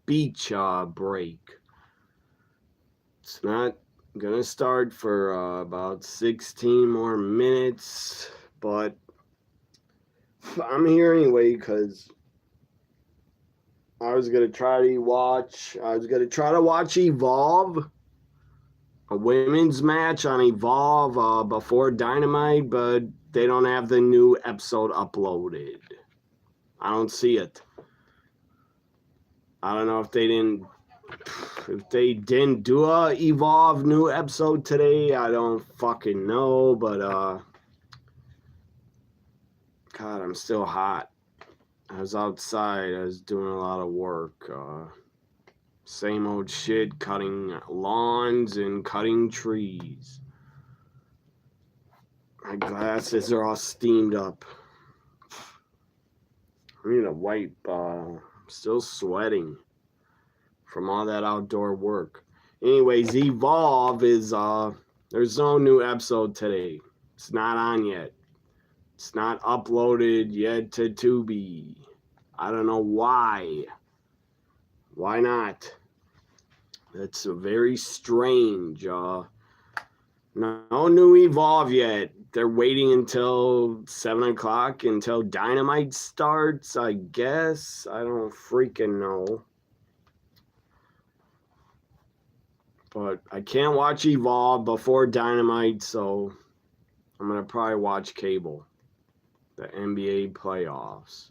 beach break. It's not gonna start for about 16 more minutes, but I'm here anyway because I was gonna try to watch Evolve, a women's match on Evolve before Dynamite, but they don't have the new episode uploaded. I don't see it. I don't know if they didn't do a Evolve new episode today. I don't fucking know, but God, I'm still hot. I was outside. I was doing a lot of work. Same old shit, cutting lawns and cutting trees. My glasses are all steamed up. I need a wipe. I'm still sweating from all that outdoor work. Anyways, Evolve is, there's no new episode today. It's not on yet. It's not uploaded yet to Tubi. I don't know why. Why not? That's very strange. No new Evolve yet. They're waiting until 7 o'clock until Dynamite starts, I guess. I don't freaking know. But I can't watch Evolve before Dynamite, so I'm going to probably watch cable. The NBA playoffs.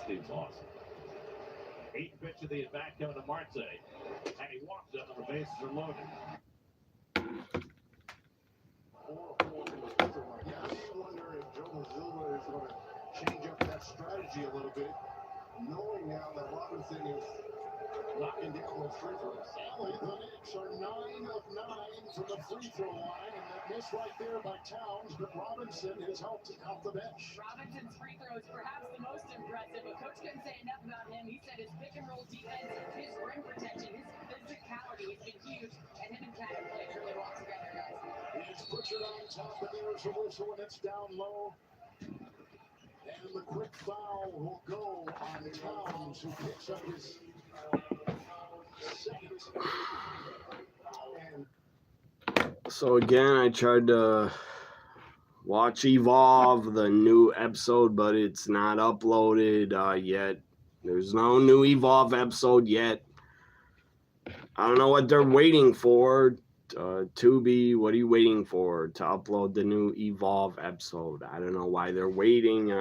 Steve's awesome. 8 pitch of the at-bat coming to Marte. And he walks up and the bases are loaded. 4-4 in the pitcher right now. I wonder if Joe Mazzulla is going to change up that strategy a little bit, knowing now that Robinson is knocking down those free throws. Sally, the Knicks are 9 of 9 from the free throw line, and that miss right there by Towns, but Robinson has helped out the bench. Robinson's free throws perhaps the most impressive, but Coach couldn't say enough about him. He said his pick and roll defense, his rim protection, his physicality has been huge, and him and Cat have played really well together, guys. He's Pritchard on top, and there's a whistle, and it's down low. And the quick foul will go on Towns, who picks up his second. So again, I tried to watch Evolve, the new episode, but it's not uploaded yet. There's no new Evolve episode yet. I don't know what they're waiting for. Tubi, what are you waiting for to upload the new Evolve episode? I don't know why they're waiting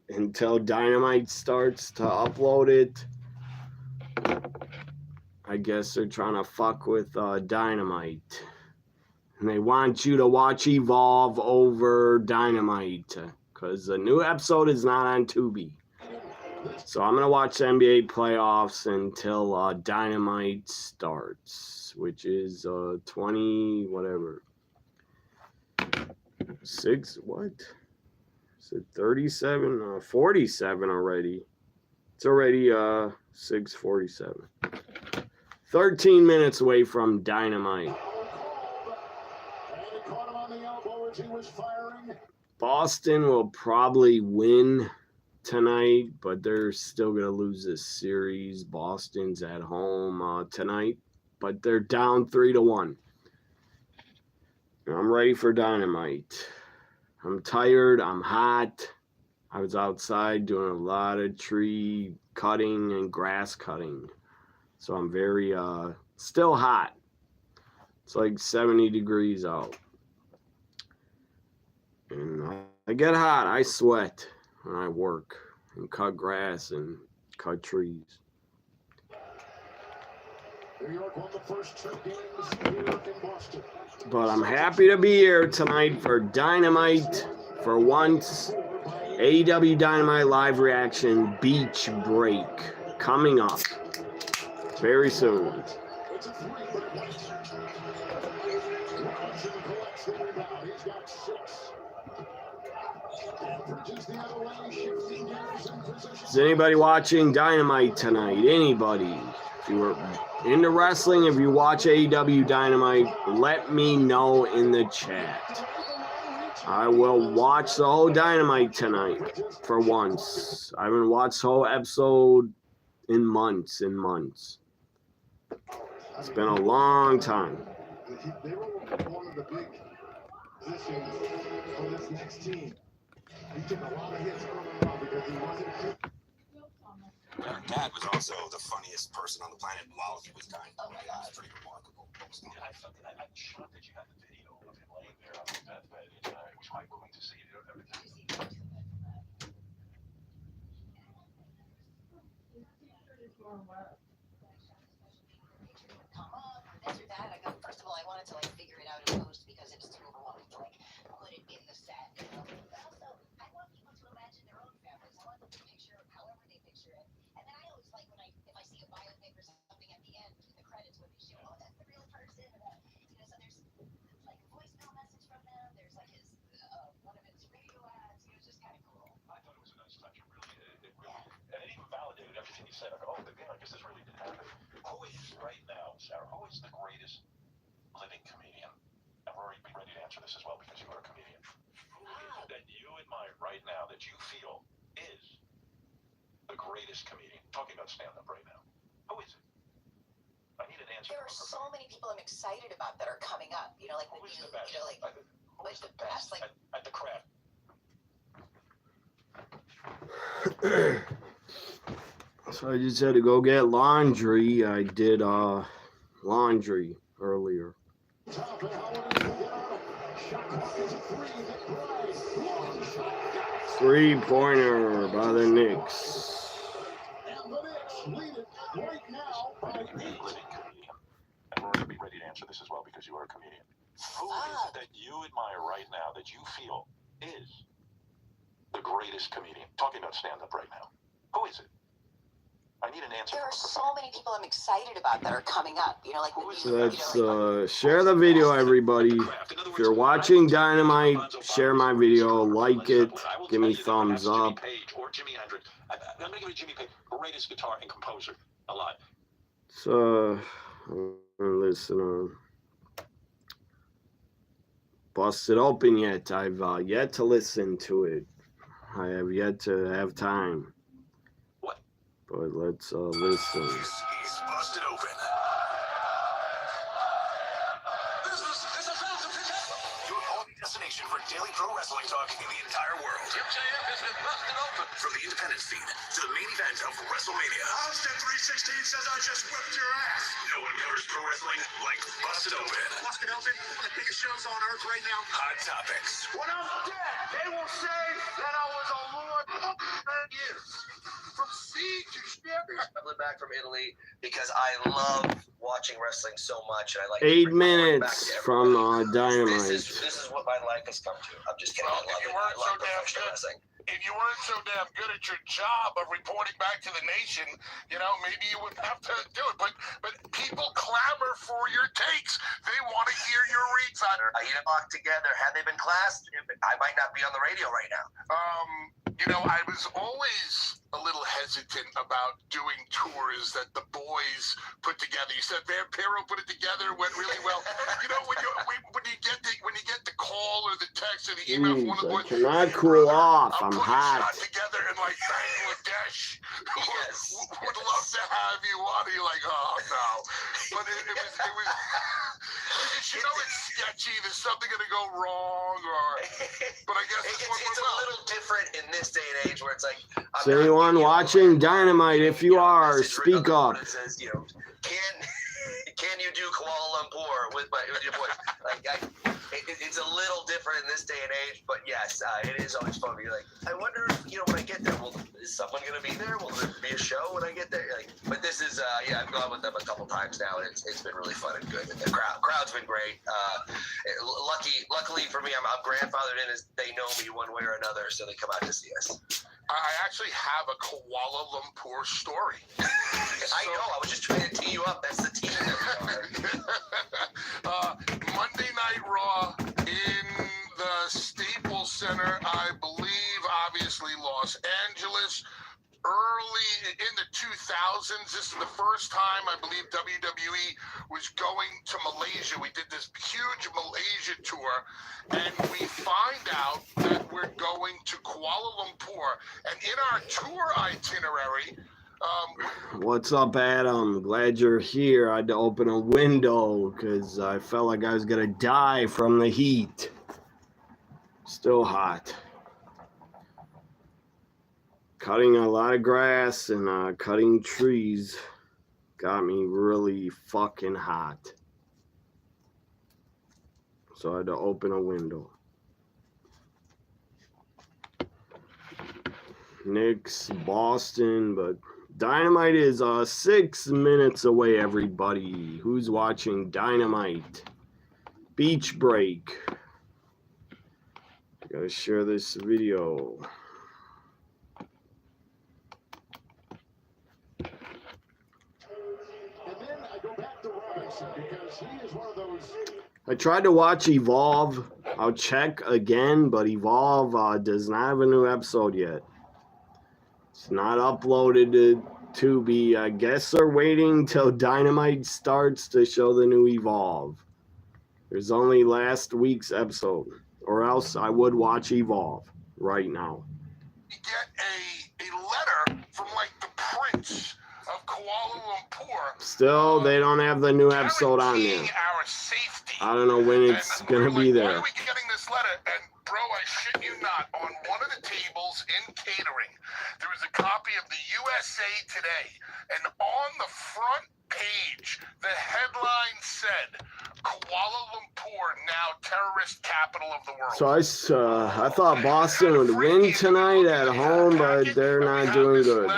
until Dynamite starts to upload it. I guess they're trying to fuck with Dynamite. And they want you to watch Evolve over Dynamite because the new episode is not on Tubi. So I'm going to watch the NBA playoffs until Dynamite starts, which is 20, whatever. 6, what? Is it 37? 47 already. It's already 6:47. 13 minutes away from Dynamite. Boston will probably win tonight, but they're still going to lose this series. Boston's at home tonight, but they're down 3-1. I'm ready for Dynamite. I'm tired. I'm hot. I was outside doing a lot of tree cutting and grass cutting. So I'm very, still hot. It's like 70 degrees out. And I get hot. I sweat when I work and cut grass and cut trees. New York won the first 2 games here in Boston. But I'm happy to be here tonight for Dynamite. For once, AEW Dynamite live reaction beach break coming up very soon. It's a 3 for the Whites. Robinson collects the rebound. He's got 6. And bridges the other way, shifting gears in position. Is anybody watching Dynamite tonight? Anybody? If you were into wrestling, if you watch AEW Dynamite, let me know in the chat. I will watch the whole Dynamite tonight for once. I haven't watched the whole episode in months and months. It's been a long time. They were one of the big positions for this next team. He took a lot of hits early on because he wasn't good. Her dad was also the funniest person on the planet while he was dying. Oh my God, it's pretty remarkable. I'm shocked that you had the video of him laying there on his deathbed. Was quite willing to see everything. Come on, answer that. First of all, I wanted to figure it out in post because it's too overwhelming to put it in the set. But also, I want people to imagine their own families. I want them to picture however they picture it. And then I always like if I see a biopic or something at the end in the credits when they show, oh, that's the real person. So there's a voicemail message from them. There's his one of his radio ads. It was just kind of cool. I thought it was a nice touch. It really, and it even validated everything you said. I go, oh, I guess this really did happen. Who is right now, Sarah? Who is the greatest living comedian? And Rory, be ready to answer this as well because you are a comedian. Who is it that you admire right now that you feel is the greatest comedian? Talking about stand-up right now. Who is it? I need an answer. There are so many people I'm excited about that are coming up. Who is the best? Who is the best at the craft? So I just had to go get laundry. I did laundry earlier. 3-pointer by the Knicks. And the Knicks lead it right now by 8. Living comedian. And Rory, be ready to answer this as well because you are a comedian. Who is it that you admire right now that you feel is the greatest comedian? Talking about stand-up right now. Who is it? I need an answer. There are so many people I'm excited about that are coming up. Let's share the video, everybody. If you're watching Dynamite, share my video, like it, give me thumbs up. Or Jimi Hendrix. I'm going to give you Jimmy Page, greatest guitar and composer alive. So, listen, Busted Open yet. I've yet to listen to it. I have yet to have time. What? But let's listen. This is Busted Open. This is your only destination for daily pro wrestling talk in the entire world. MJF has been busted open. From the independent scene to the main event of WrestleMania. Austin 316 says I just whipped your ass. No one covers pro wrestling like Busted Open. Busted Open, one of the biggest shows on earth right now. Hot topics. When I'm dead, they will say that I was a Lord of years. From sea to ship. I flew back from Italy because I love watching wrestling so much, and I like 8 minutes from Dynamite. This is what my life has come to. I'm just kidding. Well, I love professional wrestling. If you weren't so damn good at your job of reporting back to the nation, maybe you wouldn't have to do it. But people clamor for your takes. They want to hear your reads on it. I locked together. Had they been classed, I might not be on the radio right now. I was always a little hesitant about doing tours that the boys put together. You said Vampiro put it together, went really well. When you get the call or the text or the email from one of the boys, I cannot cool off. I'm hot. Shot together and Bangladesh would love to have you on. You're like, oh no, but it was. It's sketchy. There's something going to go wrong, but I guess it's a little different in this day and age where it's like. Is anyone watching Dynamite? If you are, speak up. It says, can you do Kuala Lumpur with your boys? right? It's a little different in this day and age, but yes, it is always fun to be like, I wonder if, when I get there, is someone going to be there? Will there be a show when I get there? But this is, I've gone with them a couple times now, and it's been really fun and good. And the crowd's been great. Luckily for me, I'm grandfathered in as they know me one way or another, so they come out to see us. I actually have a Kuala Lumpur story. I know. I was just trying to tee you up. That's the team that we are. Monday Night Raw in the Staples Center, I believe, obviously Los Angeles. Early in the 2000s, this is the first time I believe WWE was going to Malaysia. We did this huge Malaysia tour, and we find out that we're going to Kuala Lumpur. And in our tour itinerary, What's up, Adam? Glad you're here. I had to open a window because I felt like I was gonna die from the heat. Still hot. Cutting a lot of grass and cutting trees got me really fucking hot. So I had to open a window. Knicks, Boston, but Dynamite is 6 minutes away, everybody. Who's watching Dynamite? Beach break. Gotta share this video. I tried to watch Evolve. I'll check again, but Evolve does not have a new episode yet. It's not uploaded to Tubi. I guess they're waiting till Dynamite starts to show the new Evolve. There's only last week's episode, or else I would watch Evolve right now. we get a letter from like the Prince of Kuala Lumpur. Still, they don't have the new episode on there. Guaranteeing our safety. I don't know when it's And gonna we're be like, there. Why are we getting this letter? And bro, I shit you not, on one of the tables in catering, there was a copy of the USA Today, and on the front page, the headline said, "Kuala Lumpur now terrorist capital of the world." So I thought Boston would win tonight at home, but they're not doing good.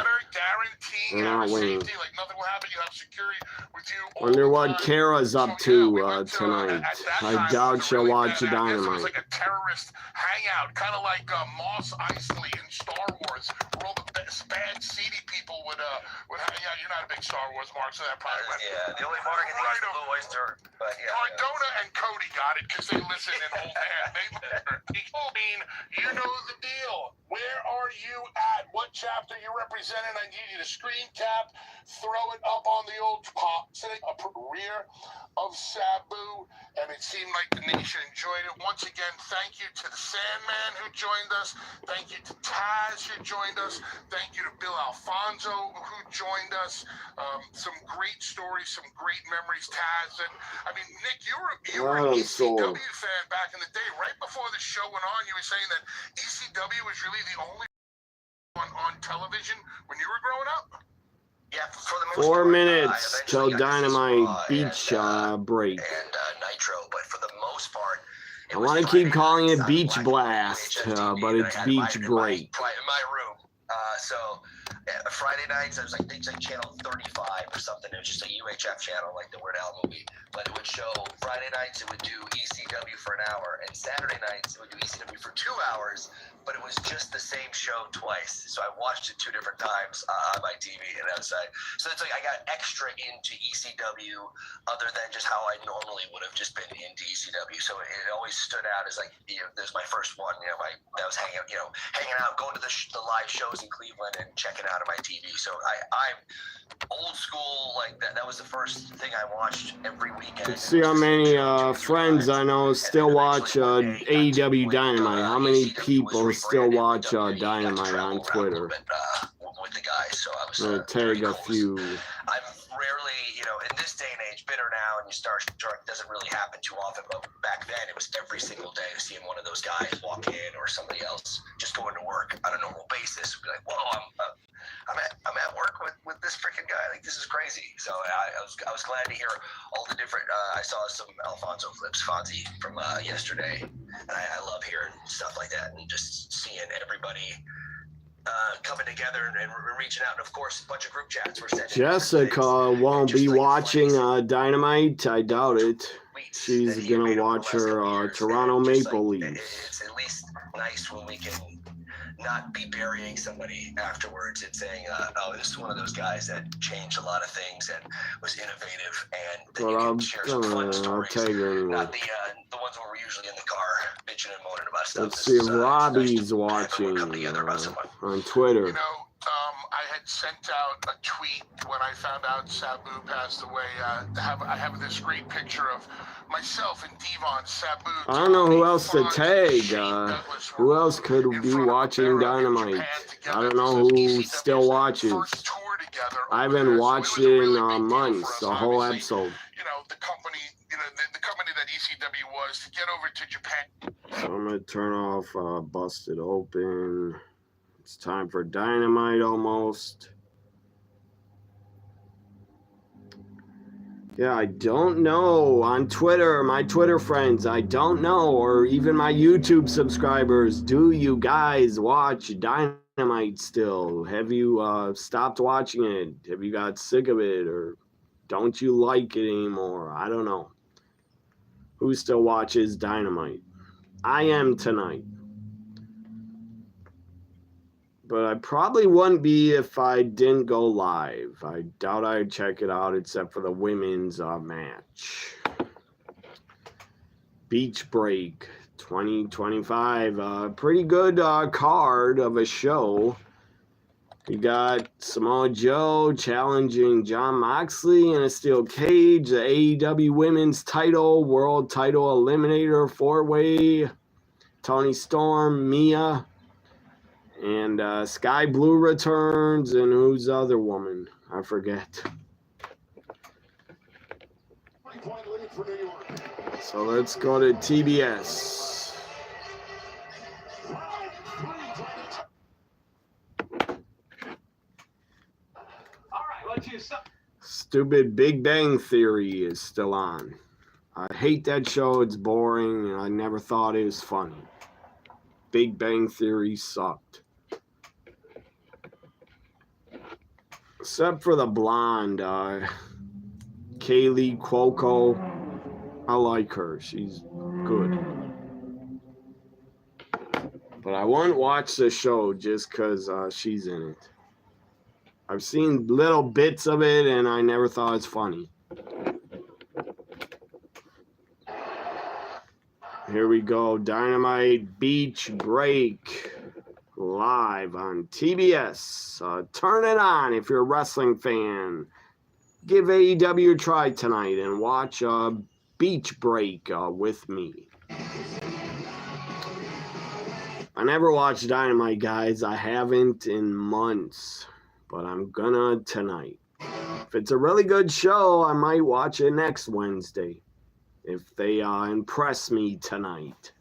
They're not winning. Like nothing will happen. You have security with you. Wonder what Kara's up to tonight. I doubt she'll watch It was Dynamite. like a terrorist hangout, kind of like Mos Eisley in Star Wars, where all the bad, seedy people would yeah, you're not a big Star Wars mark, so that probably went Yeah, the only mark I think is the Blue Oyster, but yeah. Cardona and Cody got it because they listen and hold hand. They mean, you know the deal. Where are you at? What chapter you representing? I need you to screen cap, throw it up on the old pop, sitting up rear of Sabu, and it seemed like the nation enjoyed it. Once again, thank you to the Sandman who joined us. Thank you to Taz who joined us. Thank you to Bill Alfonso who joined us. Some great stories, some great memories, Taz. And I mean, Nick, you were an ECW fan back in the day. Right before the show went on, you were saying that ECW was really the only on television when you were growing up. Yeah, for the most 4 part, minutes till eventually got to see Dynamite Raw beach and, break. and Nitro, but for the most part, I want to keep calling it Beach Blast, but it's Beach Break. In my room. Friday nights, it was like things like channel 35 or something. It was just a UHF channel, like the Weird Al movie. But it would show Friday nights, it would do ECW for an hour, and Saturday nights, it would do ECW for 2 hours. But it was just the same show twice. So I watched it 2 different times on my TV and outside. So it's like I got extra into ECW other than just how I normally would have just been into ECW. So it always stood out as like, there's my first one. That was hanging out, going to the live shows in Cleveland and checking out on my TV. So I'm old school like that. That was the first thing I watched every weekend. Let's see how many friends I know still watch AEW Dynamite. How many people still watch Dynamite on Twitter? With the guys, so I was I'm gonna tag a few. I'm rarely, in this day and age, bitter now, and you start doesn't doesn't really happen too often, but back then it was every single day seeing one of those guys walk in or somebody else just going to work on a normal basis. Be like, whoa, I'm at work with this freaking guy. Like, this is crazy. So I was glad to hear all the different. I saw some Alfonso clips, Fonzie from yesterday, and I love hearing stuff like that and just seeing everybody coming together and reaching out. And of course, a bunch of group chats were sending. Jessica won't be watching Dynamite. I doubt it. She's gonna watch her Toronto Maple Leafs. It's at least nice when we can not be burying somebody afterwards and saying, oh, this is one of those guys that changed a lot of things and was innovative, and then you can share some fun stories. I'll tell you anyway. Not the ones where we're usually in the car bitching and moaning about stuff. Let's see if Robbie's watching on Twitter. You know, I had sent out a tweet when I found out Sabu passed away. I have this great picture of myself and Devon, Sabu. I don't know who else to tag. Who else could be watching Dynamite? I don't know who still watches. I haven't watched it in months, the whole episode. You know, the company, the company that ECW was, to get over to Japan. So I'm going to turn off Busted Open. It's time for Dynamite almost. Yeah, I don't know. On Twitter, my Twitter friends, I don't know. Or even my YouTube subscribers, do you guys watch Dynamite still? Have you stopped watching it? Have you got sick of it? Or don't you like it anymore? I don't know. Who still watches Dynamite? I am tonight. But I probably wouldn't be if I didn't go live. I doubt I'd check it out except for the women's match. Beach Break 2025. Pretty good card of a show. You got Samoa Joe challenging Jon Moxley in a steel cage. The AEW women's title, world title eliminator 4-way. Toni Storm, Mia. And Sky Blue returns, and who's the other woman? I forget. So let's go to TBS. Stupid Big Bang Theory is still on. I hate that show. It's boring, and I never thought it was funny. Big Bang Theory sucked. Except for the blonde, Kaylee Cuoco. I like her. She's good. But I won't watch the show just because she's in it. I've seen little bits of it, and I never thought it's funny. Here we go. Dynamite Beach Break. Live on TBS. Turn it on if you're a wrestling fan. Give AEW a try tonight and watch Beach Break with me. I never watched Dynamite, guys. I haven't in months, but I'm gonna tonight. If it's a really good show, I might watch it next Wednesday if they impress me tonight.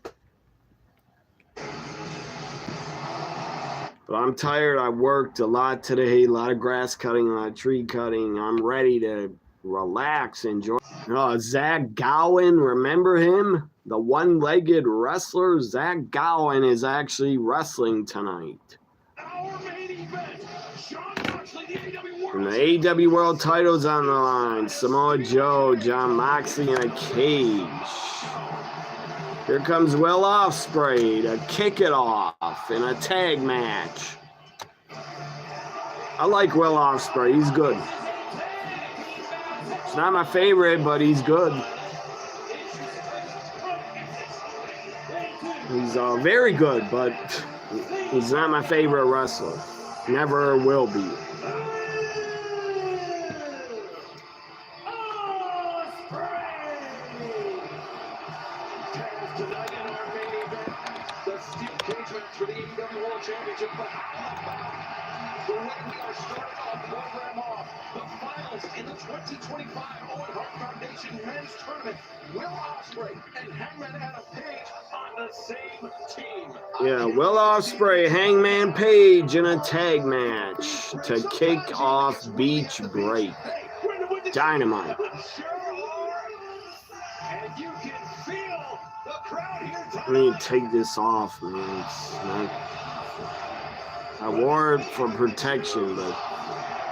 But I'm tired. I worked a lot today, a lot of grass cutting, a lot of tree cutting. I'm ready to relax, enjoy. Zach Gowen, remember him? The one-legged wrestler? Zach Gowen is actually wrestling tonight. And the AEW World title's on the line. Samoa Joe, Jon Moxley in a cage. Here comes Will Ospreay to kick it off in a tag match. I like Will Ospreay. He's good. It's not my favorite, but he's good. He's very good, but he's not my favorite wrestler. Never will be. the way we are starting our program off. The finals in the 2025 Owen Hart Foundation Men's Tournament. Will Ospreay and Hangman Adam Page on the same team. Yeah, Will Ospreay, Hangman Page in a tag match to kick off Beach Break. Dynamite. And you can feel the crowd here tonight. I need to take this off, man. It's not... I wore it for protection, but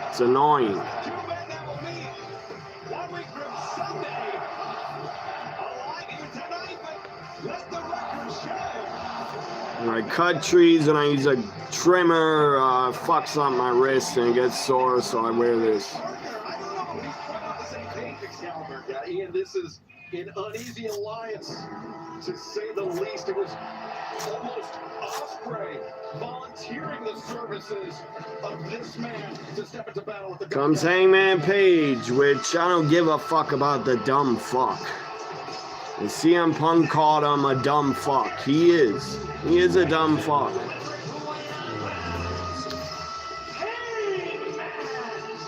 it's annoying. 2 men that will meet 1 week from Sunday. Alive here tonight, but let the record show. When I cut trees and I use a trimmer, fucks up my wrist and it gets sore, so I wear this. I don't know. He's quite on the same page, Excalibur. Yeah, Ian, this is an uneasy alliance, to say the least. It was almost Ospreay volunteering the services of this man to step into battle with the Comes Hangman Page, which I don't give a fuck about the dumb fuck. And CM Punk called him a dumb fuck. He is. He is a dumb fuck.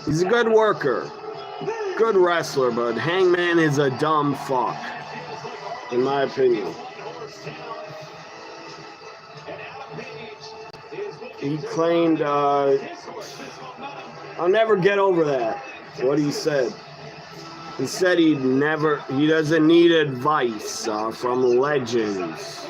He's a good worker. Good wrestler, but Hangman is a dumb fuck. In my opinion. He claimed, I'll never get over that, what he said. He said he doesn't need advice from legends.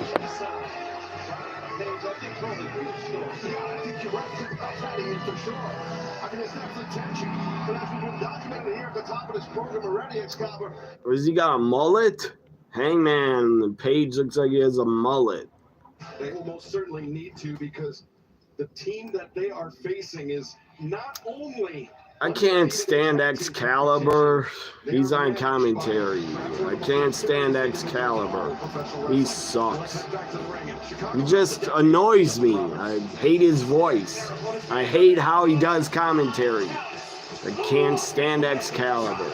Or has he got a mullet? Hangman Page looks like he has a mullet. They will most certainly need to, because the team that they are facing is not only... I can't stand Excalibur. He's on commentary. I can't stand Excalibur. He sucks. He just annoys me. I hate his voice. I hate how he does commentary. I can't stand Excalibur.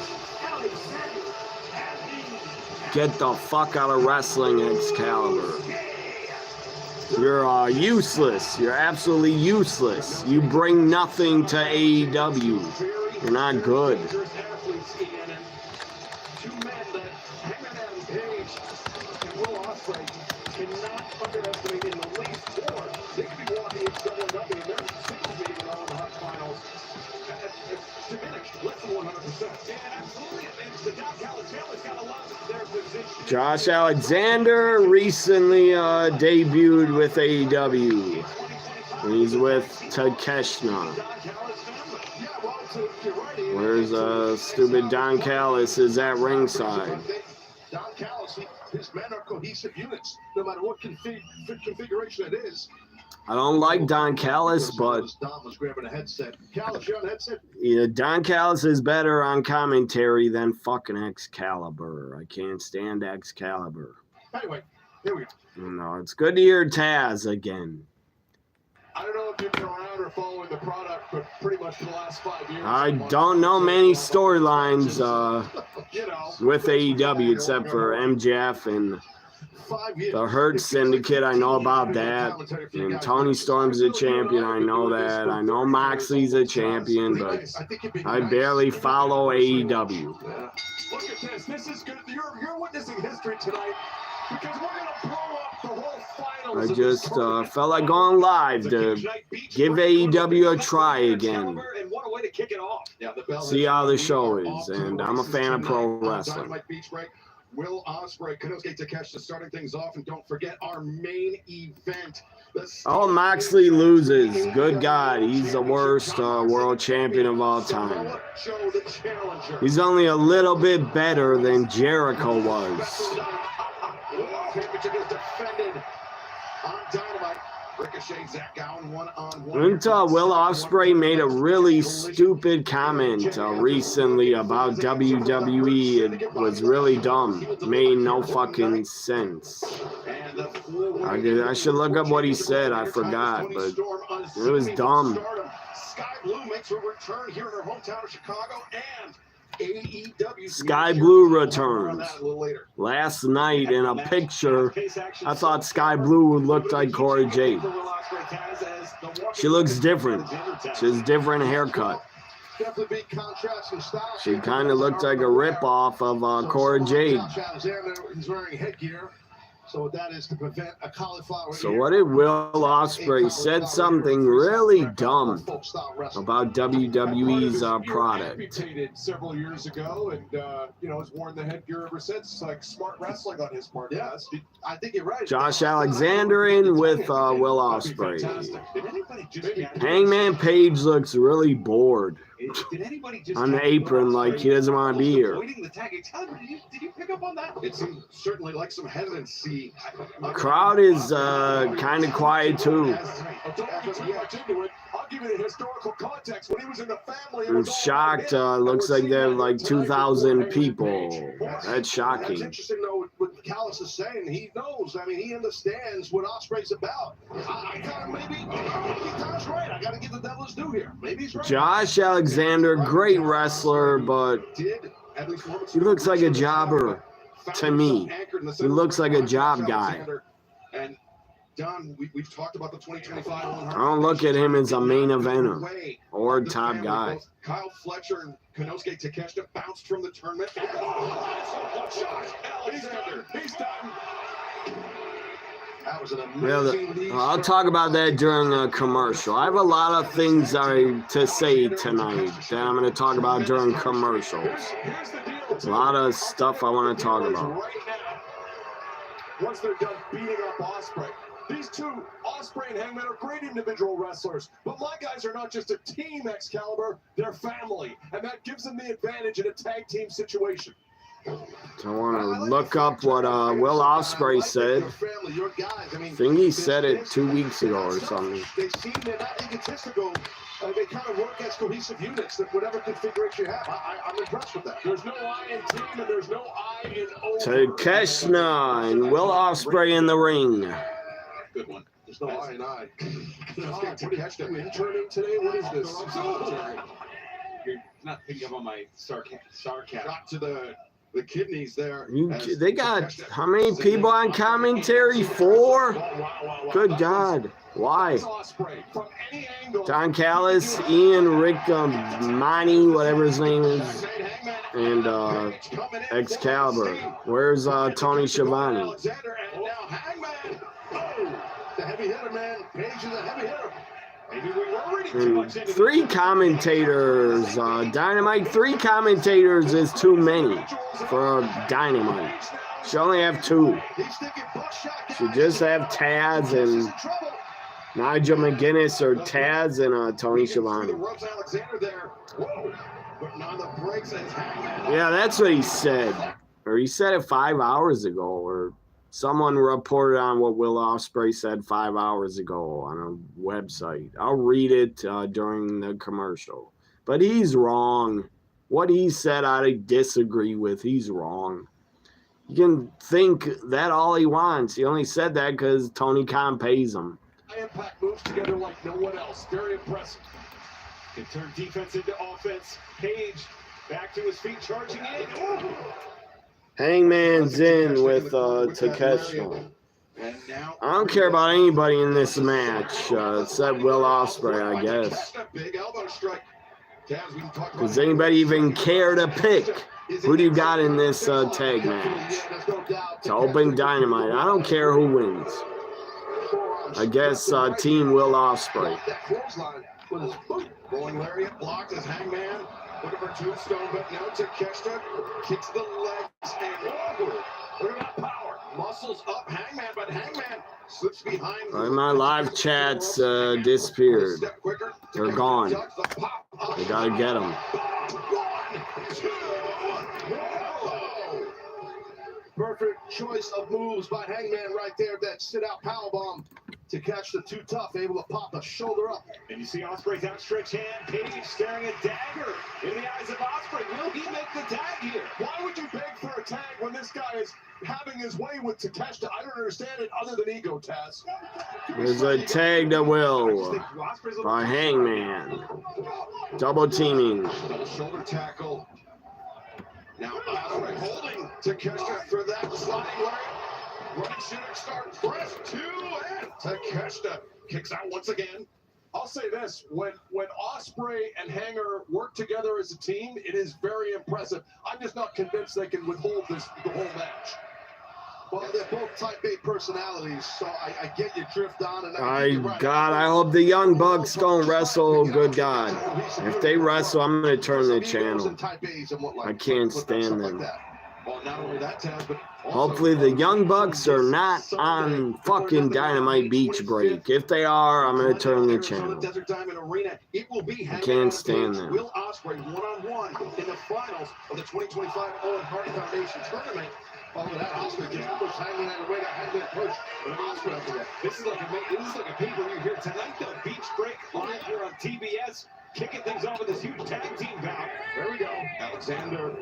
Get the fuck out of wrestling, Excalibur. You're useless. You're absolutely useless. You bring nothing to AEW. You're not good. Josh Alexander recently debuted with AEW. And he's with Takeshna. Where's stupid Don Callis is at ringside. Don Callis, his men are cohesive units, no matter what configuration it is. I don't like Don Callis, but Don was grabbing a headset. Callis, you on the headset? Yeah, Don Callis is better on commentary than fucking Excalibur. I can't stand Excalibur. Anyway, here we go. No, it's good to hear Taz again. I don't know if you've been around or following the product, but pretty much for the last 5 years. I don't know many storylines with AEW except for MJF and the Hurt Syndicate. I know about that. And Tony Storm's a champion. I know that. I know Moxley's a champion, but I barely follow AEW. Look at this. This is good. You're witnessing history tonight, because we're going to blow up the whole finals. I just felt like going live to give AEW a try again. See how the show is. And I'm a fan of pro wrestling. Will Ospreay, Konosuke Takeshita starting things off, and don't forget our main event. Oh, Moxley loses. Good God, he's the worst world champion of all time. He's only a little bit better than Jericho was. Will Ospreay made a really stupid comment recently about WWE. It was really dumb. Made no fucking sense. I should look up what he said. I forgot, but it was dumb. Sky Blue makes a return here in her hometown of Chicago, and AEW Sky Blue returns. Last night in a picture, I thought Sky Blue would look like Corey Jade. She looks different. She has different haircut. Definitely big contrast in style. She kind of looked like a ripoff of Cora Jade. He's wearing headgear. So that is to prevent a cauliflower So ear. what did Will Ospreay said something really dumb about WWE's product. Amputated several years ago, and has worn the headgear ever since. It's like smart wrestling on his part. Yes, I think you're right. Josh Alexander in with Will Ospreay. Did anybody just Hangman Page looks really bored Did anybody just on the apron like he doesn't want to be here. avoiding the tag? Did you pick up on that? It seemed certainly like some hesitancy. Crowd is kind of quiet too. Don't get too much into it. I'll give you the historical context. When he was in the family, it I'm was all shocked. about him. Looks like they have like 2,000 people. That's That's shocking. interesting, though, what Callis is saying. He knows. I mean, he understands what Ospreay's about. I kind of maybe Tom's right. I got to give the devil his due here. Maybe he's right. Josh Alexander, great wrestler, but he looks like a jobber to me. He looks like a job guy. And Don, we've talked about the 2025. I don't look at him as a main eventer or top guy. Kyle Fletcher and Konosuke Takeshita bounced from the tournament. Alexander, he's done. That was an amazing knee I'll strike. talk about that during a commercial. I have a lot of things to say tonight that I'm going to talk about during commercials. Here's the deal. A lot of stuff I want to talk about. Right now, once they're done beating up Ospreay, these two, Ospreay and Hangman, are great individual wrestlers. But my guys are not just a team, Excalibur, they're family. And that gives them the advantage in a tag team situation. So I want to look up what Will Ospreay said. I think he said it 2 weeks ago or something. They seem they're not egotistical. They kind of work as cohesive units, that whatever configuration you have. I'm impressed with that. There's no I in team and there's no I in over. Takeshita and Will Ospreay in the ring. Good one. There's no I and I. What do you have to interning today? What is this? You're not picking up on my sarcasm. Got to the kidneys there. They got how many people on commentary? 4? Good God. Why? Don Callis, Ian, Rick, Monty, whatever his name is, and Excalibur. Where's Tony Schiavone? Alexander and now Hangman. Oh, the heavy hitter, man. Page is a heavy hitter. Maybe we were reading too much into 3 commentators. Dynamite, 3 commentators is too many for Dynamite. Should only have 2. Should just have Taz and Nigel McGuinness or Taz and Tony Schiavone. Yeah, that's what he said. Or he said it 5 hours ago, or someone reported on what Will Ospreay said 5 hours ago on a website. I'll read it during the commercial. But he's wrong. What he said, I disagree with. He's wrong. You can think that all he wants. He only said that because Tony Khan pays him. Impact moves together like no one else. Very impressive. Can turn defense into offense. Page back to his feet, charging in. Ooh. Hangman's in with Takeshita. I don't care about anybody in this match except Will Ospreay, I guess. Does anybody even care to pick? Who do you got in this tag match? To open Dynamite. I don't care who wins. I guess Team Will Ospreay. Rolling lariat blocked as Hangman. Looking for tombstone, but now Takeshita kicks the legs and forward. Look at that power. Muscles up, Hangman, but Hangman slips behind. My live chats disappeared. They're gone. They gotta get them. 1, 2, perfect choice of moves by Hangman right there. That sit-out powerbomb to catch the Too Tough, able to pop the shoulder up. And you see Ospreay's outstretched hand, Page staring a dagger in the eyes of Ospreay. Will he make the tag here? Why would you beg for a tag when this guy is having his way with Takeshita? I don't understand it other than ego, Taz. There's a tag to Will by Hangman. Double teaming. Shoulder tackle. Now Ospreay holding Takeshita for that sliding leg. Running shooting star press 2 and Takeshita kicks out once again. I'll say this: when Ospreay and Hanger work together as a team, it is very impressive. I'm just not convinced they can withhold the whole match. Well, they're both type A personalities, so I get your drift on. And God, I hope the Young Bucks don't wrestle. Good God. If they wrestle, I'm going to turn the channel. I can't stand them. Well, not only that, Taz, but Hopefully the Young Bucks are not on fucking Dynamite Beach Break. If they are, I'm going to turn the channel. I can't stand them. Will Ospreay one-on-one in the finals of the 2025 Owen Hart Foundation tournament. Following that, Ospreay gets pushed, Hangman out of the way, Hangman push. But Ospreay after that. This is like a pay-per-view here tonight. The Beach Break live here on TBS. Kicking things off with this huge tag team bout. There we go. Alexander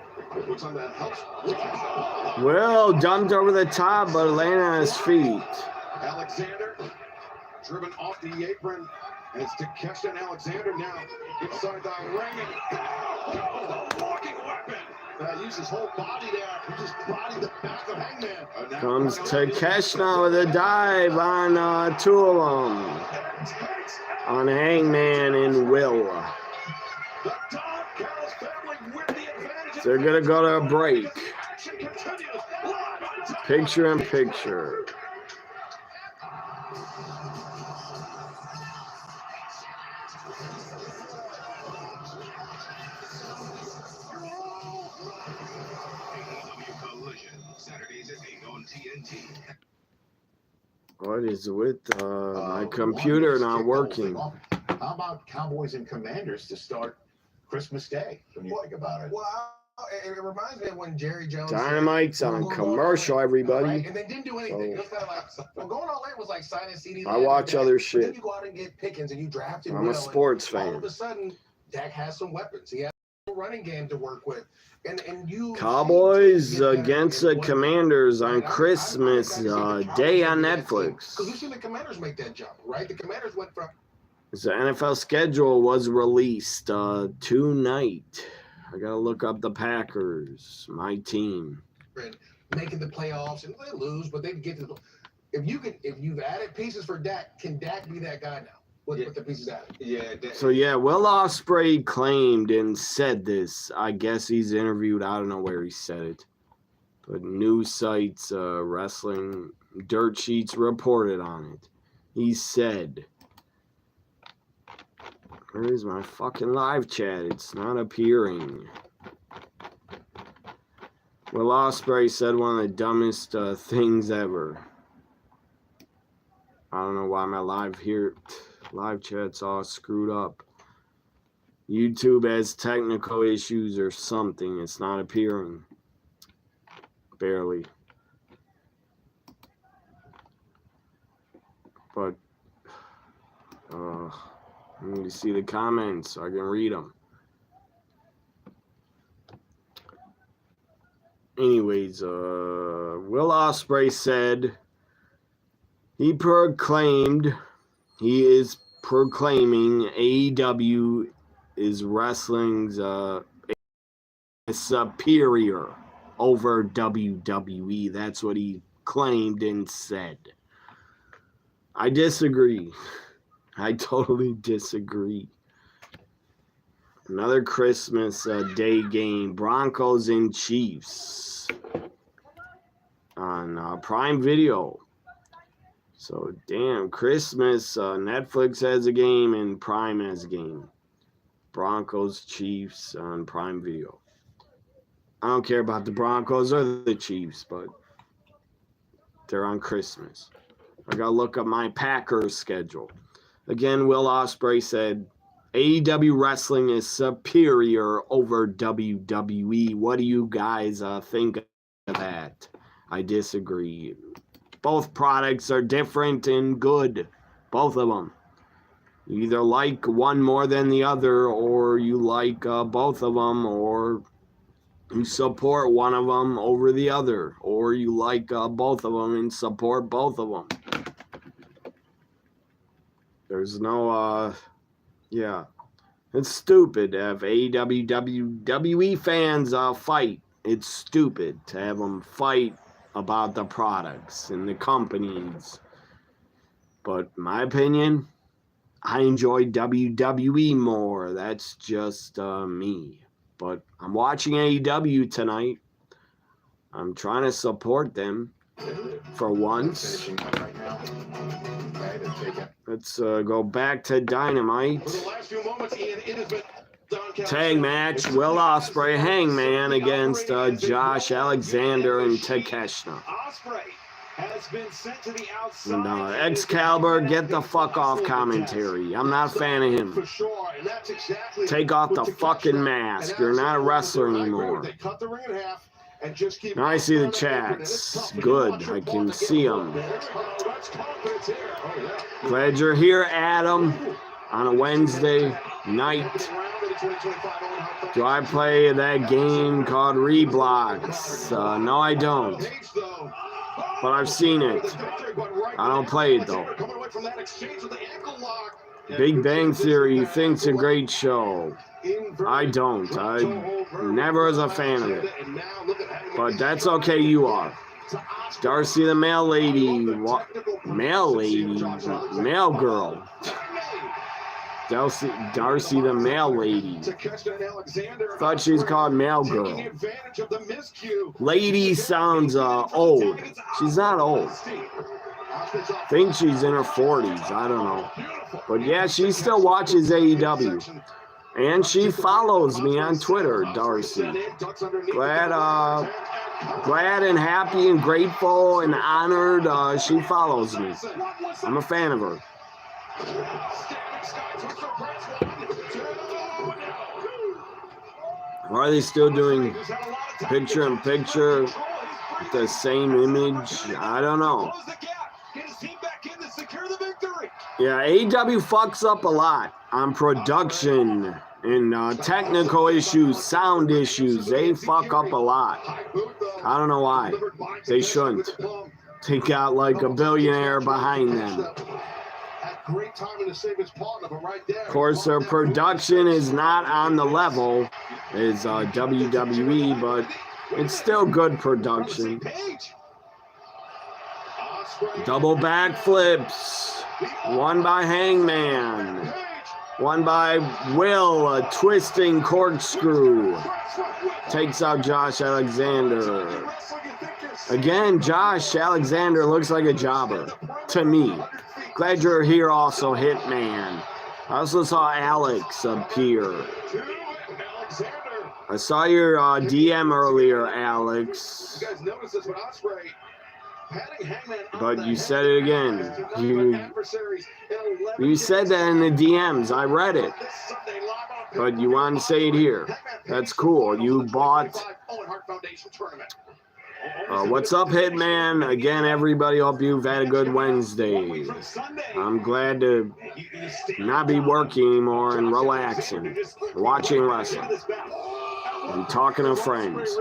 looks on that helps. Will jumped over the top, but landed on his feet. Alexander driven off the apron. It's Takeshita and Alexander now inside the ring. Oh, the walking weapon. Use his whole body there. He just bodied the back of Hangman. Comes Takeshita with a dive on two of them. On Hangman and Will. They're going to go to a break. Picture in picture. What is with my computer not working? How about Cowboys and Commanders to start Christmas Day? When you think about it. Well, it reminds me of when Jerry Jones. Dynamite's on commercial, everybody. Right? And they didn't do anything. It was kind of like, well, going all in was like signing CDs. I watch other shit. Then you go out and get Pickens and you drafted. I'm a sports fan. All of a sudden, Dak has some weapons. He has a running game to work with. And you Cowboys against the Commanders on Christmas Day on Netflix. Because we've seen the Commanders make that jump, right? The Commanders went from. The NFL schedule was released tonight. I gotta look up the Packers, my team. Making the playoffs and they lose, but they get to the. If you've added pieces for Dak, can Dak be that guy now? With the pieces added. Yeah. So Will Ospreay claimed and said this. I guess he's interviewed. I don't know where he said it, but news sites, wrestling dirt sheets reported on it. He said, "Where is my fucking live chat? It's not appearing." Will Ospreay said one of the dumbest things ever. I don't know why my live chat's all screwed up. YouTube has technical issues or something. It's not appearing. Barely. But I need to see the comments so I can read them. Anyways, Will Ospreay said he is proclaiming AEW is wrestling's superior over WWE. That's what he claimed and said. I disagree. I totally disagree. Another Christmas Day game, Broncos and Chiefs on Prime Video. So, damn, Christmas, Netflix has a game and Prime has a game. Broncos, Chiefs on Prime Video. I don't care about the Broncos or the Chiefs, but they're on Christmas. I got to look up my Packers schedule. Again, Will Ospreay said, AEW wrestling is superior over WWE. What do you guys think of that? I disagree. Both products are different and good. Both of them. You either like one more than the other, or you like both of them, or you support one of them over the other, or you like both of them and support both of them. There's no, yeah. It's stupid to have AEW, WWE fans fight. It's stupid to have them fight about the products and the companies. But my opinion, I enjoy WWE more. That's just me. But I'm watching AEW tonight. I'm trying to support them for once. Let's go back to Dynamite. Tag match, Will Ospreay, Hangman against Josh Alexander and Takeshita. And Excalibur, get the fuck off commentary. I'm not a fan of him. Take off the fucking mask. You're not a wrestler anymore. Now I see the chats. Good. I can see them. Glad you're here, Adam, on a Wednesday night. Do I play that game called Reblocks? No, I don't. But I've seen it. I don't play it, though. Big Bang Theory, you think it's a great show. I don't. I never was a fan of it. But that's okay, you are. Darcy the Mail Lady. Mail Lady? Mail Girl. Darcy the Mail Lady. Thought she's called Mail Girl. Lady sounds old. She's not old. Think she's in her 40s. I don't know. But yeah, she still watches AEW. And she follows me on Twitter, Darcy. Glad and happy and grateful and honored she follows me. I'm a fan of her. Or are they still doing picture-in-picture with the same image? I don't know. Yeah, AEW fucks up a lot on production and technical issues, sound issues. They fuck up a lot. I don't know why. They shouldn't. They got like a billionaire behind them. Of course, their production is not on the level as WWE, but it's still good production. Double backflips. One by Hangman. One by Will, a twisting corkscrew. Takes out Josh Alexander. Again, Josh Alexander looks like a jobber to me. Glad you're here also, Hitman. I also saw Alex appear. I saw your DM earlier, Alex. But you said it again. You said that in the DMs. I read it. But you want to say it here. That's cool. You bought... what's up, Hitman? Again, everybody, hope you've had a good Wednesday. I'm glad to not be working anymore and relaxing, watching wrestling, and talking to friends.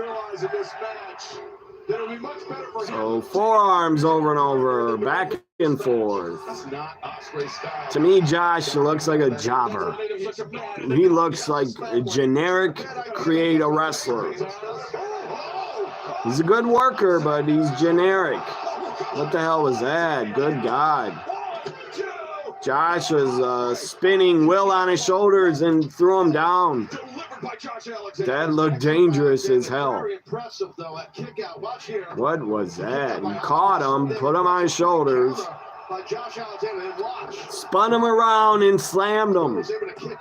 So, forearms over and over, back and forth. To me, Josh looks like a jobber. He looks like a generic creative wrestler. He's a good worker, but he's generic. What the hell was that? Good God. Josh was spinning Will on his shoulders and threw him down. That looked dangerous as hell. What was that? He caught him, put him on his shoulders, spun him around and slammed him.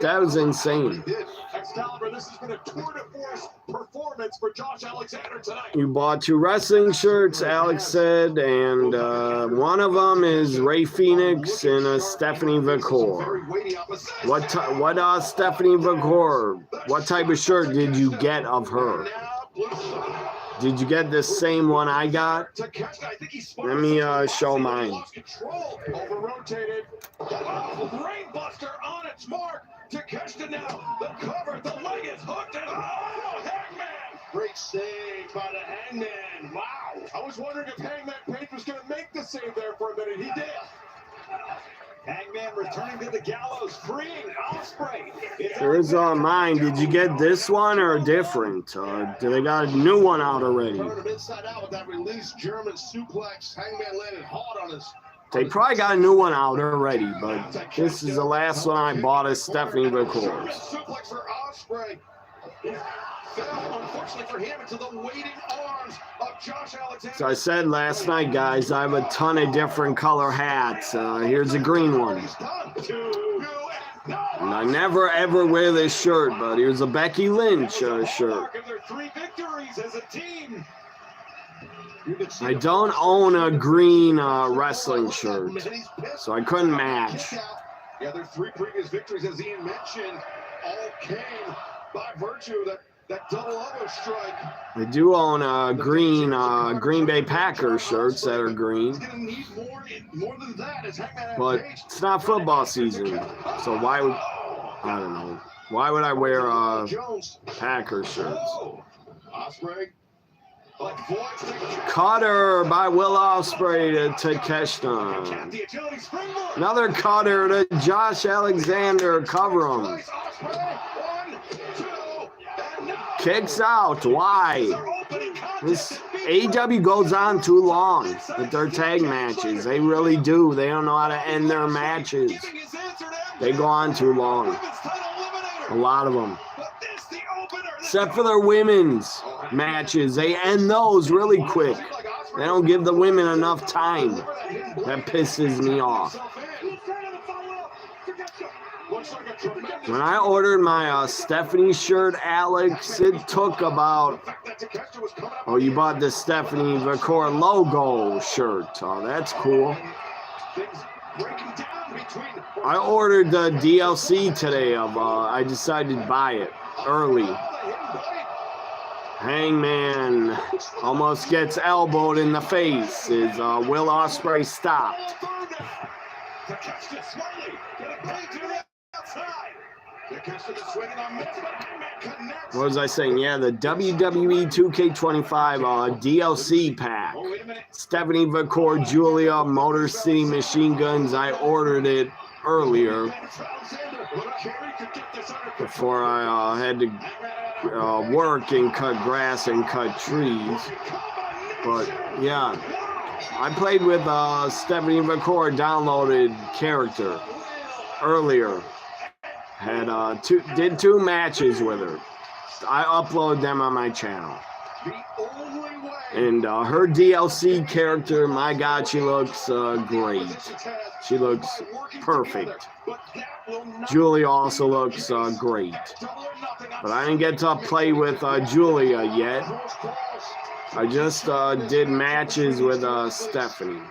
That was insane. This has been a tour de force performance for Josh Alexander tonight. You bought 2 wrestling shirts, Alex said, and one of them is Ray Phoenix and Stephanie Vicor. What Stephanie Vicor? What type of shirt did you get of her? Did you get the same one I got? Let me show mine. Over-rotated. Brainbuster on its mark. Takeshita now. The cover. The leg is hooked. And Hangman. Great save by the Hangman. Wow. I was wondering if Hangman Page was going to make the save there for a minute. He did. Hangman returning to the gallows, freeing Ospreay. Here's mine. Did you get this one or different? Do they got a new one out already? Inside out with that release German suplex. Hangman landed hard on his They probably got a new one out already, but this is the last one I bought is Stephanie McCour's. Suplex for Ospreay. Fell, unfortunately for him, into the waiting arms of Josh Alexander. So I said last night, guys, I have a ton of different color hats. Here's a green one. And I never ever wear this shirt, but here's a Becky Lynch shirt. I don't own a green wrestling shirt, so I couldn't match. Yeah, their 3 previous victories, as Ian mentioned, all came by virtue of that double elbow strike. I do own green Green Bay Packers shirts that are green, but it's not football season, so why would I don't know? Why would I wear Packers shirts? Ospreay. Cutter by Will Ospreay to Takeshita. Another cutter to Josh Alexander. Cover him. Kicks out. Why? This AEW goes on too long with their tag matches. They really do. They don't know how to end their matches. They go on too long. A lot of them. Except for their women's matches. They end those really quick. They don't give the women enough time. That pisses me off. When I ordered my Stephanie shirt, Alex, it took about... Oh, you bought the Stephanie McCour logo shirt. Oh, that's cool. I ordered the DLC today. I decided to buy it early. Hangman almost gets elbowed in the face. Is Will Ospreay stopped? What was I saying? Yeah, the WWE 2K25 DLC pack. Stephanie McCour, Julia, Motor City Machine Guns. I ordered it earlier before I had to work and cut grass and cut trees. But yeah, I played with Stephanie McCour downloaded character earlier. Had did 2 matches with her. I upload them on my channel. And her DLC character, my God, she looks great. She looks perfect. Julia also looks great. But I didn't get to play with Julia yet. I just did matches with Stephanie.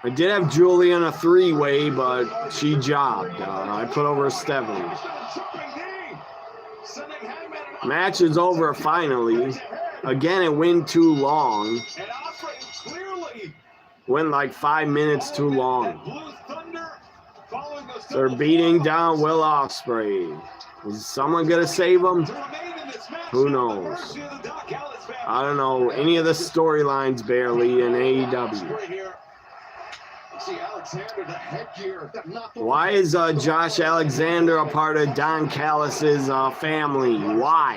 I did have Julia in a 3-way, but she jobbed. I put over Stephanie. Match is over finally. Again, it went too long. Went like 5 minutes too long. They're beating down Will Ospreay. Is someone going to save him? Who knows? I don't know any of the storylines barely in AEW. Why is Josh Alexander a part of Don Callis' family? Why?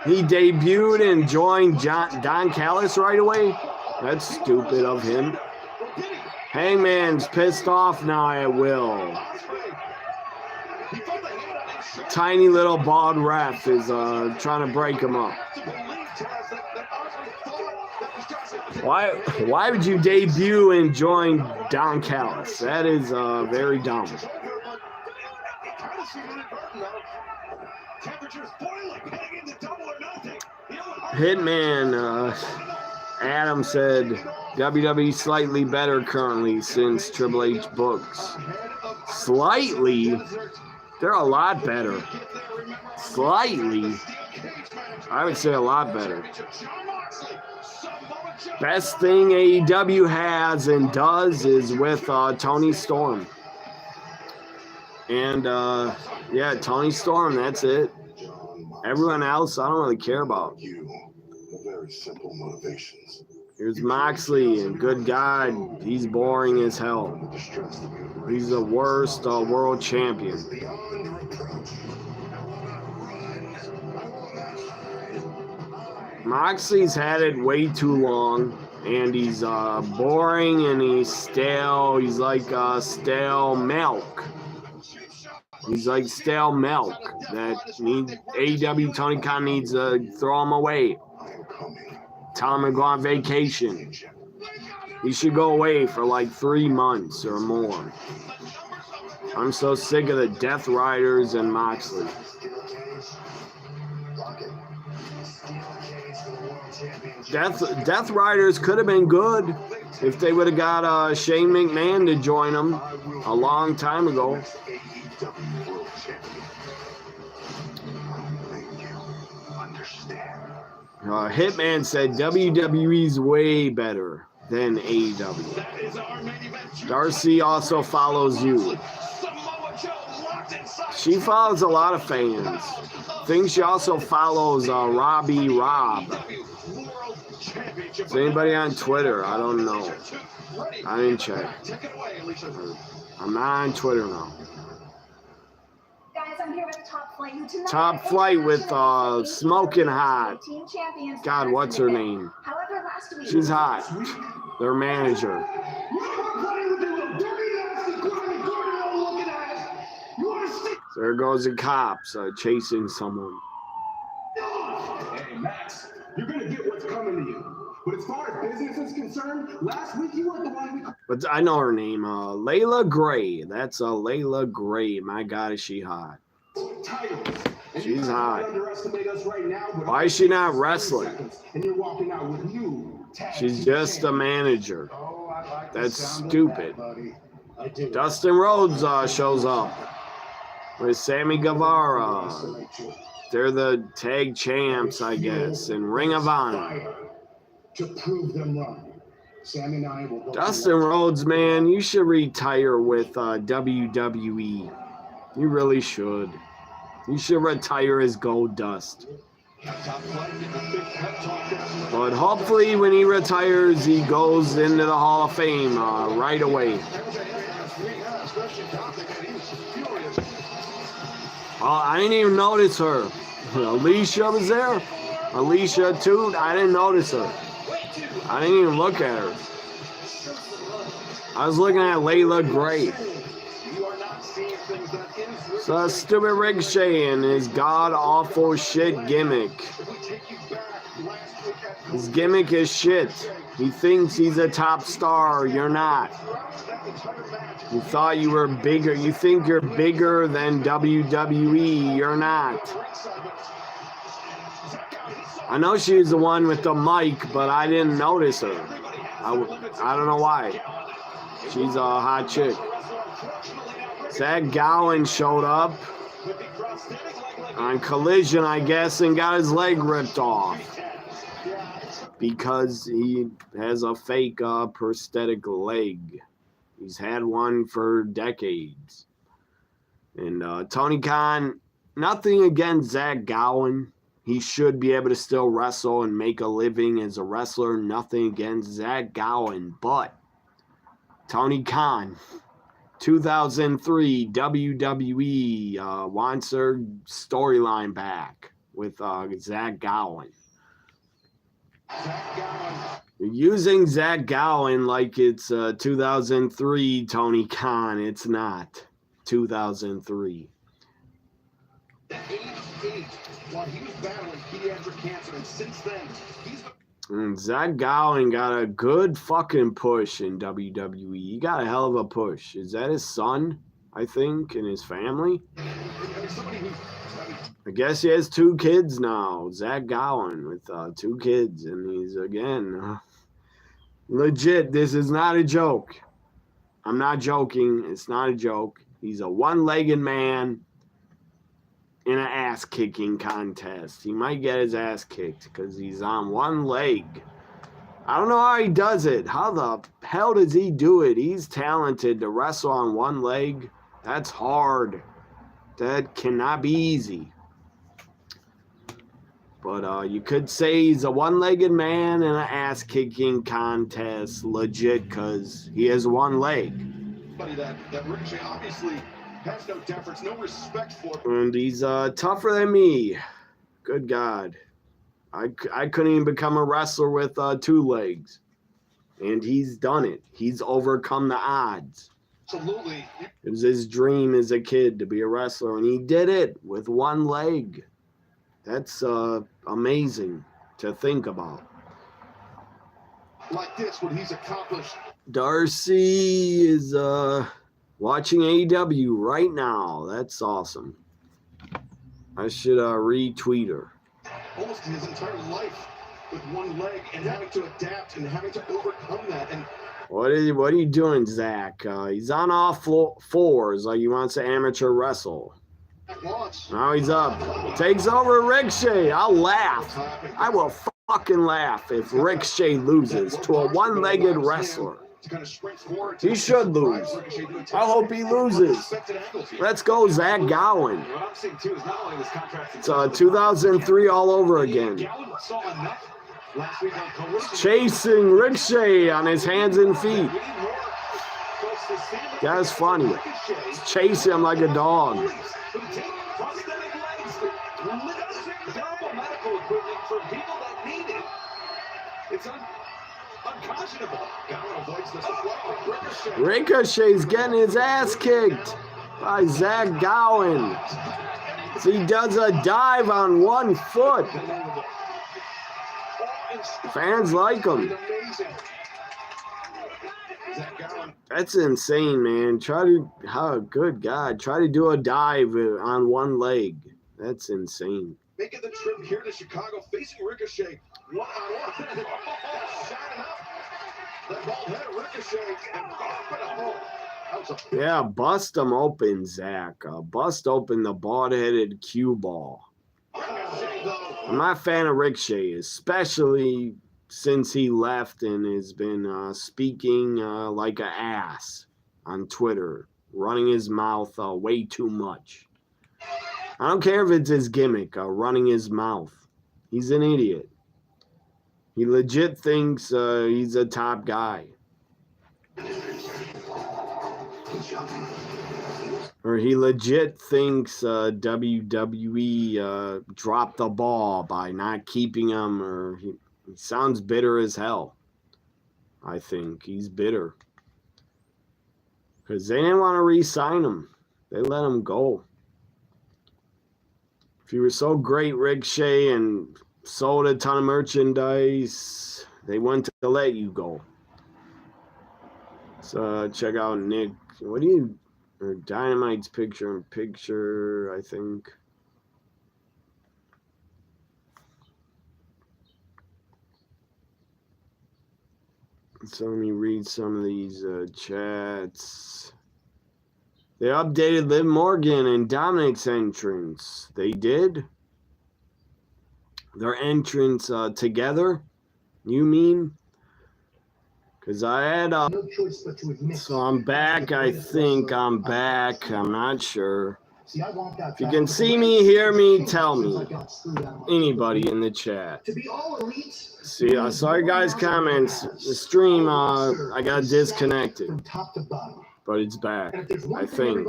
He debuted and joined Don Callis right away? That's stupid of him. Hangman's pissed off now at Will. Tiny little bald ref is trying to break him up. Why would you debut and join Don Callis? That is very dumb. Hitman Adam said WWE slightly better currently since Triple H books. Slightly? They're a lot better. Slightly? I would say a lot better. Best thing AEW has and does is with Tony Storm. And, yeah, Tony Storm, that's it. Everyone else, I don't really care about. Very simple motivations. Here's Moxley, and good God, he's boring as hell. He's the worst world champion. Moxley's had it way too long, and he's boring and he's stale. He's like stale milk. He's like stale milk that needs AEW. Tony Khan needs to throw him away. Tell him to go on vacation. He should go away for like 3 months or more. I'm so sick of the Death Riders and Moxley. Death Riders could have been good if they would have got Shane McMahon to join them a long time ago. Hitman said WWE's way better than AEW. Darcy also follows you. She follows a lot of fans. I think she also follows Robbie Rob. Is anybody on Twitter? I don't know. I didn't check. I'm not on Twitter now. Guys, I'm here with Top Flight. Top Flight with Smoking Hot. God, what's her name? She's hot. Their manager. There goes the cops chasing someone. Hey, Max, you're going to get what's coming to you. But as far as business is concerned, last week you weren't the one we... But I know her name. Layla Gray. That's Layla Gray. My God, is she hot. She's hot. Why is she not wrestling? She's just a manager. That's stupid. Dustin Rhodes shows up with Sammy Guevara. They're the tag champs, I guess, in Ring of Honor. To prove them wrong. Sammy and I will go. Dustin Rhodes, man, you should retire with WWE. You really should. You should retire as Gold Dust. But hopefully when he retires, he goes into the Hall of Fame right away. I didn't even notice her. Alicia was there. Alicia, too. I didn't notice her. I didn't even look at her. I was looking at Layla Gray. So stupid Ricochet and his god-awful shit gimmick. His gimmick is shit. He thinks he's a top star. You're not. You thought you were bigger. You think you're bigger than WWE. You're not. I know she's the one with the mic, but I didn't notice her. I don't know why. She's a hot chick. Zach Gowen showed up on Collision, I guess, and got his leg ripped off because he has a fake prosthetic leg. He's had one for decades. And Tony Khan, nothing against Zach Gowen. He should be able to still wrestle and make a living as a wrestler. Nothing against Zach Gowen. But Tony Khan, 2003 WWE wants their storyline back with Zach Gowen. You're using Zach Gowen like it's 2003 Tony Khan. It's not 2003. While he was battling pediatric cancer, and since then, Zach Gowen got a good fucking push in WWE. He got a hell of a push. Is that his son, I think, and his family? I guess he has 2 kids now. Zach Gowen with 2 kids, and he's, again, legit. This is not a joke. I'm not joking. It's not a joke. He's a one-legged man in an ass-kicking contest. He might get his ass kicked because he's on one leg. I don't know how he does it. How the hell does he do it? He's talented to wrestle on one leg. That's hard. That cannot be easy. But you could say he's a one-legged man in an ass-kicking contest, legit, because he has one leg. that Ricochet obviously has no deference, no respect for. And he's tougher than me. Good God. I couldn't even become a wrestler with 2 legs. And he's done it. He's overcome the odds. Absolutely. It was his dream as a kid to be a wrestler, and he did it with 1 leg. That's amazing to think about. Like this, what he's accomplished. Darcy is watching AEW right now. That's awesome. I should retweet her. Almost his entire life with 1 leg and having to adapt and having to overcome that. And What are you doing, Zach? He's on all 4s like he wants to amateur wrestle. Now he's up. Takes over Ricochet. I'll laugh. I will fucking laugh if Ricochet loses to a 1-legged wrestler. He should lose. I hope he loses. Let's go, Zach Gowen. It's 2003 all over again. Chasing Ricochet on his hands and feet. That's funny. Chasing him like a dog. Ricochet's getting his ass kicked by Zach Gowen. He does a dive on 1 foot. Fans like him. That's insane, man. Good God. Try to do a dive on 1 leg. That's insane. Making the trip here to Chicago, facing Ricochet. 1-on-1. That ball hit Ricochet and off and home. Yeah, bust him open, Zach. Bust open the bald-headed cue ball. I'm not a fan of Ricochet, especially since he left and has been speaking like an ass on Twitter, running his mouth way too much. I don't care if it's his gimmick, running his mouth. He's an idiot. He legit thinks he's a top guy. Or he legit thinks WWE dropped the ball by not keeping him, or he sounds bitter as hell. I think he's bitter. Because they didn't want to re-sign him. They let him go. If you were so great, Ricochet, and sold a ton of merchandise, they went to let you go. So check out Nick. What do you... Or Dynamite's picture, I think. So let me read some of these chats. They updated Liv Morgan and Dominic's entrance. They did? Their entrance together? You mean? Because I had so I'm back. I think I'm back. I'm not sure. If you can see me, hear me, tell me. Anybody in the chat. See, I saw you guys' comments. The stream, I got disconnected. But it's back, I think.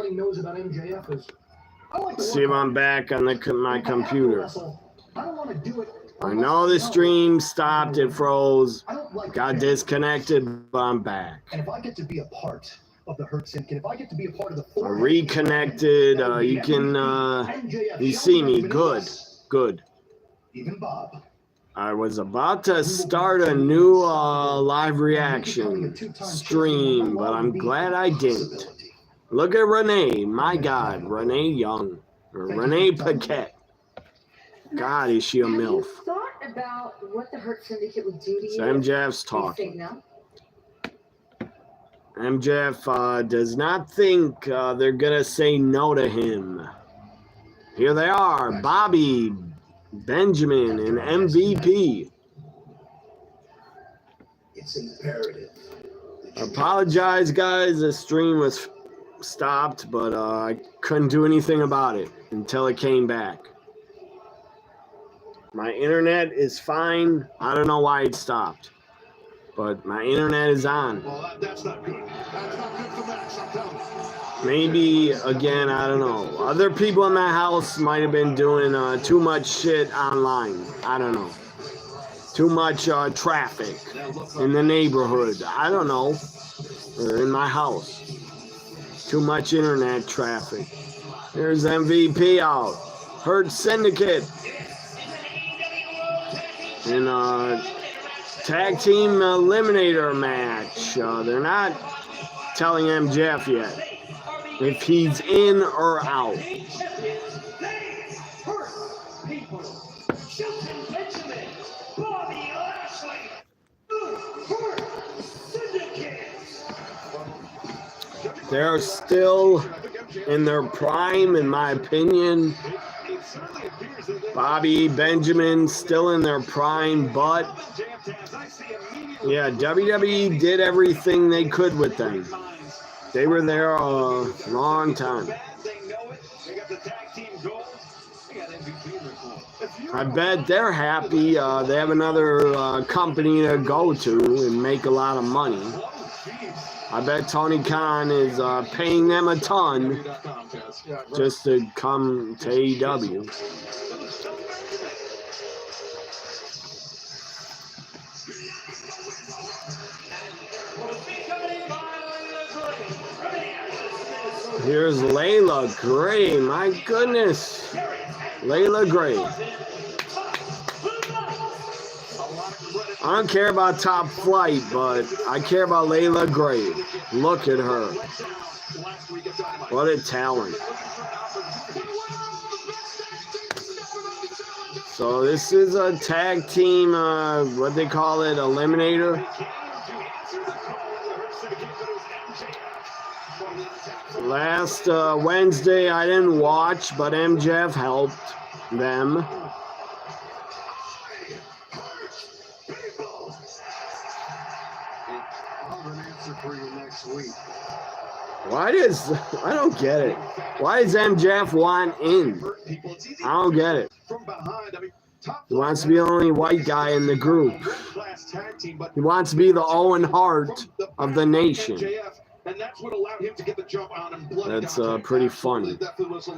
See if I'm back on my computer. I know the stream stopped, it froze, got disconnected, but I'm back. And if I get to be a part of the Hurt Syndicate, if I get to be a part of the I reconnected, you can, you see me, good. Even Bob. I was about to start a new live reaction stream, but I'm glad I didn't. Look at Renee, my God, Renee Young, or Renee Paquette. God, is she a MILF? Have you thought about what the Hurt Syndicate would do to you? So MJF's talking. No? MJF does not think they're going to say no to him. Here they are, Bobby, Benjamin, and MVP. It's imperative. Apologize, guys. The stream was stopped, but I couldn't do anything about it until it came back. My internet is fine. I don't know why it stopped, but my internet is on. Well, that's not good. That's not good for Max, I'm telling you. Maybe, again, I don't know. Other people in my house might have been doing too much shit online. I don't know. Too much traffic in the neighborhood. I don't know. Or in my house. Too much internet traffic. Here's MVP out. Hurt Syndicate. In a tag team eliminator match. They're not telling MJF yet if he's in or out. They're still in their prime, in my opinion. Bobby, Benjamin, still in their prime, but yeah, WWE did everything they could with them. They were there a long time. I bet they're happy. They have another company to go to and make a lot of money. I bet Tony Khan is paying them a ton just to come to AEW. Here's Layla Gray. My goodness. Layla Gray. I don't care about Top Flight, but I care about Layla Gray. Look at her. What a talent. So this is a tag team, what they call it, eliminator. Last Wednesday I didn't watch, but MJF helped them. I don't get it. Why does MJF want in? I don't get it. He wants to be the only white guy in the group. He wants to be the Owen Hart of the nation. That's pretty funny.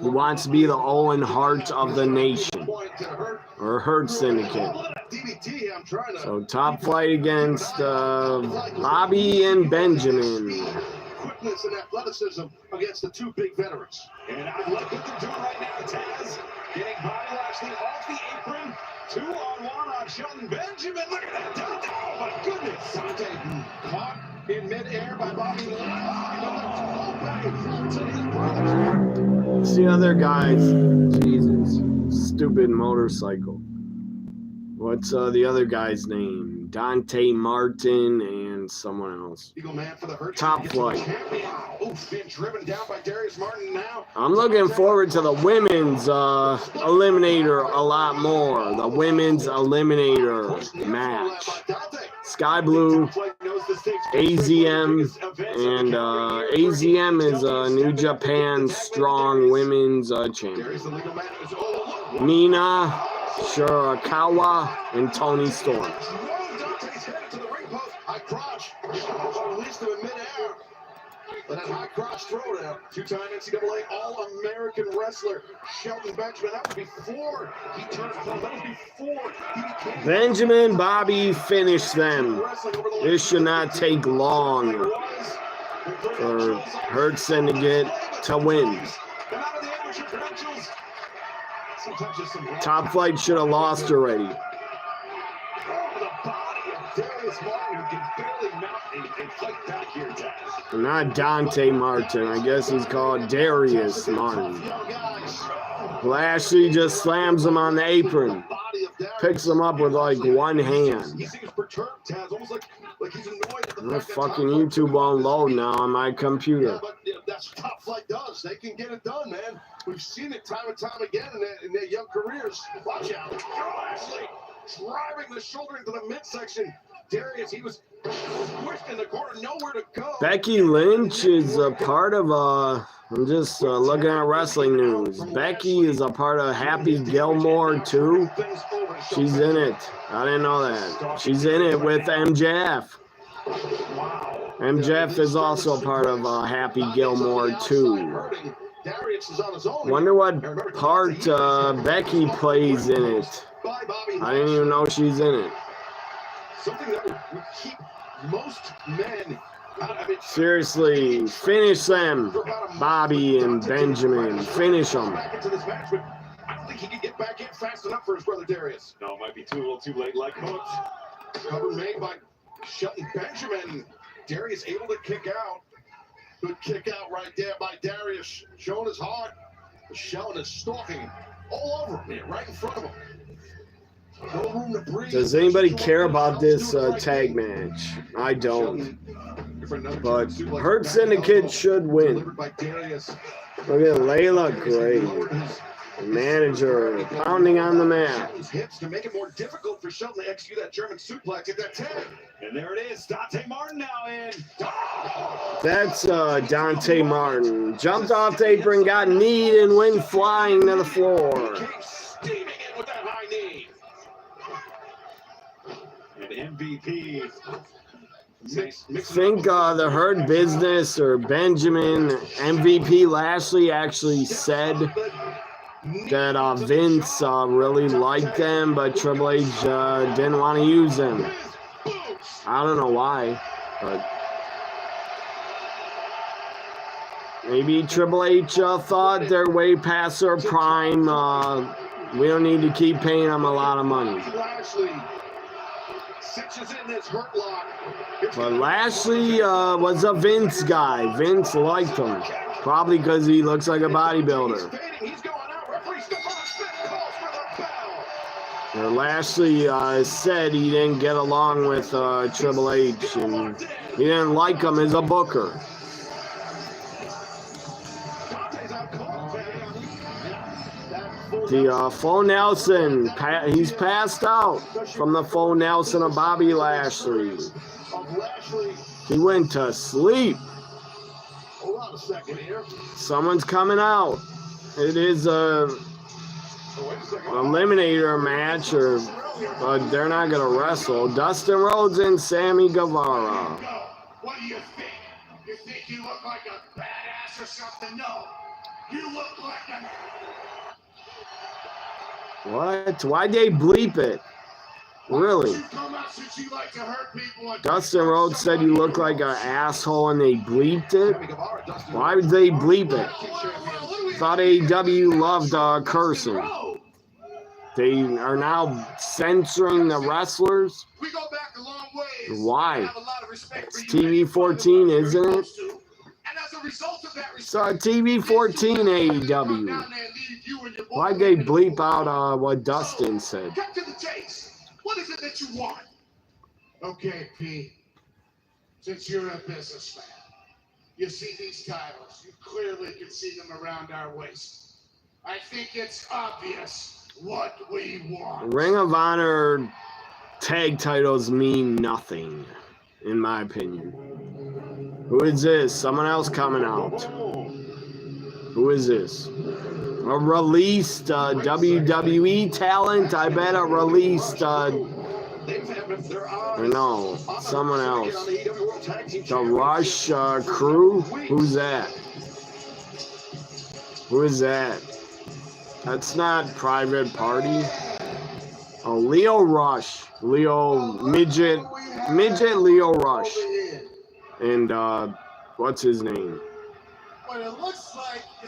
He wants to be the Owen Hart of the nation. Or Hurt Syndicate. So Top Flight against Bobby and Benjamin. Quickness and athleticism against the two big veterans. And I like what they're doing right now, Taz. Getting Bobby Lashley off the apron. 2-on-1 on Shelton Benjamin. Look at that. Oh, my goodness. Dante caught in midair by Bobby Lashley. It's the other guys. Jesus. Stupid motorcycle. What's the other guy's name? Dante Martin and someone else. Top Flight. I'm looking forward to the women's eliminator a lot more. The women's eliminator match. Sky Blue, AZM, and AZM is New Japan Strong Women's Champion. Nina, Shirakawa, and Toni Storm. But that high cross throwdown, two-time NCAA All-American wrestler Shelton Benjamin. That was before he turned pro. That was before he became Benjamin, Bobby finished them. This should not take long for Hurt Syndicate to win. Top Flight should have lost already. Not Dante Martin. I guess he's called Darius Martin. Lashley just slams him on the apron. Picks him up with like one hand. My fucking YouTube won't load now on my computer. That's what Top Flight does. They can get it done, man. We've seen it time and time again in their young careers. Watch out. Lashley driving the shoulder into the midsection. Darius, he was squished in the corner, nowhere to go. Becky Lynch is a part of I'm just looking at wrestling news. Becky is a part of Happy Gilmore too. She's in it. I didn't know that. She's in it with MJF. MJF is also a part of Happy Gilmore too. Wonder what part Becky plays in it. I didn't even know she's in it. something that would keep most men out. I mean, Seriously, finish them, Bobby and Benjamin. Finish them. Back into this match, but I don't think he can get back in fast enough for his brother Darius. No, it might be a little too late. Like hooks. Cover made by Shelton Benjamin. Darius able to kick out. Good kick out right there by Darius. Showing his heart. Shelton is stalking all over him here, right in front of him. No room to breathe. Does anybody care about this tag match? I don't. But Hurt Syndicate should win. Look at Layla Gray. Manager pounding on the mat. Hips to make it more difficult for Shelton to execute that German suplex at that tag. And there it is. Dante Martin now in. That's Dante Martin. Jumped off the apron, got kneed, and went flying to the floor. Came steaming in with that high knee. And MVP. Think the Hurt Business or Benjamin MVP Lashley actually said that Vince really liked them, but Triple H didn't want to use them. I don't know why, but maybe Triple H thought they're way past their prime. We don't need to keep paying them a lot of money. But Lashley was a Vince guy. Vince liked him. Probably because he looks like a bodybuilder. Lashley said he didn't get along with Triple H, and he didn't like him as a booker. The full Nelson, he's passed out from the full Nelson of Bobby Lashley. He went to sleep. Someone's coming out. It is a eliminator match, but they're not going to wrestle. Dustin Rhodes and Sammy Guevara. What do you think? You think you look like a badass or something? No. You look like a... What? Why'd they bleep it? Really? Dustin Rhodes said you look like an asshole and they bleeped it? Why would they bleep it? Thought AEW loved cursing. They are now censoring the wrestlers? Why? It's TV 14, isn't it? So TV 14 AEW. Why'd they bleep out what Dustin said? Cut to the chase. What is it that you want? Okay, P. Since you're a businessman, you see these titles. You clearly can see them around our waist. I think it's obvious what we want. Ring of Honor tag titles mean nothing, in my opinion. Who is this? Someone else coming out. Who is this? A released WWE talent? I bet a released, no, someone else. The Rush crew? Who's that? Who is that? That's not Private Party. Oh, Leo Rush. Midget Leo Rush. And, what's his name?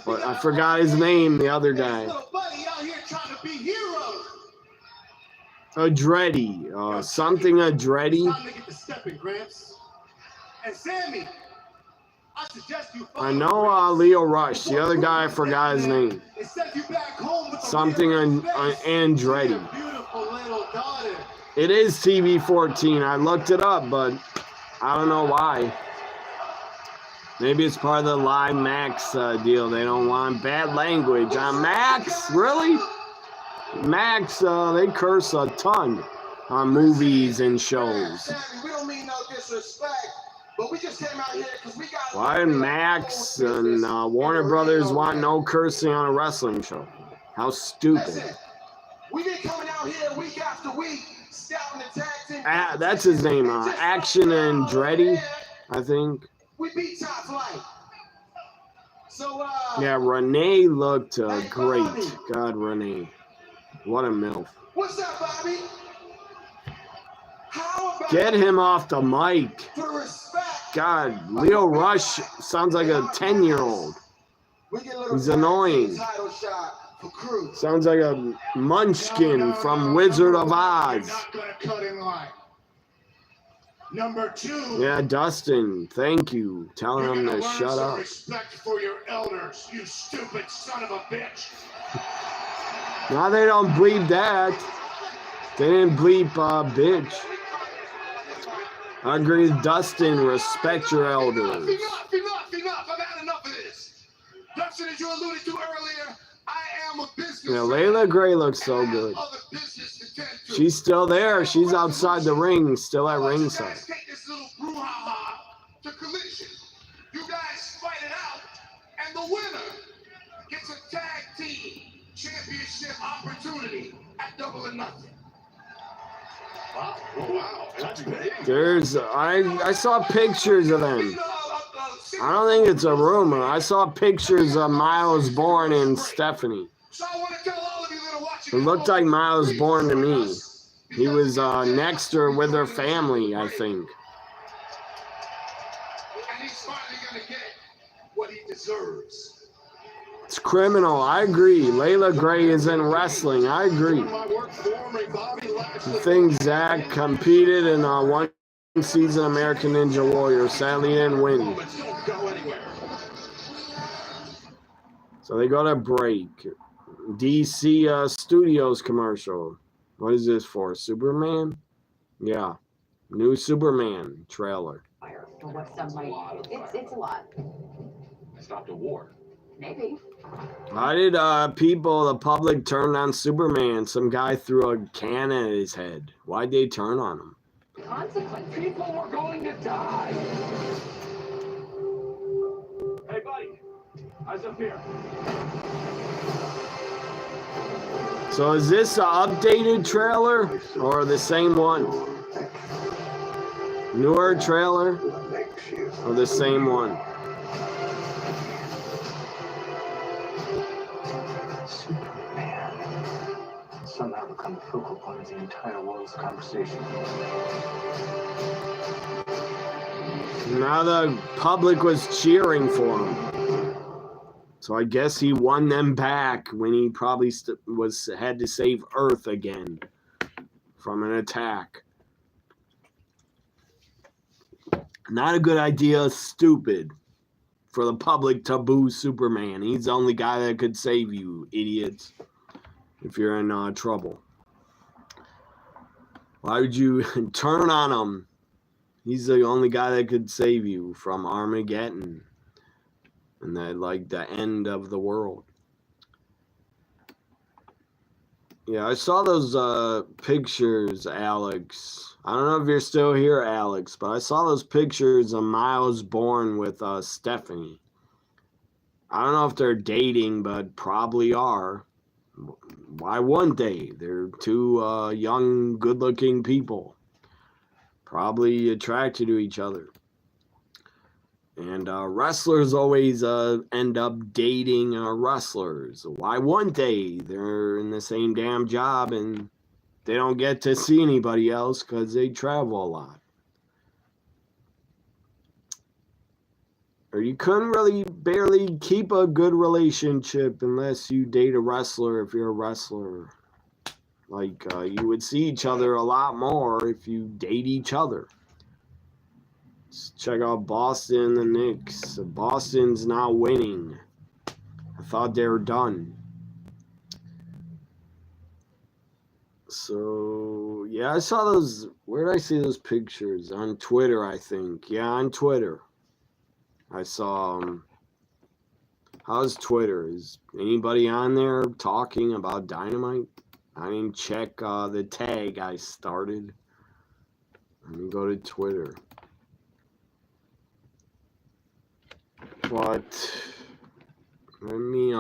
But I forgot his name, the other guy. Andretti. Something Andretti. I know Leo Rush. The other guy, I forgot his name. Something Andretti. It is TV 14. I looked it up, but I don't know why. Maybe it's part of the Live Max deal. They don't want bad language on Max. Really? Max, they curse a ton on movies and shows. We don't mean no disrespect, but we just came out here because we got. Why did Max and Warner Brothers want no cursing on a wrestling show? How stupid. We've been coming out here week after week, scouting the tag team. That's his name, Action Andretti, I think. We beat Top Flight. So, yeah, Renee looked great. God, Renee. What a MILF. What's up, Bobby? How Get him off the mic. For respect. God, Leo Rush sounds like a 10-year-old. He's annoying. Title shot for Crew. Sounds like a munchkin from Wizard of Oz. You're not gonna cut in line. Number 2. Yeah, Dustin, thank you. Telling You're him gonna to learn shut some up. respect for your elders, you stupid son of a bitch. Now they don't bleep that. They didn't bleep bitch. I agree with Dustin. Respect your elders. Enough. I've had enough of this. Dustin, as you alluded to earlier, I am a business. Yeah, Layla Gray looks so good. She's still there. She's outside the ring, still at ringside. Take this little brouhaha to collision. You guys fight it out, and the winner gets a tag team championship opportunity at Double or Nothing. Wow, that's big. I saw pictures of them. I don't think it's a rumor. I saw pictures of Miles Bourne and Stephanie. It looked like Miles Bourne to me. He was next to her with her family, I think. And he's finally gonna get what he deserves. It's criminal. I agree. Layla Gray is in wrestling. I agree. The thing Zach competed in one season American Ninja Warrior. Sadly, didn't win. So they go to break. DC Studios commercial. What is this for? Superman? Yeah. New Superman trailer. For what some might, it's a lot. Stopped a war. Maybe. Why did the public turn on Superman? Some guy threw a can at his head. Why'd they turn on him? Consequence. People were going to die. Hey, buddy. Eyes up here. So is this an updated trailer or the same one? Newer trailer or the same one? Somehow become the focal point of the entire world's conversation. Now the public was cheering for him. So I guess he won them back when he probably had to save Earth again from an attack. Not a good idea, stupid, for the public to boo Superman. He's the only guy that could save you, idiots, if you're in trouble. Why would you turn on him? He's the only guy that could save you from Armageddon. And that, like, the end of the world. Yeah, I saw those pictures, Alex. I don't know if you're still here, Alex, but I saw those pictures of Miles Bourne with Stephanie. I don't know if they're dating, but probably are. Why wouldn't they? They're two young, good-looking people. Probably attracted to each other. And wrestlers always end up dating wrestlers. Why wouldn't they? They're in the same damn job and they don't get to see anybody else because they travel a lot. Or you couldn't really barely keep a good relationship unless you date a wrestler if you're a wrestler. Like, you would see each other a lot more if you date each other. Check out Boston and the Knicks. Boston's not winning. I thought they were done. So, yeah, I saw those. Where did I see those pictures? On Twitter, I think. Yeah, on Twitter. I saw. How's Twitter? Is anybody on there talking about Dynamite? I didn't check the tag I started. Let me go to Twitter. But let me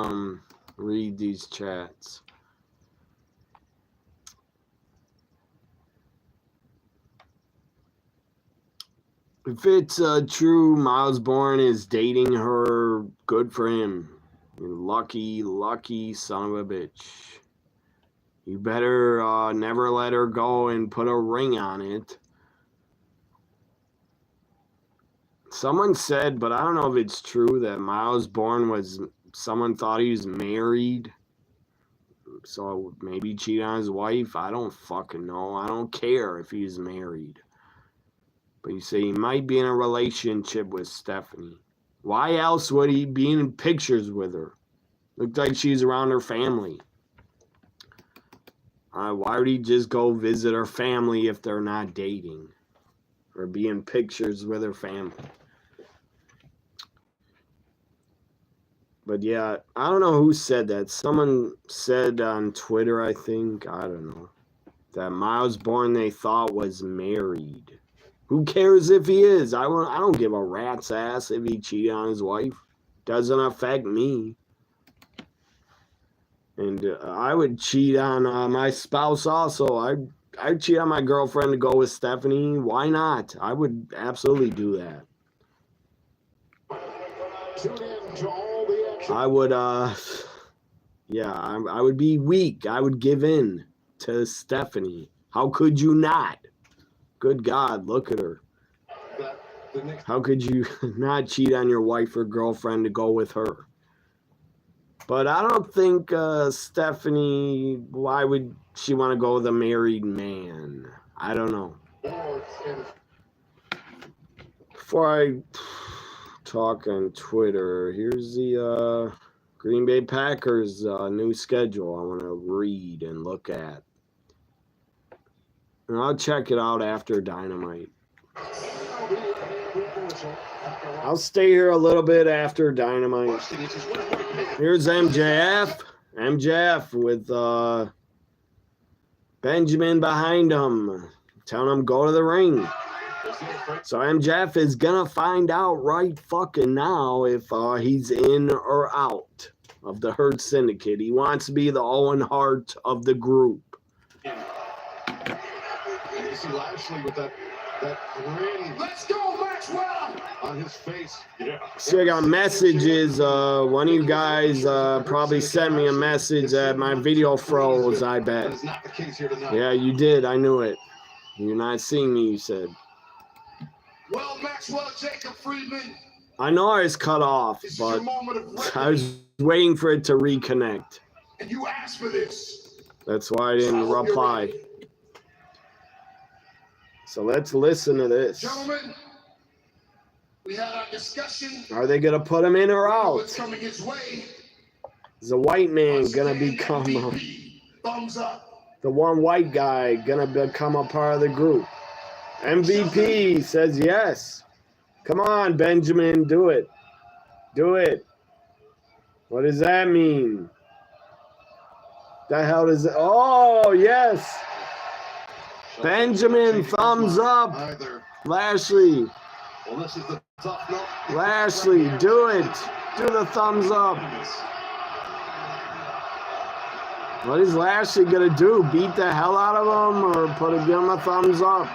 read these chats. If it's true, Miles Bourne is dating her, good for him. You lucky son of a bitch. You better never let her go and put a ring on it. Someone said, but I don't know if it's true, that Miles Bourne was, someone thought he was married. So maybe cheat on his wife. I don't fucking know. I don't care if he's married. But you say he might be in a relationship with Stephanie. Why else would he be in pictures with her? Looked like she's around her family. Why would he just go visit her family if they're not dating? Or be in pictures with her family? But yeah, I don't know who said that. Someone said on Twitter, I think, I don't know, that Miles Bourne they thought was married. Who cares if he is? I don't give a rat's ass if he cheated on his wife. Doesn't affect me. And I would cheat on my spouse also. I'd cheat on my girlfriend to go with Stephanie. Why not? I would absolutely do that. I would, yeah, I would be weak. I would give in to Stephanie. How could you not? Good God, look at her. How could you not cheat on your wife or girlfriend to go with her? But I don't think Stephanie, why would she want to go with a married man? I don't know. Before I talk on Twitter, here's the Green Bay Packers new schedule I want to read and look at. And I'll check it out after Dynamite. I'll stay here a little bit after Dynamite. Here's MJF. MJF with Benjamin behind him, telling him go to the ring. So MJF is gonna find out right fucking now if he's in or out of the Hurt Syndicate. He wants to be the Owen Hart of the group. You see Lashley with that grin. Let's go, Maxwell! On his face. Yeah. So I got messages. One of you guys probably sent me a message that my video froze, I bet. That is not the case here tonight. Yeah, you did. I knew it. You're not seeing me, you said. Well, Maxwell, Jacob Friedman. I know I was cut off, but I was waiting for it to reconnect. And you asked for this. That's why I didn't reply. So let's listen to this. Gentlemen, we had our discussion. Are they going to put him in or out? What's coming his way? Is the white man going to become Thumbs up. the one white guy going to become a part of the group? MVP says yes. Come on, Benjamin, do it. Do it. What does that mean? The hell does it? Oh, yes. Benjamin, thumbs up. Lashley. Well, this is the tough note. Lashley, do it. Do the thumbs up. What is Lashley going to do? Beat the hell out of him or give him a thumbs up?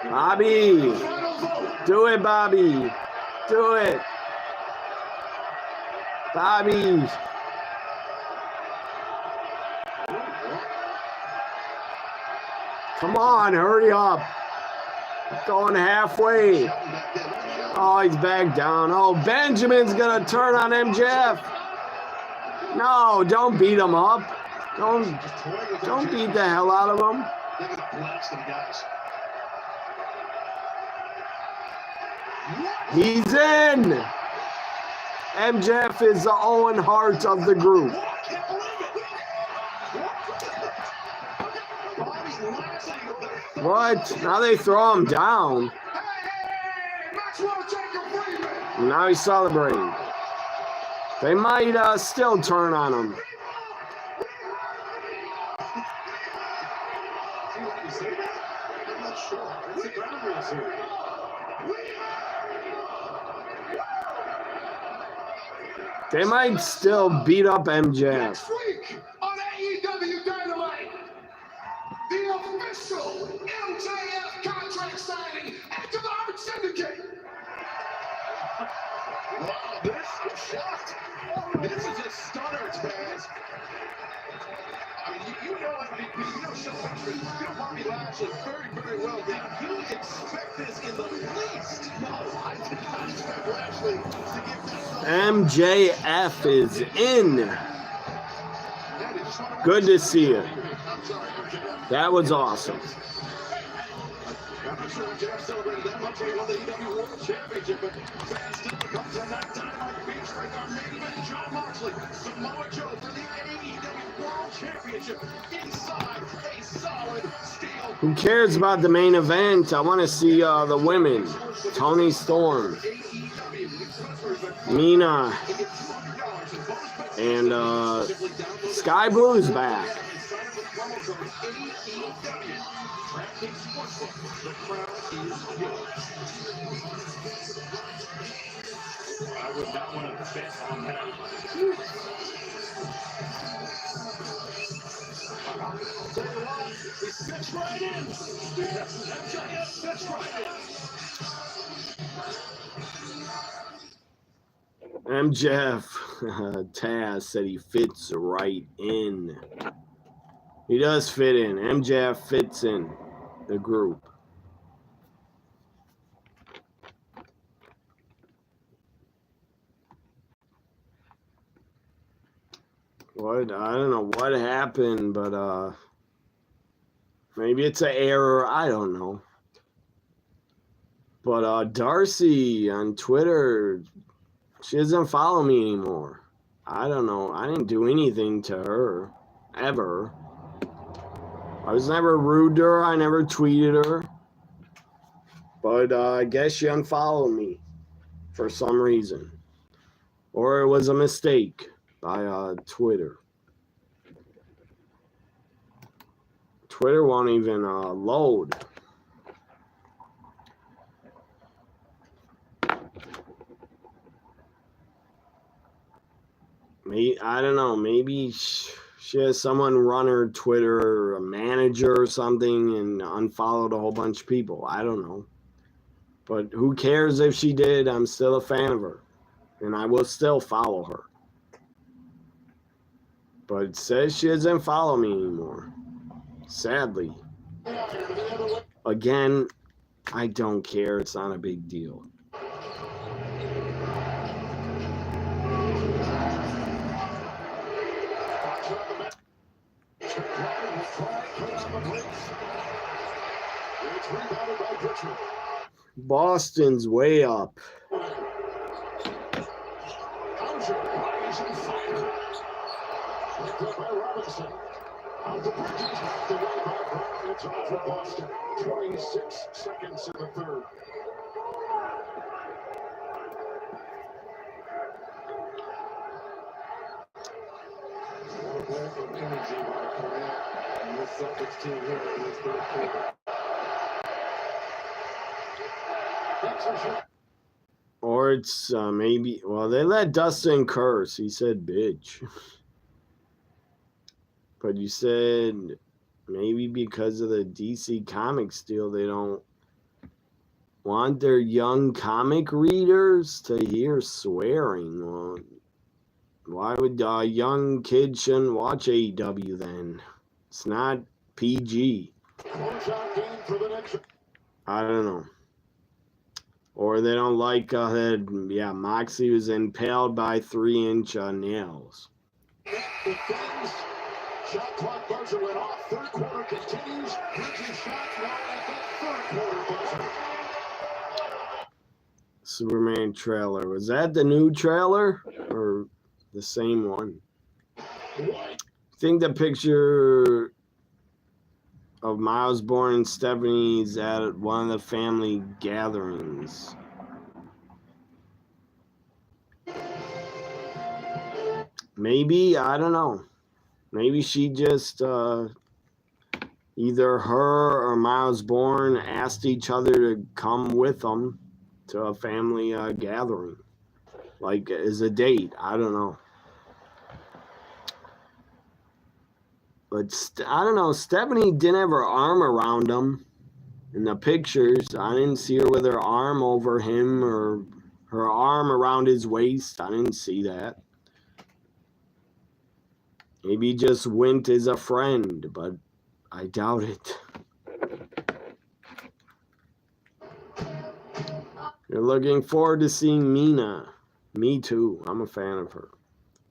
Bobby. Do it, Bobby. Do it. Bobby. Come on, hurry up. Going halfway. Oh, he's back down. Oh, Benjamin's going to turn on MJF. No, don't beat him up. Don't beat the hell out of him. He's in. MJF is the Owen Hart of the group. What? Now they throw him down. Now he's celebrating. They might still turn on him. They might still beat up MJF. Next week on AEW Dynamite, the official MJF contract signing at the Hart Syndicate. Wow, this is shocked. This is a stunner, fans. I mean, you know MVP, you know Sean Patrick, you know Bobby Lashley very, very well. Did you expect this in the least? No, I did not expect Lashley to give MJF is in. Good to see you. That was awesome. I'm not sure MJF celebrated that much when he won the AEW World Championship, but fans still come to that Dynamite beach right there. Main event, Jon Moxley, Samoa Joe for the AEW World Championship inside a solid steel. Who cares about the main event? I want to see the women. Toni Storm, Mina, and Sky Blue's back. I would not want to bet on that. Tell you what, he fits right in. MJF fits right in. MJF, Taz said he fits right in. He does fit in. MJF fits in the group. What? I don't know what happened, but maybe it's an error. I don't know. But Darcy on Twitter, she doesn't follow me anymore. I don't know. I didn't do anything to her, ever. I was never rude to her. I never tweeted her. But I guess she unfollowed me for some reason. Or it was a mistake by Twitter. Twitter won't even load. I don't know. Maybe she has someone run her Twitter, or a manager or something, and unfollowed a whole bunch of people. I don't know. But who cares if she did? I'm still a fan of her. And I will still follow her. But it says she doesn't follow me anymore. Sadly. Again, I don't care. It's not a big deal. Boston's way up. It's off for Boston. 26 seconds in the third. What a breath of energy by Cornette and this Celtics team here in this third quarter. Or it's maybe, well, they let Dustin curse. He said bitch. But you said maybe because of the DC Comics deal, they don't want their young comic readers to hear swearing. Well, why would young kids shouldn't watch AEW then? It's not PG. I don't know. Or they don't like that, Moxie was impaled by 3-inch nails. Shot clock buzzer went off. Third quarter continues. Bridges shot now at the third quarter buzzer. Superman trailer. Was that the new trailer or the same one? I think the picture of Miles Bourne and Stephanie's at one of the family gatherings. Maybe, I don't know. Maybe she just, either her or Miles Bourne asked each other to come with them to a family gathering. Like, as a date. I don't know. But, I don't know. Stephanie didn't have her arm around him in the pictures. I didn't see her with her arm over him or her arm around his waist. I didn't see that. Maybe just went as a friend, but I doubt it. You're looking forward to seeing Mina. Me too. I'm a fan of her.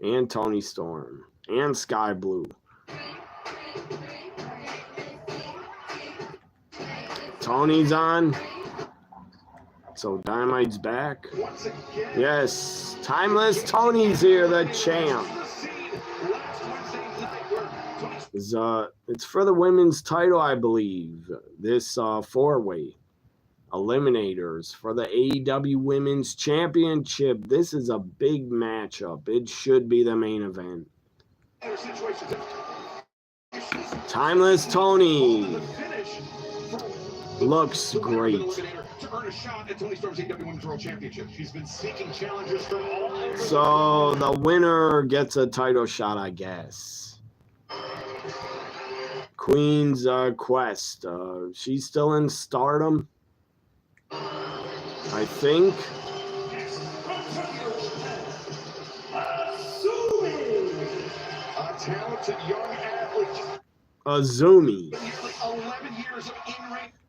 And Tony Storm. And Sky Blue. Tony's on. So Dynamite's back. Yes. Timeless Tony's here, the champ. It's for the women's title, I believe. This four-way. Eliminators for the AEW Women's Championship. This is a big matchup. It should be the main event. Timeless Tony looks great. So the winner gets a title shot, I guess. Queen's Quest. She's still in Stardom, I think. A talented young athlete. Azumi.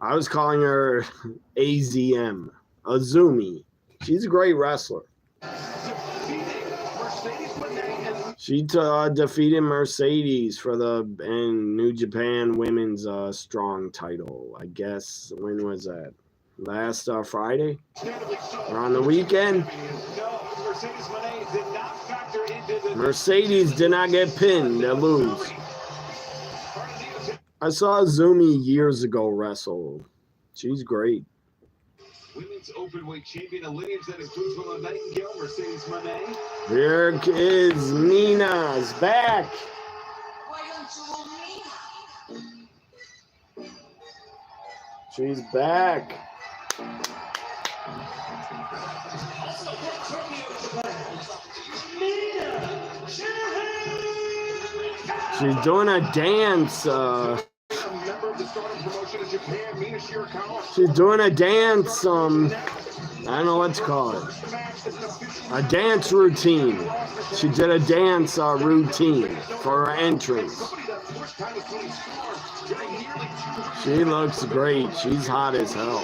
I was calling her AZM. Azumi. She's a great wrestler. She defeated Mercedes for the New Japan Women's Strong title. I guess, when was that? Last Friday? Or on the weekend? Mercedes did not get pinned to lose. I saw Azumi years ago wrestle. She's great. Women's openweight champion, a lineage that includes Willow Nightingale, Mercedes Moné. Here is Mina's back. She's back. She's doing a dance. She's doing a dance. I don't know what to call it. A dance routine. She did a dance routine for her entrance. She looks great. She's hot as hell.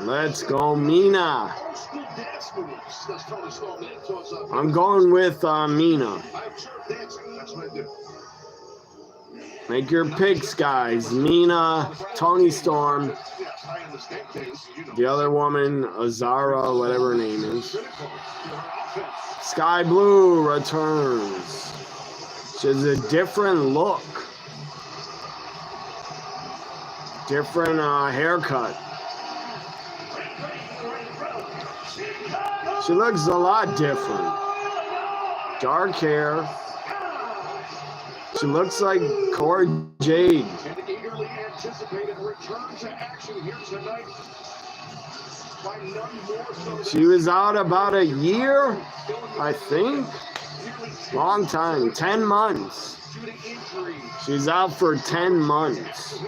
Let's go, Mina. I'm going with Mina. Make your picks, guys. Mina, Tony Storm, the other woman, Azara, whatever her name is. Sky Blue returns. She has a different look. Different haircut. She looks a lot different. Dark hair. She looks like Cora Jade. She was out about a year, I think. Long time, 10 months. She's out for 10 months.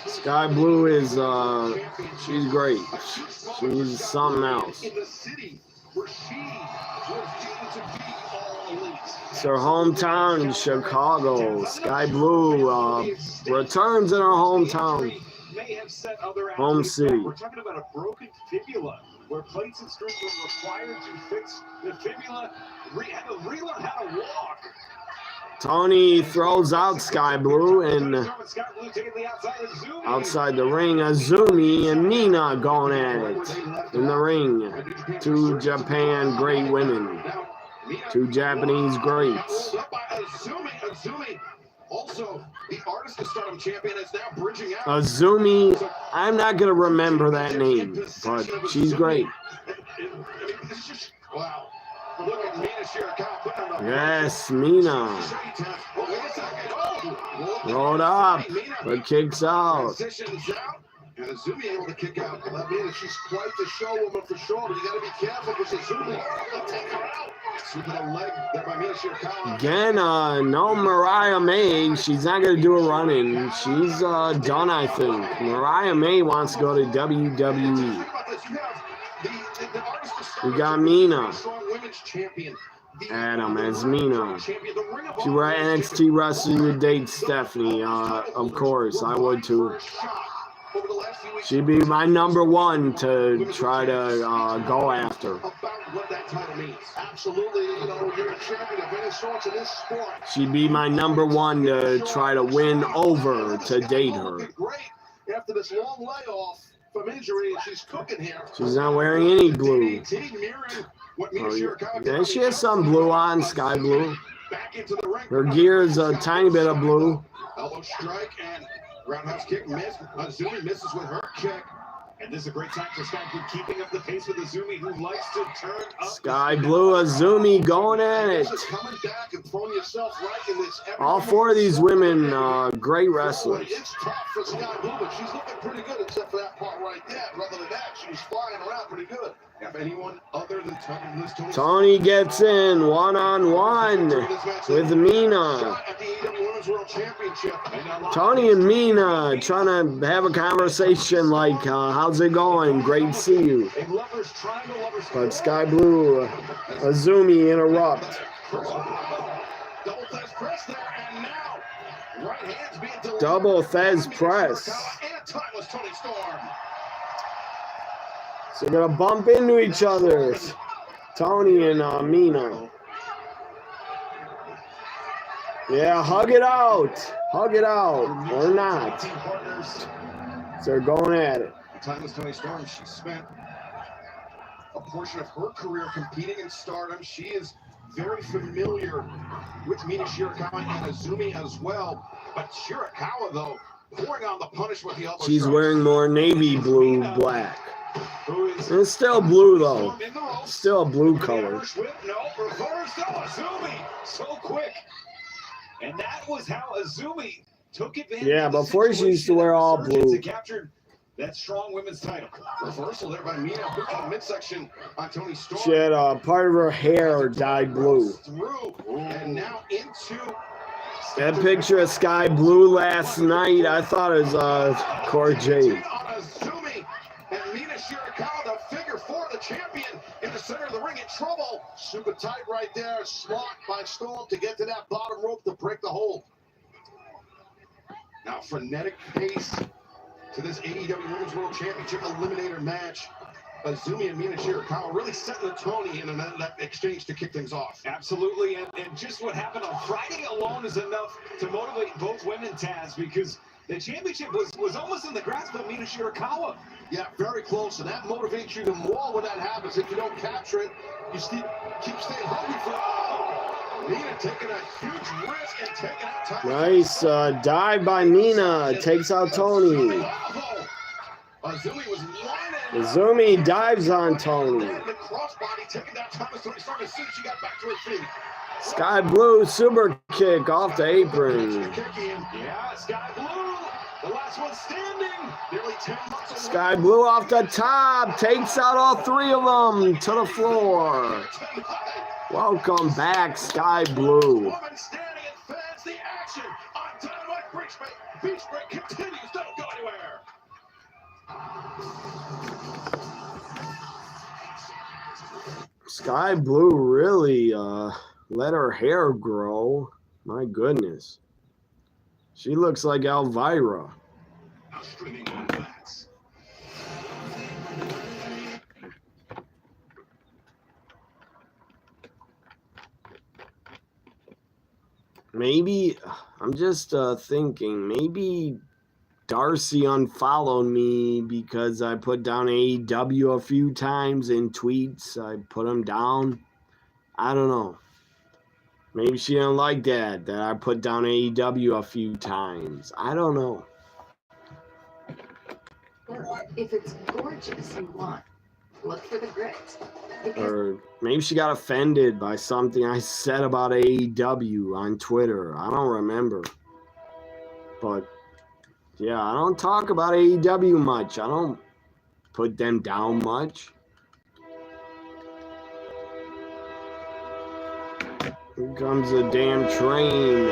Sky Blue is, she's great. She's something else. It's her hometown in Chicago. Sky Blue returns in her hometown. Home city. We're talking about a broken fibula, where plates and screws were required to fix the fibula, relearn how to walk. Tony throws out Sky Blue, and outside the ring, Azumi and Mina going at it in the ring. Two Japan great women. Two Japanese greats. Also, the artist of Stardom champion is now bridging out. Azumi, I'm not going to remember that name, but she's great. Wow. Look at Mina Shirakawa. Yes, Mina. Rolled up, but kicks out. And Azumi able to kick out. That means she's quite the show woman for sure, but you got to be careful because Azumi will take her out. Sweeping a leg there by Mina Shirakawa. Again, no Mariah May. She's not going to do a run-in. She's done, I think. Mariah May wants to go to WWE. We got Mina. Strong women's champion. Adam as Mina. She were at NXT wrestling to date Stephanie. Of course, I would too. She'd be my number one to try to go after. She'd be my number one to try to win over to date her. After this long layoff from injury, she's cooking here. She's not wearing any blue. Yeah, she has some blue on, sky blue. Her gear is a tiny bit of blue. Elbow strike and roundhouse kick miss. Azumi misses with her kick. And this is a great time for Sky Blue, keeping up the pace with Azumi, who likes to turn up. Sky Blue, Azumi going at it. Coming back and throwing yourself right in this. All four of these women, great wrestlers. It's tough for Sky Blue, but she's looking pretty good, except for that part right there. Other than that, she's flying around pretty good. If anyone other than Tony gets in one-on-one with Mina. Tony and Mina trying to have a conversation like, how's it going? Great to see you. But Sky Blue, Azumi interrupt. Double Thez press. So they're gonna bump into each other. Tony and Mina. Yeah, hug it out. Hug it out. Or not. So they're going at it. Timeless Tony Storm, she spent a portion of her career competing in Stardom. She is very familiar with Mina Shirakawa and Azumi as well. But Shirakawa, though, pouring on the punish with the elbow. She's wearing more navy blue, black. It's still blue, though. Still a blue color. No, reverse, Azumi. So quick. And that was how Azumi took advantage. Yeah, before she used to wear all blue. Captured that strong women's title. Reversal there by Mina. Midsection on Tony Storm. She had part of her hair dyed blue. And now into that picture of Sky Blue last night, I thought it was Cora Jade. Azumi and Mina Shirakawa, the figure four, the champion, in the center of the ring in trouble. Super tight right there. Slot by Storm to get to that bottom rope to break the hold. Now frenetic pace to this AEW Women's World Championship Eliminator match. Azumi and Mina Shirakawa really setting the tone in that exchange to kick things off. Absolutely, and just what happened on Friday alone is enough to motivate both women, Taz, because the championship was almost in the grasp of Mina Shirakawa. Yeah, very close, and that motivates you the more when that happens. If you don't capture it, you keep staying hungry for it. Mina taking a huge risk and taking out time. Nice dive by Mina. Takes out Tony. Azumi was Azumi dives on Tony. Sky Blue super kick off the apron. Yeah, Sky Blue, the last one standing. Nearly 10 months away. Sky Blue off the top, takes out all three of them to the floor. Welcome back, Sky Blue. Standing and fans the action on Dynamite. Beach break continues. Don't go anywhere. Sky Blue really let her hair grow. My goodness. She looks like Elvira. Streaming on Max. Maybe, I'm just thinking, maybe Darcy unfollowed me because I put down AEW a few times in tweets. I put them down. I don't know. Maybe she didn't like that I put down AEW a few times. I don't know. If it's gorgeous you want, look for the grit. Or maybe she got offended by something I said about AEW on Twitter. I don't remember. But yeah, I don't talk about AEW much. I don't put them down much. Here comes the damn train.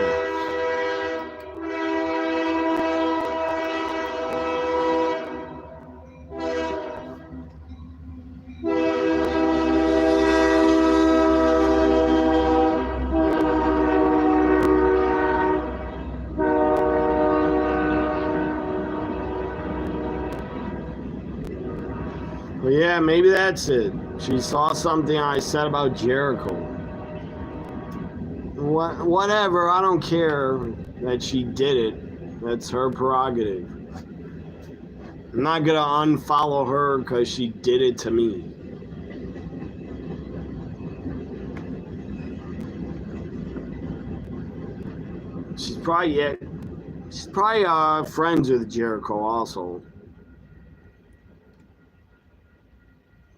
Yeah, maybe that's it. She saw something I said about Jericho. Whatever, I don't care that she did it. That's her prerogative. I'm not gonna unfollow her because she did it to me. She's probably friends with Jericho also.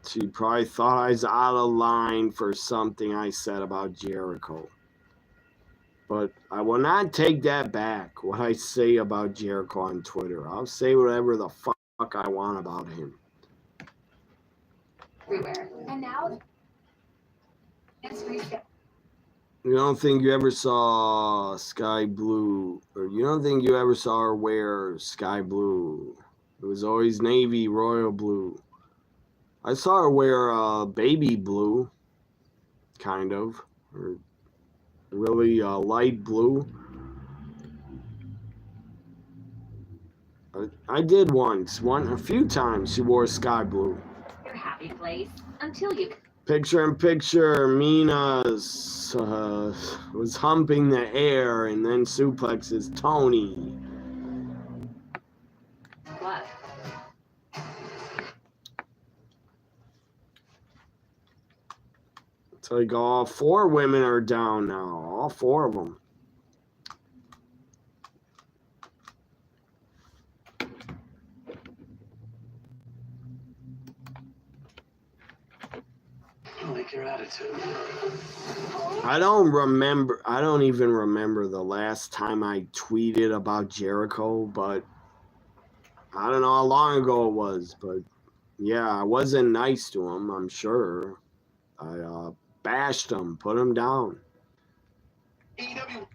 She probably thought I was out of line for something I said about Jericho. But I will not take that back, what I say about Jericho on Twitter. I'll say whatever the fuck I want about him. Everywhere. And now it's rescheduled. You don't think you ever saw Sky Blue, or you don't think you ever saw her wear Sky Blue. It was always navy, royal blue. I saw her wear baby blue, kind of, or really light blue. I did once, a few times she wore sky blue. Your happy place until you. Picture in picture, Mina was humping the air and then suplexes Tony. What? It's like all 4 women are down now, all 4 of them. I like your attitude. I don't even remember the last time I tweeted about Jericho, but I don't know how long ago it was, but yeah, I wasn't nice to him, I'm sure. I bashed him, put him down. AEW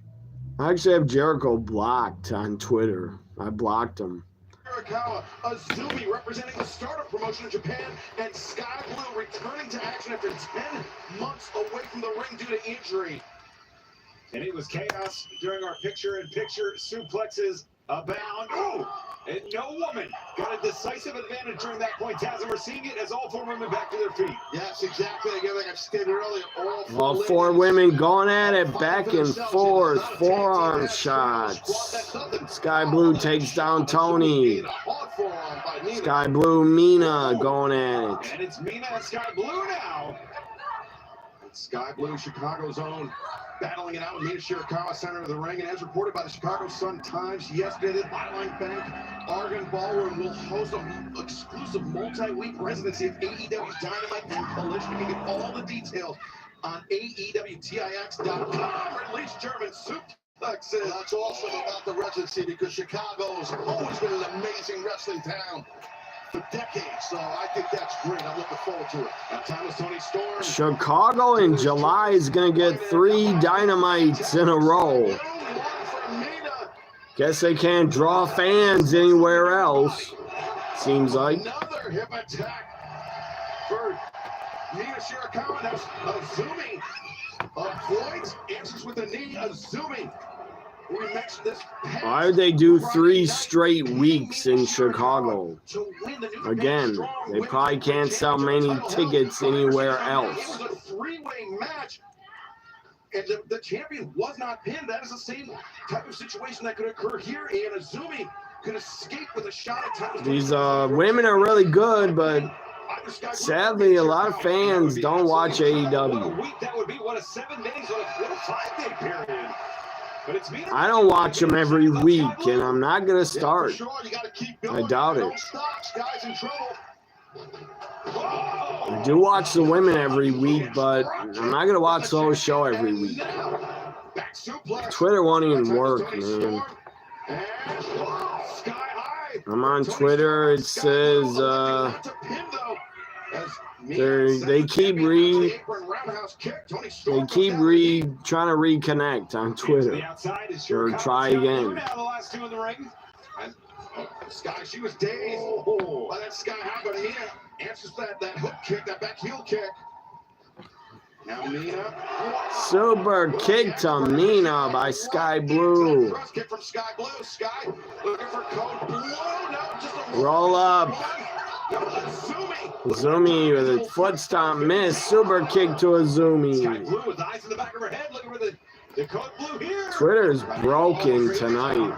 I actually have Jericho blocked on Twitter. I blocked him. Hirakawa, Azumi representing the startup promotion in Japan, and Sky Blue returning to action after 10 months away from the ring due to injury. And it was chaos during our picture-in-picture suplexes abound. Ooh! And no woman got a decisive advantage during that point. Taz, and we're seeing it as all 4 women back to their feet. Yes, exactly. Again, like I've stated earlier, all 4 women going at it, back and forth, forearm shots. Sky Blue takes down Tony. Sky Blue, Mina going at it. And it's Mina and Sky Blue now. Sky Blue, Chicago's own, battling it out with Mina Shirakawa, center of the ring. And as reported by the Chicago Sun-Times yesterday, the Byline Bank Argon Ballroom will host an exclusive multi-week residency of AEW's Dynamite and Collision. You can get all the details on AEWTIX.com. Release German suplexes. That's awesome about the residency because Chicago's always been an amazing wrestling town for decades, so I think that's great. I'm looking forward to it. Thomas Tony Storm. Chicago in July is going to get 3 Dynamites in a row. Guess they can't draw fans anywhere else, seems like. Another hip attack for Mina Shirakawa. That's Azumi. Avoids, answers with a knee. Azumi. We mentioned this. Why would they do 3 straight weeks in Chicago? Again, they probably can't sell many tickets anywhere else. It was a 3-way match, and the champion was not pinned. That is the same type of situation that could occur here, and Azumi could escape with a shot at times. These women are really good, but sadly, a lot of fans don't watch AEW. That would be what, a 7 days or a 5-day period. I don't watch them every week, and I'm not going to start. I doubt it. I do watch the women every week, but I'm not going to watch the whole show every week. Twitter won't even work, man. I'm on Twitter. It says they keep trying to reconnect on Twitter or try again. Sky, she was dazed by that Sky High, but Mina answers that hook kick, that back heel kick. Now Mina. Super kick to Mina by Sky Blue. Kick from Sky Blue. Sky looking for code blue. No, just a roll up. Azumi with a foot stomp miss. Super kick to Azumi. Blue with eyes in the back of her head, looking for the code blue here. Twitter's broken tonight.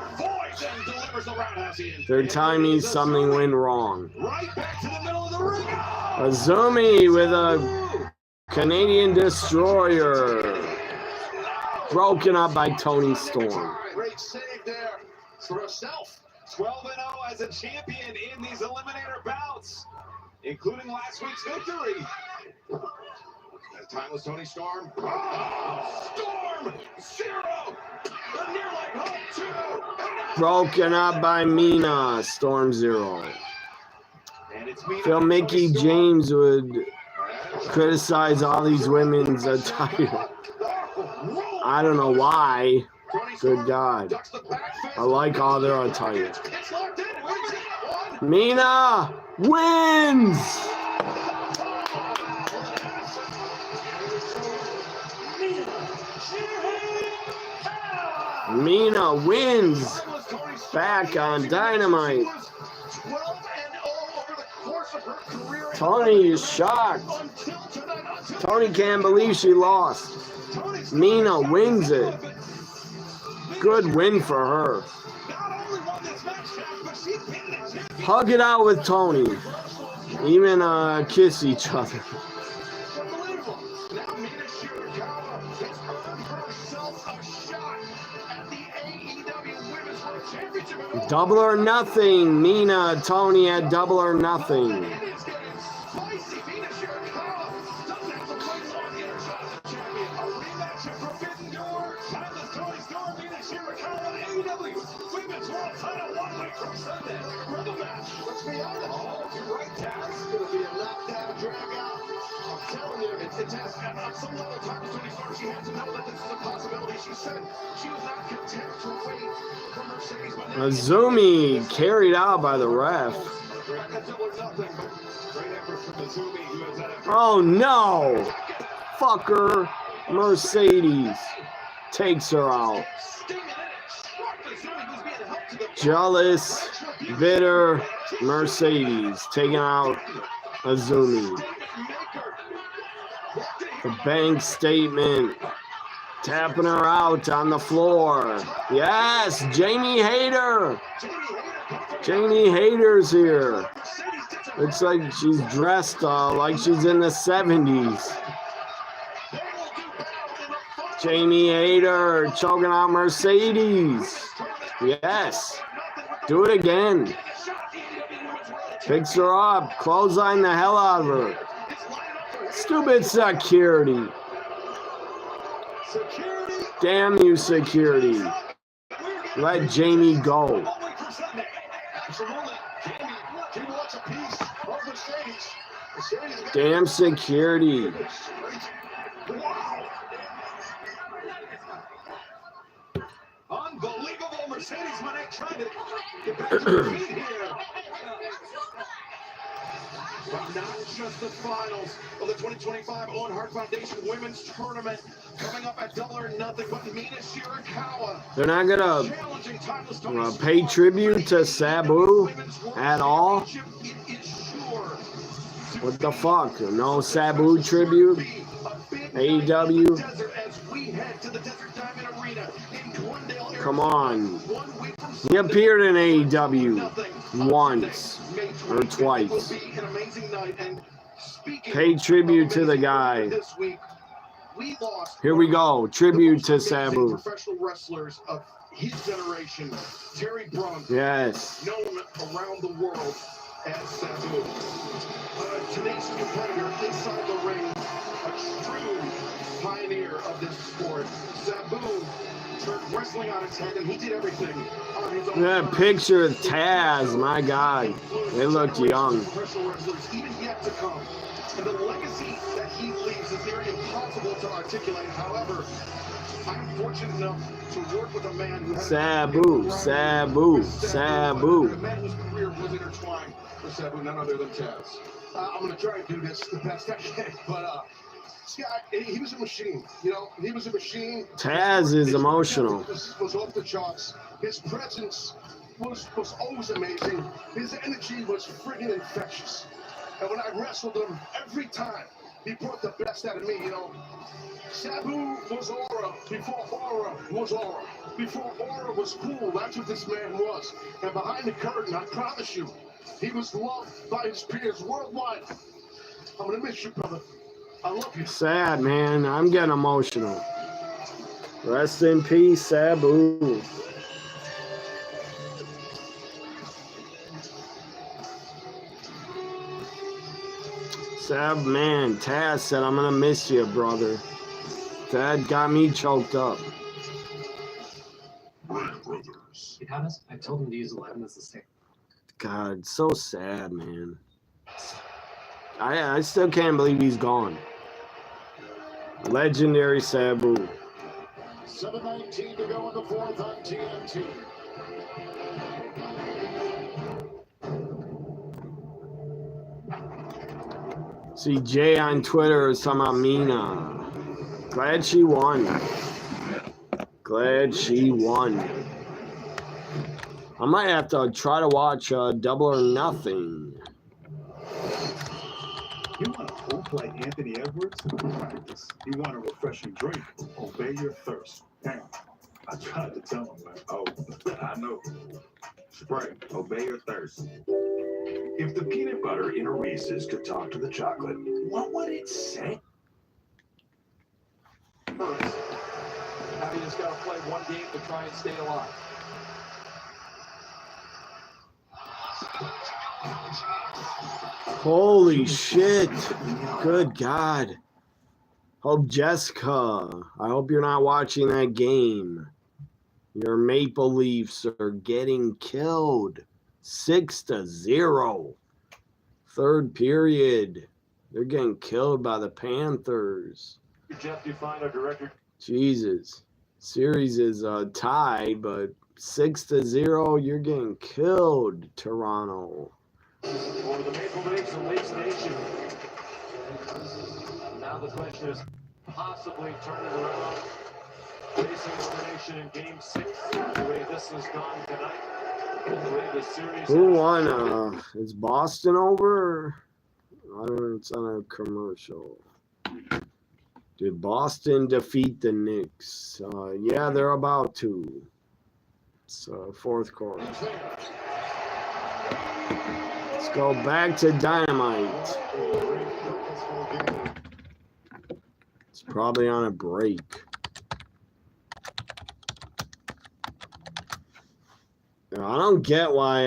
They're telling me something went wrong. Right back to the middle of the ring. Azumi with a Canadian Destroyer. Broken up by Tony Storm. Great save there for herself. 12-0 as a champion in these eliminator bouts, including last week's victory. Timeless Tony Storm. Oh, Storm 0. The near leg hook 2. Broken up by Mina. Storm 0. And it's Mina. Phil Mickey James would criticize all these women's attire. I don't know why. Good God. I like all their attire. Mina wins! Mina wins! Back on Dynamite. Tony is shocked. Tony can't believe she lost. Mina wins it. Good win for her. Hug it out with Tony. Even kiss each other. Double or nothing. Mina, Tony at Double or Nothing. Azumi carried out by the ref. Oh no! Fucker! Mercedes takes her out. Jealous, bitter Mercedes taking out Azumi. The bank statement. Tapping her out on the floor. Yes, Jamie Hayter. Jamie Hayter's here. Looks like she's dressed like she's in the 70s. Jamie Hayter choking out Mercedes. Yes. Do it again. Picks her up. Clothesline the hell out of her. Stupid security. Damn you, security. Let Jamie go. Damn security. Unbelievable. Mercedes Monet trying to get back to the feet here. But not just the finals of the 2025 Owen Hart Foundation Women's Tournament coming up at Double or Nothing. But Mina Shirakawa, they're not gonna pay tribute to Sabu at all. What the fuck? No Sabu tribute? AEW? Come on. He appeared in AEW once or twice. Pay tribute to the guy. Here we go. Tribute to Sabu. Professional wrestlers of his generation, Terry Brunk, yes, known around the world as Sabu. A tenacious competitor inside the ring, a true pioneer of this sport. Sabu turned wrestling on its head, and he did everything on his own. That picture of Taz, my God, they look young. Professional wrestlers even yet to come. And the legacy that he leaves is nearly impossible to articulate. However, I'm fortunate enough to work with a man who has Sabu. a man whose career was intertwined with Sabu, none other than Taz. I'm going to try and do this the best I can, but this guy, he was a machine. You know, he was a machine. Taz is emotional. Was off the charts. His presence was always amazing. His energy was friggin' infectious. And when I wrestled him, every time he brought the best out of me, you know. Sabu was aura before aura was aura. Before aura was cool, that's what this man was. And behind the curtain, I promise you, he was loved by his peers worldwide. I'm gonna miss you, brother. I love you. Sad, man. I'm getting emotional. Rest in peace, Sabu. Sab, man, Taz said, I'm going to miss you, brother. That got me choked up. Brothers. Hey, Thomas, I told him to use 11 as the stick. God, so sad, man. I still can't believe he's gone. Legendary Sabu. 7:19 to go in the fourth on TNT. See, Jay on Twitter is talking about Mina. Glad she won. Glad she won. I might have to try to watch Double or Nothing. You want a hope like Anthony Edwards? Practice. You want a refreshing drink? Obey your thirst. Damn. I tried to tell him, man. Oh, I know. Sprite, obey your thirst. If the peanut butter in a Reese's could talk to the chocolate, what would it say? First, now you just got to play one game to try and stay alive. Holy shit. Good God. Hope Jessica, I hope you're not watching that game. Your Maple Leafs are getting killed. 6-0. Third period. They're getting killed by the Panthers. Jeff Dufine, our director. Jesus. Series is tied, but 6-0, you're getting killed, Toronto. For the Maple Leafs and Leafs Nation. Now the question is possibly turn it around. Facing elimination in Game 6, the way this has gone tonight. The way the series Who won? Is Boston over? I don't know. It's on a commercial. Did Boston defeat the Knicks? Yeah, they're about to. It's fourth quarter. Let's go back to Dynamite. It's probably on a break. I don't get why,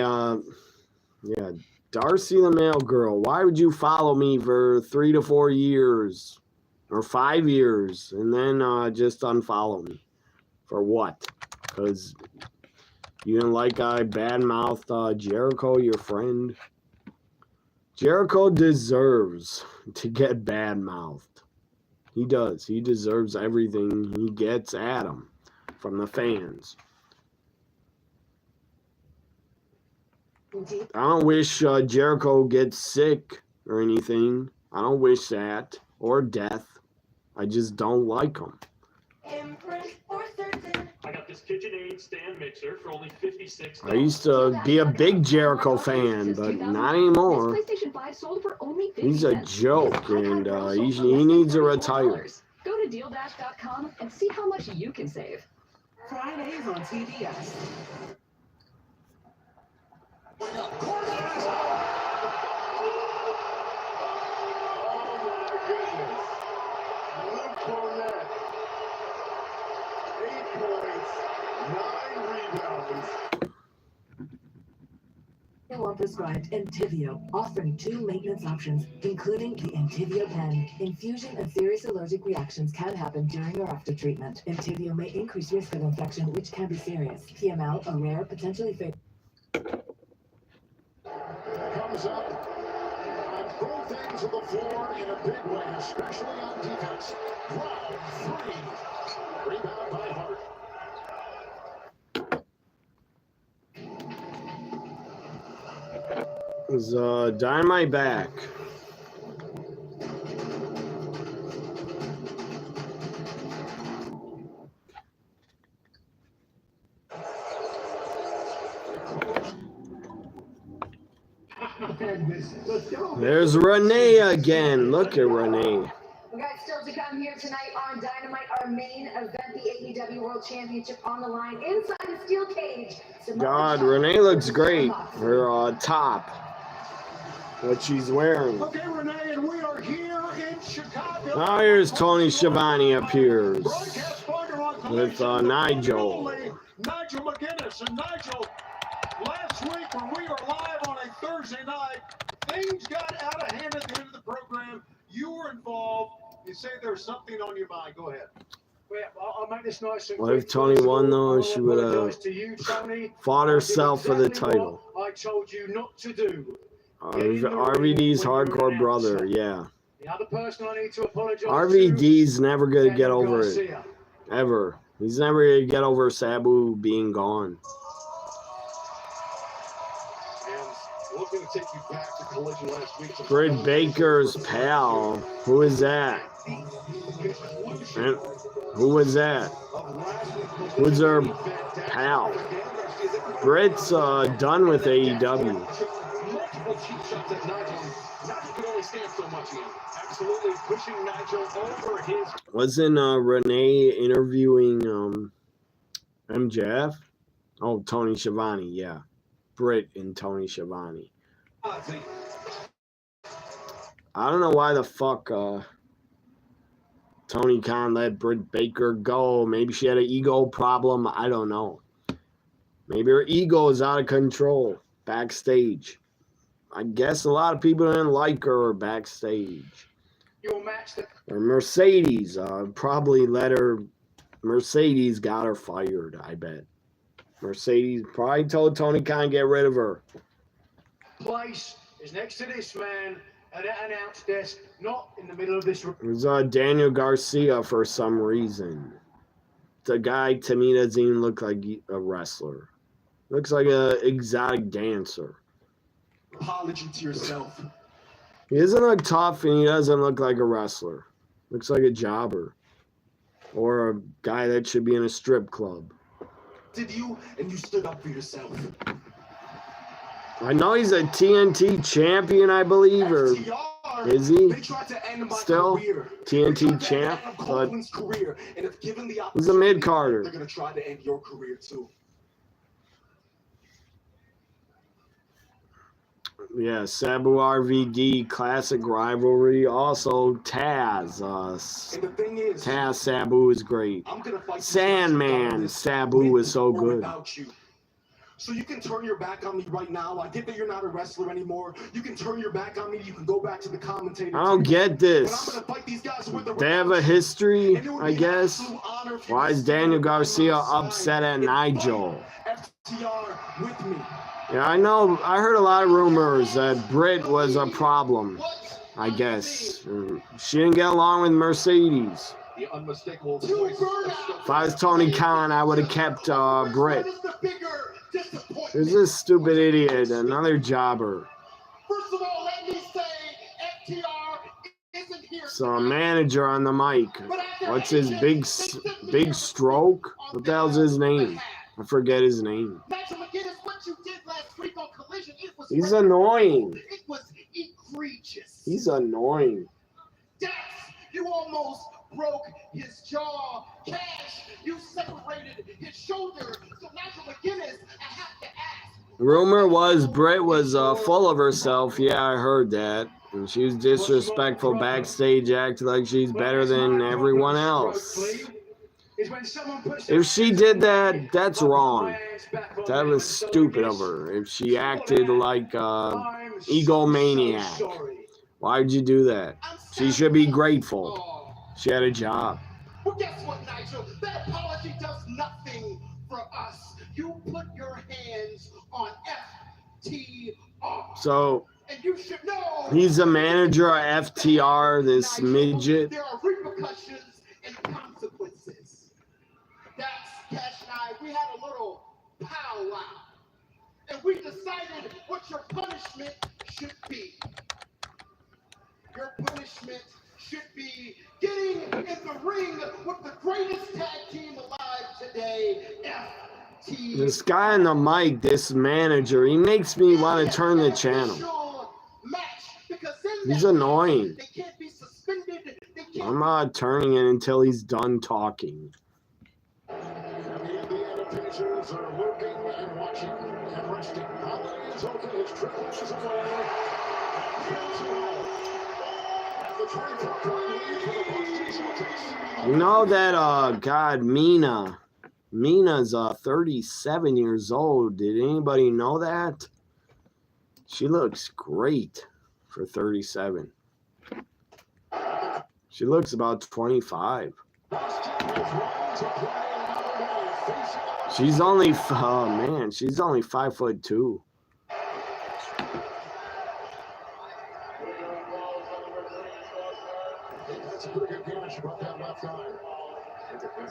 yeah, Darcy the Mail Girl, why would you follow me for 3 to 4 years or 5 years and then just unfollow me? For what? Because you didn't like I badmouthed Jericho, your friend? Jericho deserves to get badmouthed. He does. He deserves everything he gets at him from the fans. I don't wish Jericho gets sick or anything. I don't wish that. Or death. I just don't like him. I got this KitchenAid stand mixer for only $56. I used to be a big Jericho fan, but not anymore. He's a joke, and he needs to retire. Go to DealDash.com and see how much you can save. Fridays on CBS. Prescribed Entivio, offering 2 maintenance options, including the Entivio pen. Infusion and serious allergic reactions can happen during or after treatment. Entivio may increase risk of infection, which can be serious. PML, a rare, potentially fatal. Comes up on both ends of the floor in a big way, especially on defense. Round 3. Rebound by Hart. Is Dynamite back? grand business. Let's go. There's Renee again. Look at Renee. We got still to come here tonight on Dynamite, our main event, the AEW World Championship on the line inside the steel cage. God, Renee looks great. Her top, what she's wearing. Okay, Renee, and we are here in Chicago. Now here's Tony Schiavone appears with Nigel. Nigel McGuinness. And Nigel, last week when we were live on a Thursday night, things got out of hand at the end of the program. You were involved. You say there's something on your mind. Go ahead. Well, I'll make this nice and What if Tony won though? She would have fought herself for the title. I told you not to do. RVD's hardcore brother, yeah. The other person I need to apologize RVD's never gonna get Daniel over it. Garcia. Ever. He's never gonna get over Sabu being gone. And we're going to take you back to Collision last week. Britt Baker's pal. Who is that? And who was that? Who's her pal? Britt's done with AEW. Wasn't Renee interviewing MJF? Oh, Tony Schiavone, yeah. Britt and Tony Schiavone. I don't know why the fuck Tony Khan let Britt Baker go. Maybe she had an ego problem. I don't know. Maybe her ego is out of control backstage. I guess a lot of people didn't like her backstage. Or Mercedes probably let her. Mercedes got her fired, I bet. Mercedes probably told Tony Khan get rid of her. Place is next to this man at an announce desk, not in the middle of this. It was Daniel Garcia for some reason. The guy to me doesn't even look like a wrestler. Looks like an exotic dancer. Apology to yourself. He doesn't look tough and he doesn't look like a wrestler. Looks like a jobber. Or a guy that should be in a strip club. Did you and you stood up for yourself? I know he's a TNT champion, I believe, or is he still TNT champ? But he's a mid-carder. They're gonna try to end your career too. Yeah, Sabu RVD classic rivalry. Also Taz. Taz Sabu is great. Sandman Sabu is so good. So you can turn your back on me right now. I get that you're not a wrestler anymore. You can turn your back on me. You can go back to the commentator. I don't get this. They have a history, I guess. Why is Daniel Garcia upset at Nigel? Yeah, I know. I heard a lot of rumors that Britt was a problem, I guess. She didn't get along with Mercedes. If I was Tony Khan, I would have kept Britt. There's this stupid idiot, another jobber. So a manager on the mic. What's his big stroke? What the hell's his name? I forget his name. He's annoying. It was egregious. He's annoying. Dax, you almost broke his jaw. Cash, you separated his shoulder. So Nigel McGuinness, I have to ask. Rumor was Britt was full of herself. Yeah, I heard that. And she was disrespectful backstage, acting like she's better than everyone else. If she did that, that's wrong. That was stupid of her. If she acted like egomaniac, why'd you do that? She should be grateful. She had a job. Well, guess what, Nigel? That apology does nothing for us. You put your hands on FTR. So and you should know he's a manager of FTR, this midget. There are repercussions and consequences. That's Cash and I. We had a little powwow, and we decided what your punishment should be. Your punishment should be getting in the ring with the greatest tag team alive today, FTR. This guy on the mic, this manager, he makes me want to turn the channel. He's annoying. They can't be suspended. They can't. I'm not turning it until he's done talking. And the Indiana Pacers are looking and watching and resting. Holiday is open. His triple is away. And the 24-point lead for the Boston Celtics. You know that, God, Mina's 37 years old. Did anybody know that? She looks great for 37. She looks about 25. She's only, oh man, she's only 5'2".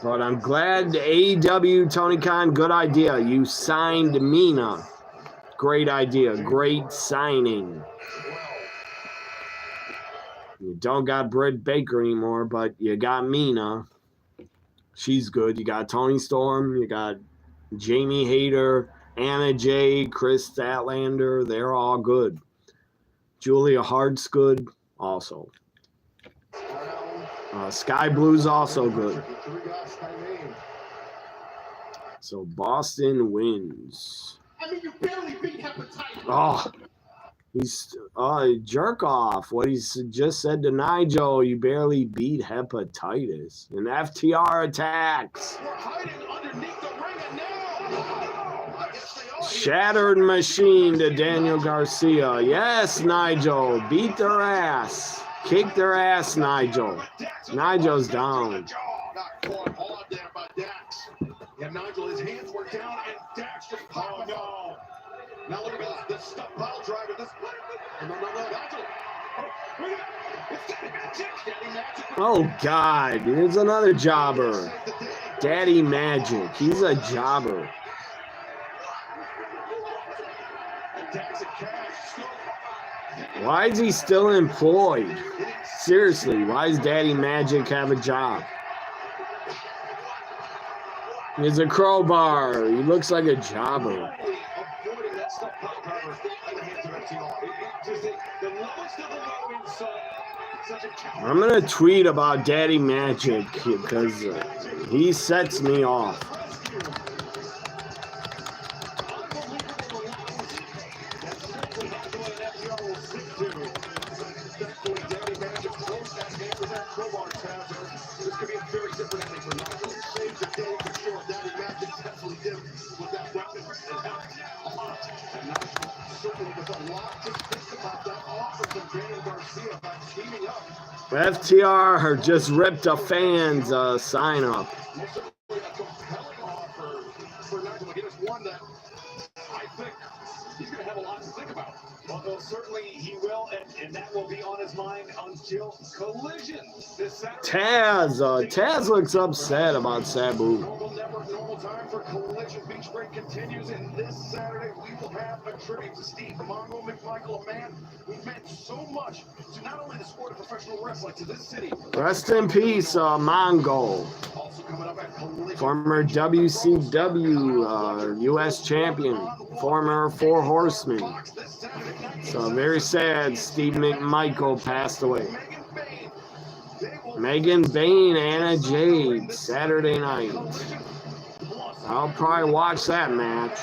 But I'm glad the AEW, Tony Khan, good idea. You signed Mina. Great idea. Great signing. You don't got Britt Baker anymore, but you got Mina. She's good. You got Tony Storm. You got Jamie Hayter, Anna Jay, Chris Statlander. They're all good. Julia Hart's good also. Sky Blue's also good. So Boston wins. I mean, you barely beat hepatitis. Oh, he's jerk off. What he just said to Nigel, you barely beat hepatitis. And FTR attacks. We're hiding underneath the ring and now. Shattered Machine to Daniel Garcia. Yes, Nigel. Beat their ass. Kick their ass, Nigel. Nigel's down. Not caught hard there by Dax. Yeah, Nigel, his hands were down and Dax just popped no. Now look at this stuff pile driver. This no, Nigel. Oh God, here's another jobber. Daddy Magic. He's a jobber. Why is he still employed? Seriously, why does Daddy Magic have a job? He's a crowbar. He looks like a jobber. I'm going to tweet about Daddy Magic because he sets me off. FTR just ripped a fan's sign up. He's going to have a lot to think about. Well, certainly he will, and that will be on his mind until Collision this Saturday. Taz looks upset about Sabu. Normal network, normal time for Collision. Beach Break continues, and this Saturday we will have a tribute to Steve Mongo McMichael, a man who meant so much to not only the sport of professional wrestling, to this city. Rest in peace, Mongo. Also coming up at Collision. Former WCW US champion, former Four Horsemen. So very sad, Steve McMichael passed away. Megan Bain, Anna Jade, Saturday night. I'll probably watch that match.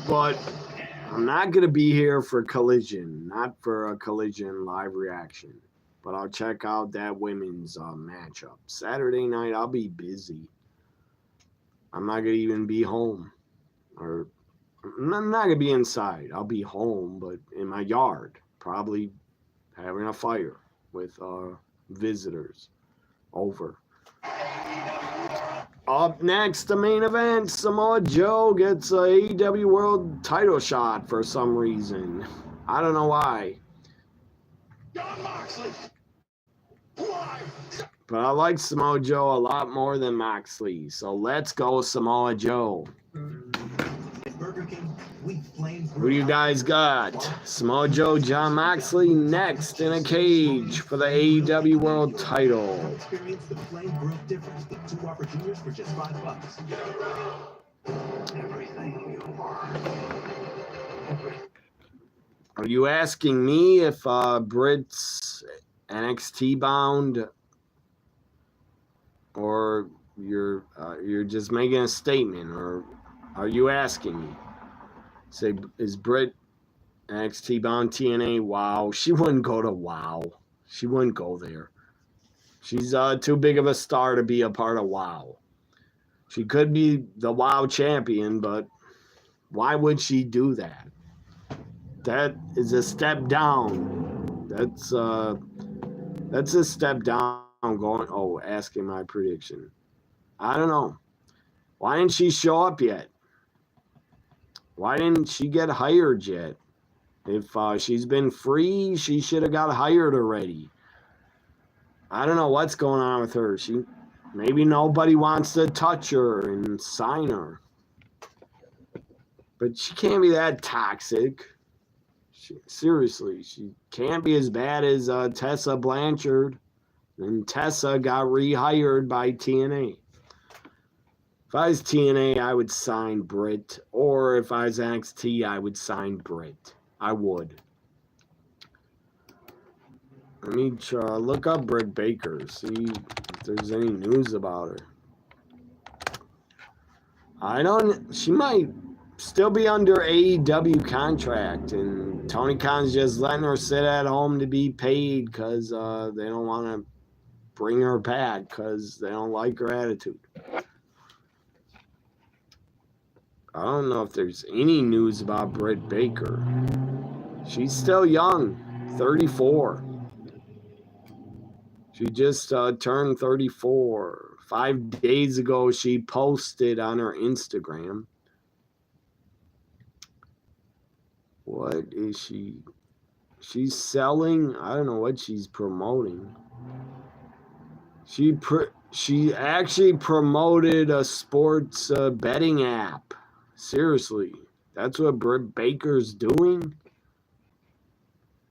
But I'm not going to be here for Collision, not for a Collision live reaction. But I'll check out that women's matchup. Saturday night, I'll be busy. I'm not going to even be home. Or I'm not going to be inside. I'll be home, but in my yard. Probably having a fire with visitors. Over. Up next, the main event. Samoa Joe gets a AEW World title shot for some reason. I don't know why. But I like Samoa Joe a lot more than Moxley. So let's go Samoa Joe. Who do you guys got? Samoa Joe, John Moxley next in a cage for the AEW World title. Experience the flame growth difference with 2 opportunities for just $5. Everything you are. Are you asking me if Britt's NXT bound, or you're just making a statement, or are you asking me? Say, is Britt NXT bound TNA? Wow, she wouldn't go to WoW. She wouldn't go there. She's too big of a star to be a part of WoW. She could be the WoW champion, but why would she do that? That is a step down. That's a step down. Going, asking my prediction. I don't know. Why didn't she show up yet? Why didn't she get hired yet? If she's been free, she should have got hired already. I don't know what's going on with her. Maybe nobody wants to touch her and sign her. But she can't be that toxic. Seriously, she can't be as bad as Tessa Blanchard. And Tessa got rehired by TNA. If I was TNA, I would sign Britt. Or if I was NXT, I would sign Britt. I would. Let me look up Britt Baker. See if there's any news about her. She might still be under AEW contract. And Tony Khan's just letting her sit at home to be paid because they don't want to bring her back because they don't like her attitude. I don't know if there's any news about Britt Baker. She's still young, 34. She just turned 34. 5 days ago, she posted on her Instagram. What is she? She's selling. I don't know what she's promoting. She actually promoted a sports betting app. Seriously, that's what Britt Baker's doing?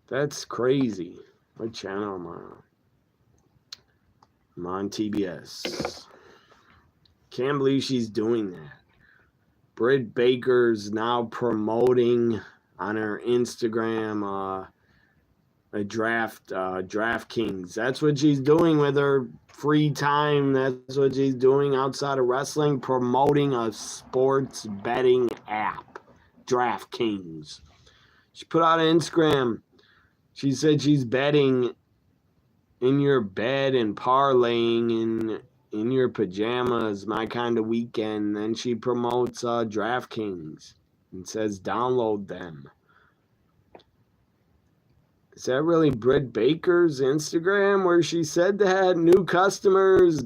That's crazy. What channel am I on? I'm on TBS. Can't believe she's doing that. Britt Baker's now promoting on her Instagram a DraftKings. That's what she's doing with her free time. That's what she's doing outside of wrestling, promoting a sports betting app, DraftKings. She put out an Instagram. She said she's betting in your bed and parlaying in your pajamas, my kind of weekend. Then she promotes DraftKings and says download them. Is that really Britt Baker's Instagram where she said that new customers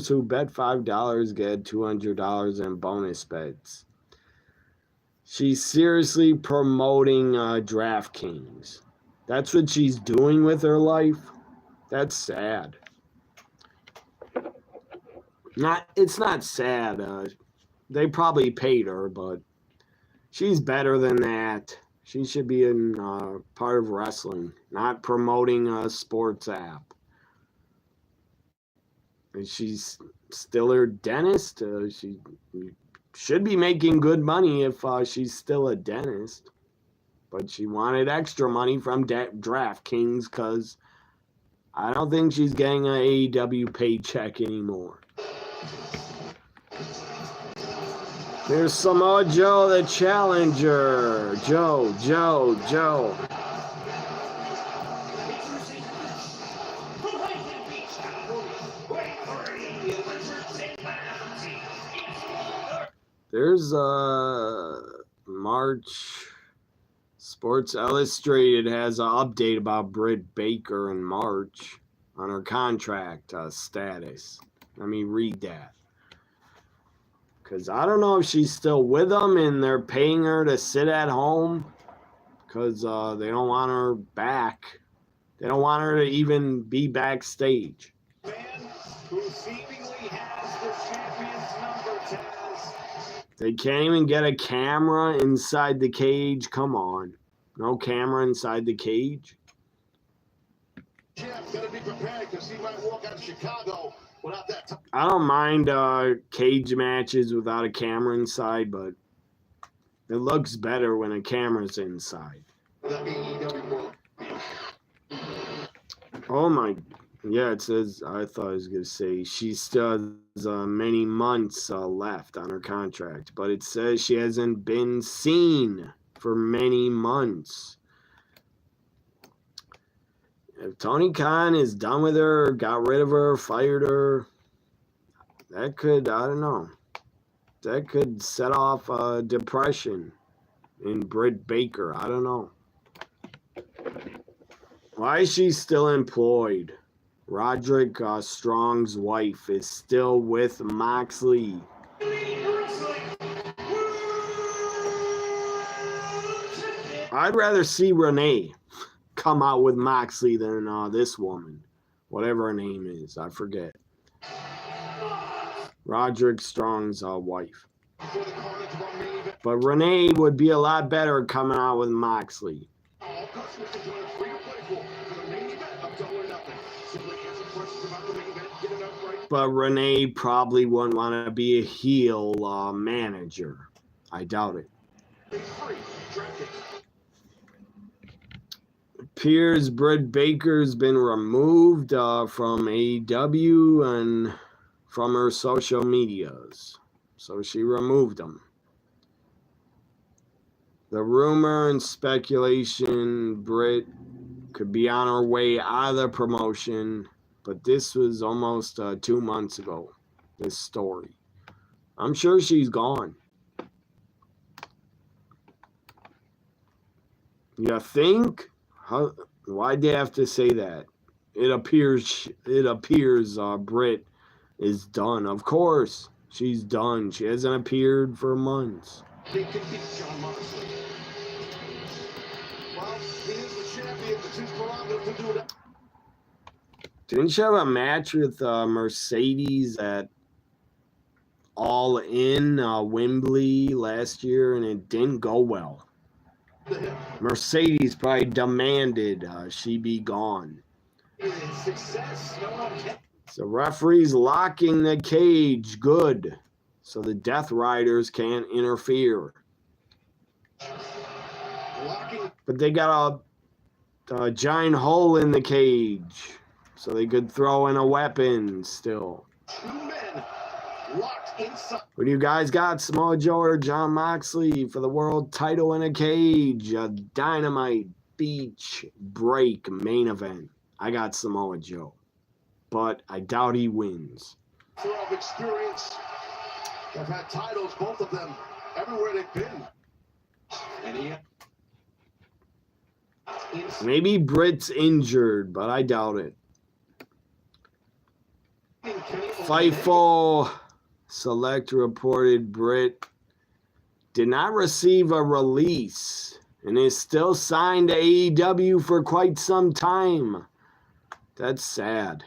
who bet $5 get $200 in bonus bets? She's seriously promoting DraftKings. That's what she's doing with her life. That's sad. It's not sad. They probably paid her, but she's better than that. She should be in part of wrestling, not promoting a sports app. And she's still her dentist. She should be making good money if she's still a dentist. But she wanted extra money from DraftKings because I don't think she's getting an AEW paycheck anymore. There's Samoa Joe, the challenger. Joe. There's March. Sports Illustrated has an update about Britt Baker in March on her contract status. Let me read that. Because I don't know if she's still with them and they're paying her to sit at home because they don't want her back. They don't want her to even be backstage. Man who seemingly has the champion's number, Taz. They can't even get a camera inside the cage. Come on. No camera inside the cage. Jeff's going to be prepared because he might walk out of Chicago without that I don't mind cage matches without a camera inside, but it looks better when a camera's inside. AEW World. Oh my, yeah, it says, I thought I was going to say she still has many months left on her contract, but it says she hasn't been seen for many months. If Tony Khan is done with her, got rid of her, fired her, that could, I don't know, that could set off depression in Britt Baker. I don't know. Why is she still employed? Roderick Strong's wife is still with Moxley. I'd rather see Renee come out with Moxley than this woman. Whatever her name is. I forget. Roderick Strong's wife. But Renee would be a lot better coming out with Moxley. But Renee probably wouldn't want to be a heel manager. I doubt it. Appears Britt Baker's been removed from AEW and from her social medias. So she removed them. The rumor and speculation Britt could be on her way out of the promotion, but this was almost 2 months ago, this story. I'm sure she's gone. You think? Why'd they have to say that? It appears Britt is done. Of course, she's done. She hasn't appeared for months. They can beat Jon Moxley. Well, he is the champion. It's his prerogative to do it. Didn't she have a match with Mercedes at All In Wembley last year, and it didn't go well? Mercedes probably demanded she be gone. Success, no one can. So referee's locking the cage. Good. So the Death Riders can't interfere. But they got a giant hole in the cage. So they could throw in a weapon still. 2 men locked inside. What do you guys got? Samoa Joe or Jon Moxley for the world title in a cage? A Dynamite Beach Break main event. I got Samoa Joe. But I doubt he wins. Of experience. They've had titles, both of them, everywhere they've been. And maybe Britt's injured, but I doubt it. Fightful Select reported Britt did not receive a release and is still signed to AEW for quite some time. That's sad.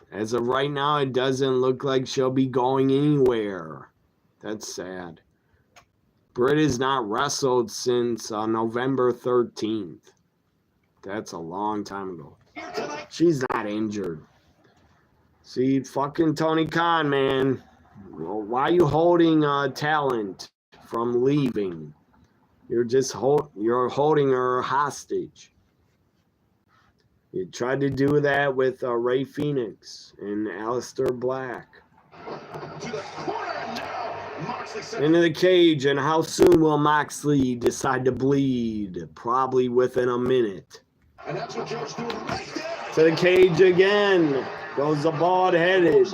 As of right now, it doesn't look like she'll be going anywhere. That's sad. Britt has not wrestled since November 13th. That's a long time ago. She's not injured. See, fucking Tony Khan, man. Well, why are you holding talent from leaving? You're just holding her hostage. You tried to do that with Ray Phoenix and Aleister Black. to the corner now. Moxley Into the cage, and how soon will Moxley decide to bleed? Probably within a minute. And that's what Joe's doing right there. To the cage again. Goes the bald-headed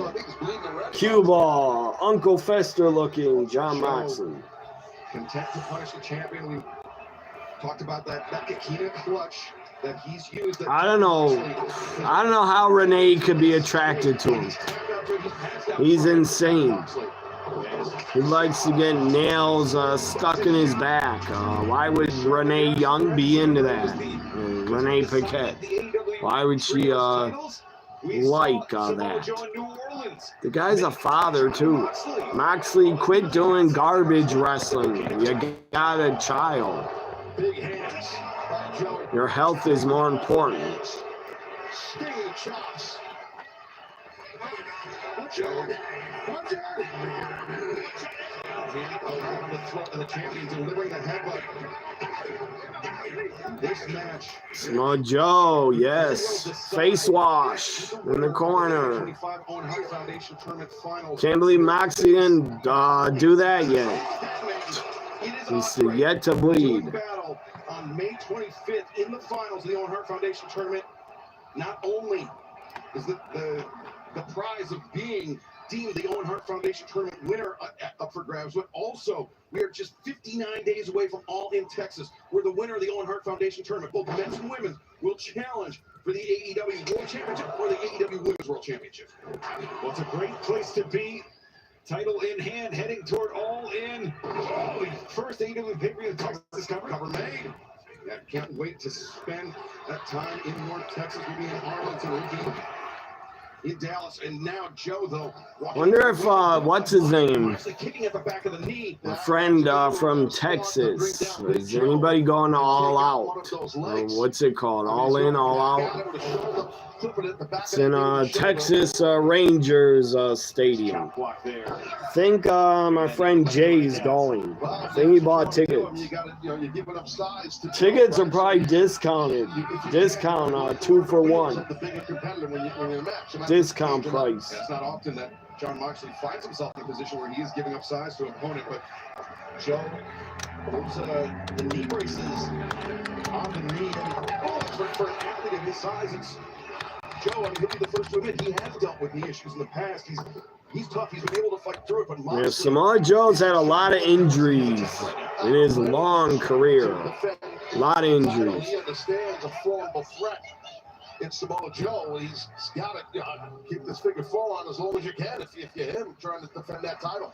cue ball. Uncle Fester looking Jon Moxley. Content to punish the champion. We talked about that Kakita clutch that he's used. I don't know how Renee could be attracted to him. He's insane. He likes to get nails stuck in his back. Why would Renee Young be into that? Renee Paquette. Why would she like that? The guy's a father too. Moxley, quit doing garbage wrestling. You got a child. Your health is more important. Joe. Hand around the throat of the champion, delivering the headbutt. This match. Samoa Joe, yes. Face wash in the corner. Can't believe Moxley didn't do that yet. He's yet to bleed. Battle on May 25th in the finals of the Owen Hart Foundation tournament. Not only is the prize of being deemed the Owen Hart Foundation tournament winner up for grabs, but also we are just 59 days away from All in Texas, where the winner of the Owen Hart Foundation tournament, both men's and women's, will challenge for the AEW World Championship or the AEW Women's World Championship. Well, it's a great place to be. Title in hand, heading toward All In. Oh, the first AEW pay-per-view in Texas cover made. Yeah, can't wait to spend that time in North Texas. We'll be in Arlington, we'll be in Dallas, and now Joe, though. Wonder if, what's his name? Kicking at the back of the knee. A friend from Texas. Is anybody going all out? What's it called? All in, all out? It's in Texas Rangers Stadium. I think my friend Jay's going. I think he bought tickets. Tickets are probably discounted. Discount 2 for 1. Discount price. It's not often that Jon Moxley finds himself in a position where he is giving up size to an opponent, but Joe, those the knee braces on the knee, and for an athlete of his size, it's Joe. I mean, he'll be the first to admit he has dealt with knee issues in the past. He's tough. He's been able to fight through it, but Moxley, Samoa Joe's had a lot of injuries in his long career. A lot of injuries. He understands a formidable threat. It's Samoa Joe. He's got to keep this figure four on as long as you can if you're him trying to defend that title.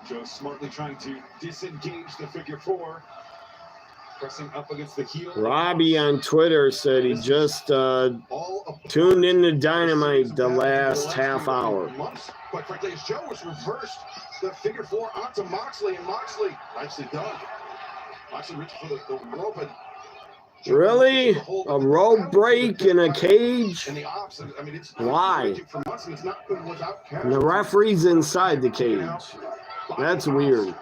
Joe smartly trying to disengage the figure four. Pressing up against the heel. Robbie on Twitter said he just tuned into Dynamite the last half hour. Quite frankly, as Joe was reversed the figure four onto Moxley, and Moxley nicely done. Moxley reaching for the rope, and really? A rope break in a cage? Why? And the referee's inside the cage. That's weird.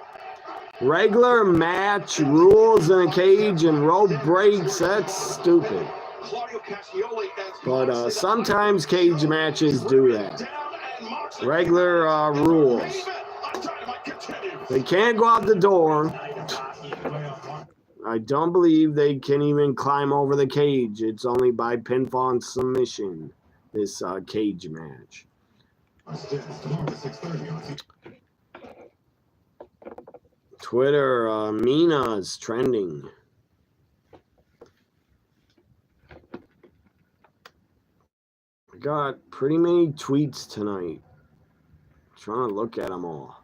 Regular match rules in a cage and rope breaks, that's stupid. But sometimes cage matches do that. Regular rules. They can't go out the door. I don't believe they can even climb over the cage. It's only by pinfall and submission, this cage match. Twitter, Mina's trending. I got pretty many tweets tonight. I'm trying to look at them all.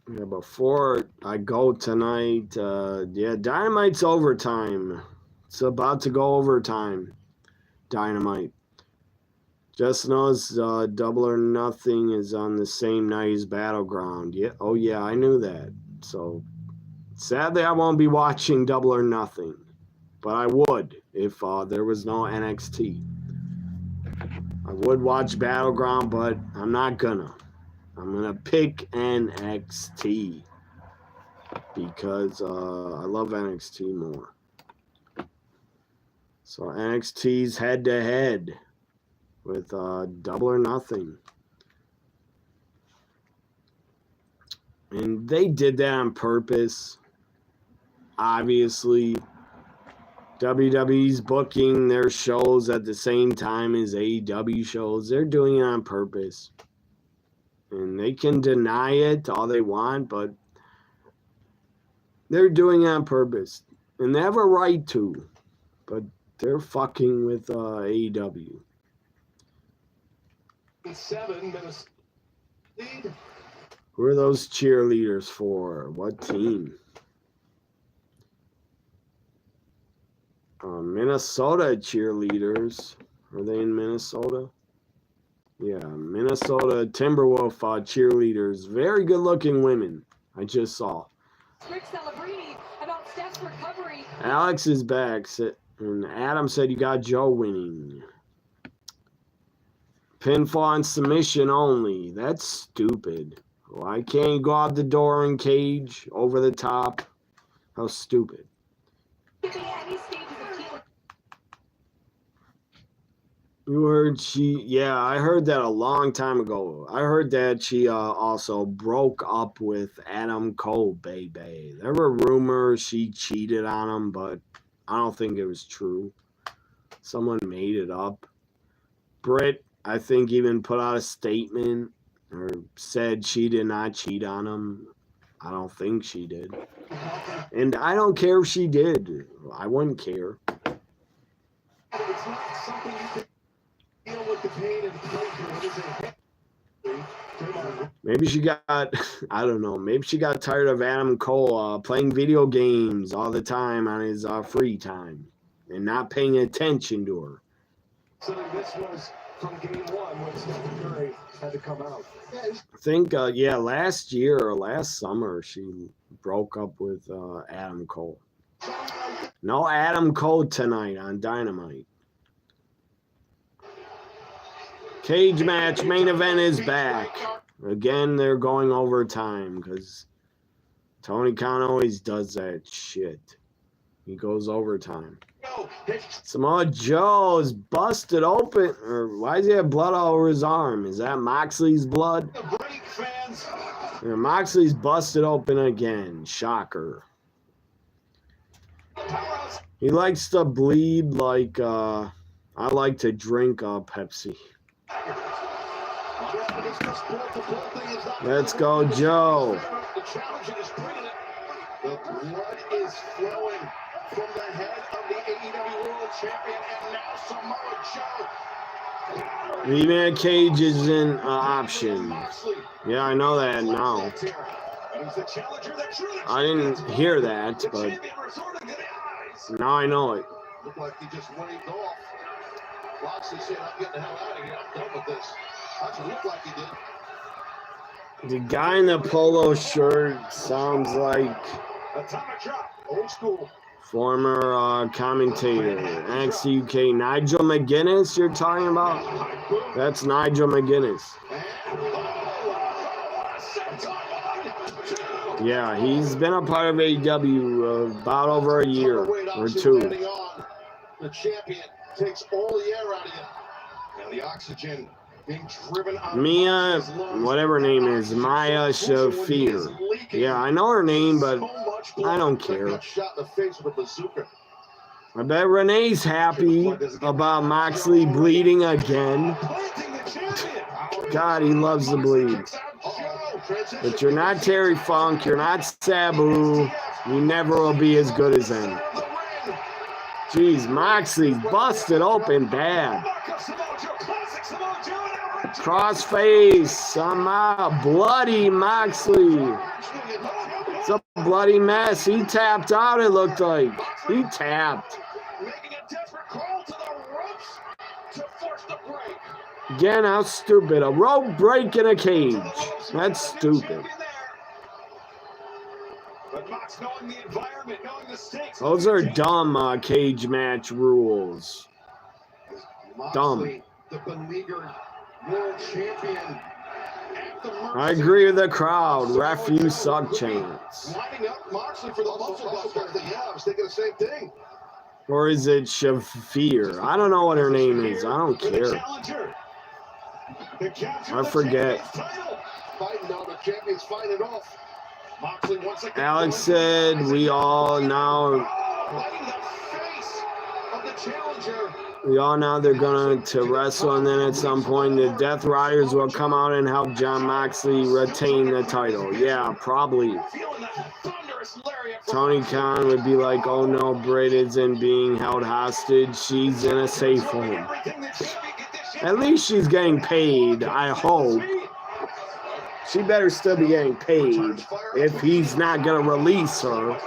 Yeah, before I go tonight, yeah, Dynamite's overtime. It's about to go overtime. Dynamite. Just knows Double or Nothing is on the same night as Battleground. Yeah, oh yeah, I knew that. So sadly, I won't be watching Double or Nothing, but I would if there was no NXT. I would watch Battleground, but I'm not gonna. I'm gonna pick NXT because I love NXT more. So NXT's head-to-head with Double or Nothing. And they did that on purpose. Obviously, WWE's booking their shows at the same time as AEW shows. They're doing it on purpose. And they can deny it all they want, but they're doing it on purpose. And they have a right to. But they're fucking with AEW. 7 minutes lead. Who are those cheerleaders for? What team? Minnesota cheerleaders. Are they in Minnesota? Yeah, Minnesota Timberwolf cheerleaders. Very good looking women. I just saw. Rick Celebrini about Steph's recovery. Alex is back. And Adam said you got Joe winning. Pinfall and submission only. That's stupid. Why can't you go out the door and cage over the top? How stupid. You heard yeah, I heard that a long time ago. I heard that she also broke up with Adam Cole, baby. There were rumors she cheated on him, but I don't think it was true. Someone made it up. Britt, I think, even put out a statement or said she did not cheat on him. I don't think she did. And I don't care if she did. I wouldn't care. It's not something you can deal with the pain and pleasure. Maybe she got, I don't know, maybe she got tired of Adam Cole playing video games all the time on his free time and not paying attention to her. So this was from game one when Stephen Curry had to come out. I think, yeah, last year or last summer she broke up with Adam Cole. No Adam Cole tonight on Dynamite. Cage match main event is back. Again, they're going overtime because Tony Khan always does that shit. He goes overtime. Samoa Joe's busted open. Or why does he have blood all over his arm? Is that Moxley's blood? Yeah, Moxley's busted open again. Shocker. He likes to bleed like I like to drink Pepsi. Let's go, Joe. The blood is flowing from the head of the AEW World Champion, and now Samoa Joe. Even a cage is an option. Yeah, I know that now. I didn't hear that, but now I know it. Looked like he just waved off. Moxley said, "I'm getting the hell out of here. I'm done with this." That's what it looked like he did. The guy in the polo shirt sounds like old school former commentator, NXT UK, Nigel McGuinness you're talking about? That's Nigel McGuinness. Yeah, he's been a part of AEW about over a year or two. The champion takes all the air out of you. Now the oxygen being driven out. Mia, whatever her name is, Maya Shafir. Yeah, I know her name, but I don't care. I bet Renee's happy about Moxley bleeding again. God, he loves to bleed. But you're not Terry Funk, you're not Sabu. You never will be as good as him. Jeez, Moxley's busted open bad. Crossface, somehow bloody Moxley. It's a bloody mess. He tapped out, it looked like. He tapped. Again, how stupid. A rope break in a cage. That's stupid. Those are dumb cage match rules. Dumb. I agree with the crowd. Ref, you suck chants. Or is it Shafir? I don't know what her name is. I don't care. I forget. Alex said we all now they're going to wrestle, and then at some point the Death Riders will come out and help John Moxley retain the title. Yeah, probably. Tony Khan would be like, oh no, Britt isn't being held hostage. She's in a safe home. At least she's getting paid, I hope. She better still be getting paid if he's not going to release her.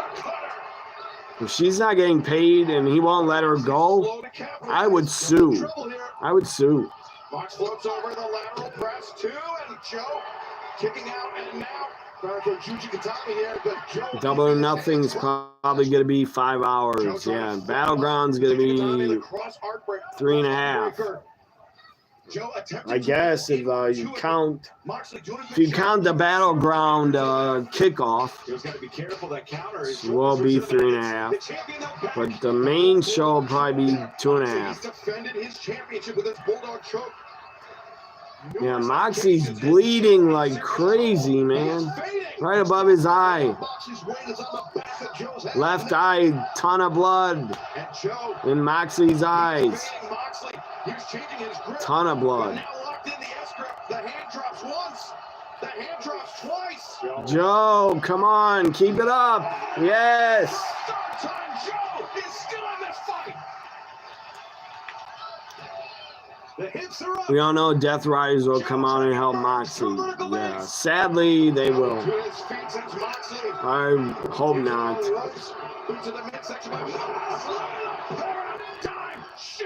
If she's not getting paid and he won't let her go, I would sue. I would sue. Mox floats over the lateral press, 2, and Joe kicking out, and now trying for Juji Katami here, but Joe... Double or Nothing's probably going to be 5 hours. Yeah, Battleground's going to be 3.5. I guess if you count the Battleground kickoff, it will be 3.5. But the main show will probably be 2.5. Yeah, Moxie's bleeding like crazy, man. Right above his eye. Left eye, ton of blood in Moxie's eyes. Ton of blood. Joe, come on, keep it up. Yes. We all know Death Riders will come out and help Moxie. Yeah, sadly, they will. I hope not.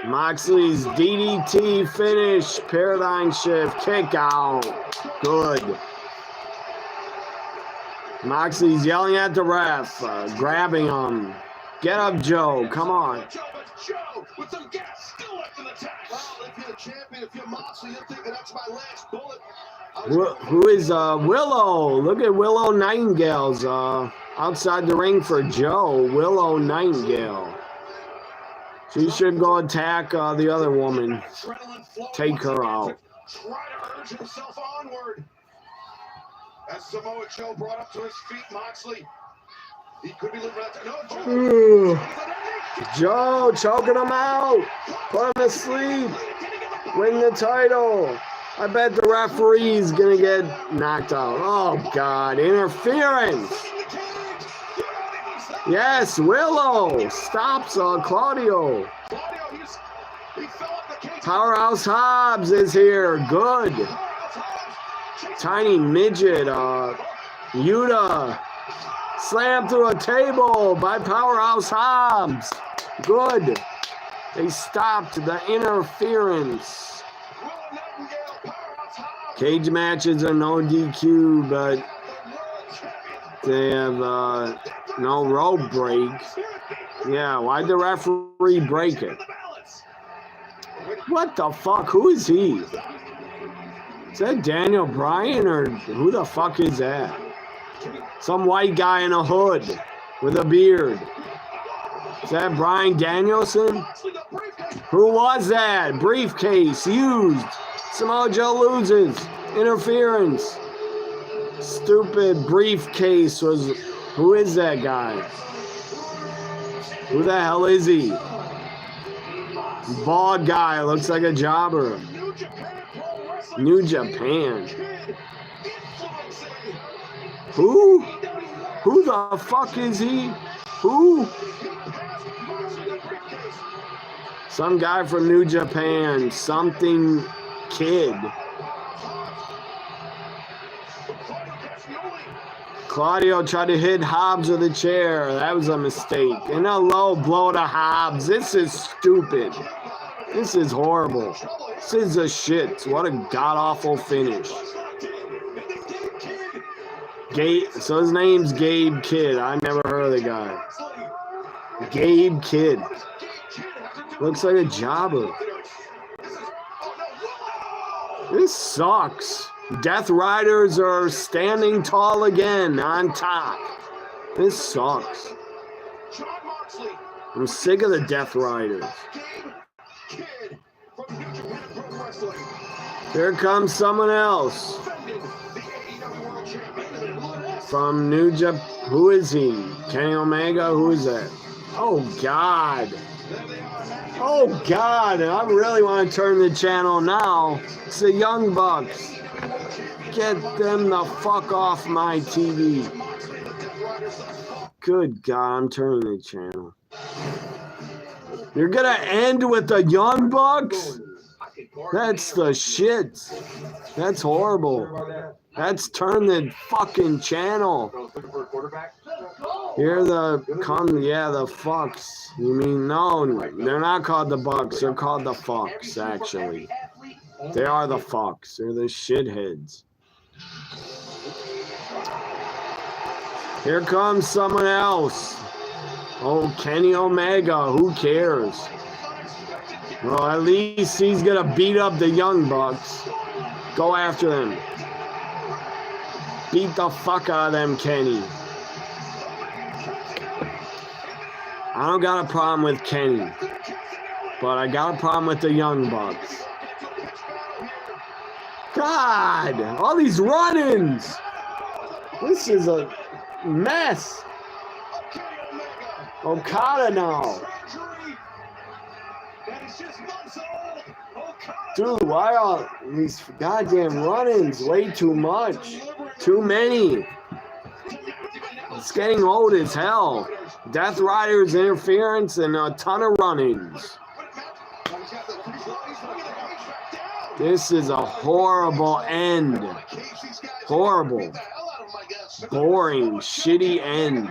Moxley's DDT finish, paradigm shift, kick out. Good. Moxley's yelling at the ref, grabbing him. Get up, Joe. Come on. Who is Willow? Look at Willow Nightingale's outside the ring for Joe. Willow Nightingale. She should go attack the other woman. Take her out. As Samoa Joe brought up to his feet, Moxley. He could be looking at no, Joe choking him out. Put him to sleep. Win the title. I bet the referee's gonna get knocked out. Oh God, interference. Yes, Willow stops Claudio. Powerhouse Hobbs is here. Good. Tiny midget. Yuta. Slammed through a table by Powerhouse Hobbs. Good. They stopped the interference. Cage matches are no DQ, but they have no rope break. Yeah, why'd the referee break it? What the fuck? Who is he? Is that Daniel Bryan or who the fuck is that? Some white guy in a hood with a beard. Is that Bryan Danielson? Who was that? Briefcase used. Samoa Joe loses. Interference. Stupid briefcase was... Who is that guy? Who the hell is he? Bald guy. Looks like a jobber. New Japan. Who? Who the fuck is he? Who? Some guy from New Japan. Something kid. Claudio tried to hit Hobbs with a chair. That was a mistake. And a low blow to Hobbs. This is stupid. This is horrible. This is a shit. What a god-awful finish. So his name's Gabe Kidd. I never heard of the guy. Gabe Kidd. Looks like a jobber. This sucks. Death Riders are standing tall again on top. This sucks. I'm sick of the Death Riders. Here comes someone else. From New Japan. Who is he? Kenny Omega? Who is that? Oh, God. Oh, God. I really want to turn the channel now. It's the Young Bucks. Get them the fuck off my TV. Good God, I'm turning the channel. You're going to end with the Young Bucks? That's the shit. That's horrible. That's turn the fucking channel. Here the fucks. You mean, no, they're not called the Bucks. They're called the fucks, actually. They are the fucks. They're the shitheads. Here comes someone else. Oh, Kenny Omega. Who cares? Well, at least he's going to beat up the Young Bucks. Go after them. Beat the fuck out of them, Kenny. I don't got a problem with Kenny. But I got a problem with the Young Bucks. God, all these run-ins. This is a mess. Okada now. Dude, why are these goddamn run-ins way too much? Too many. It's getting old as hell. Death Rider's interference and a ton of run-ins. This is a horrible end. Horrible. Boring, shitty end.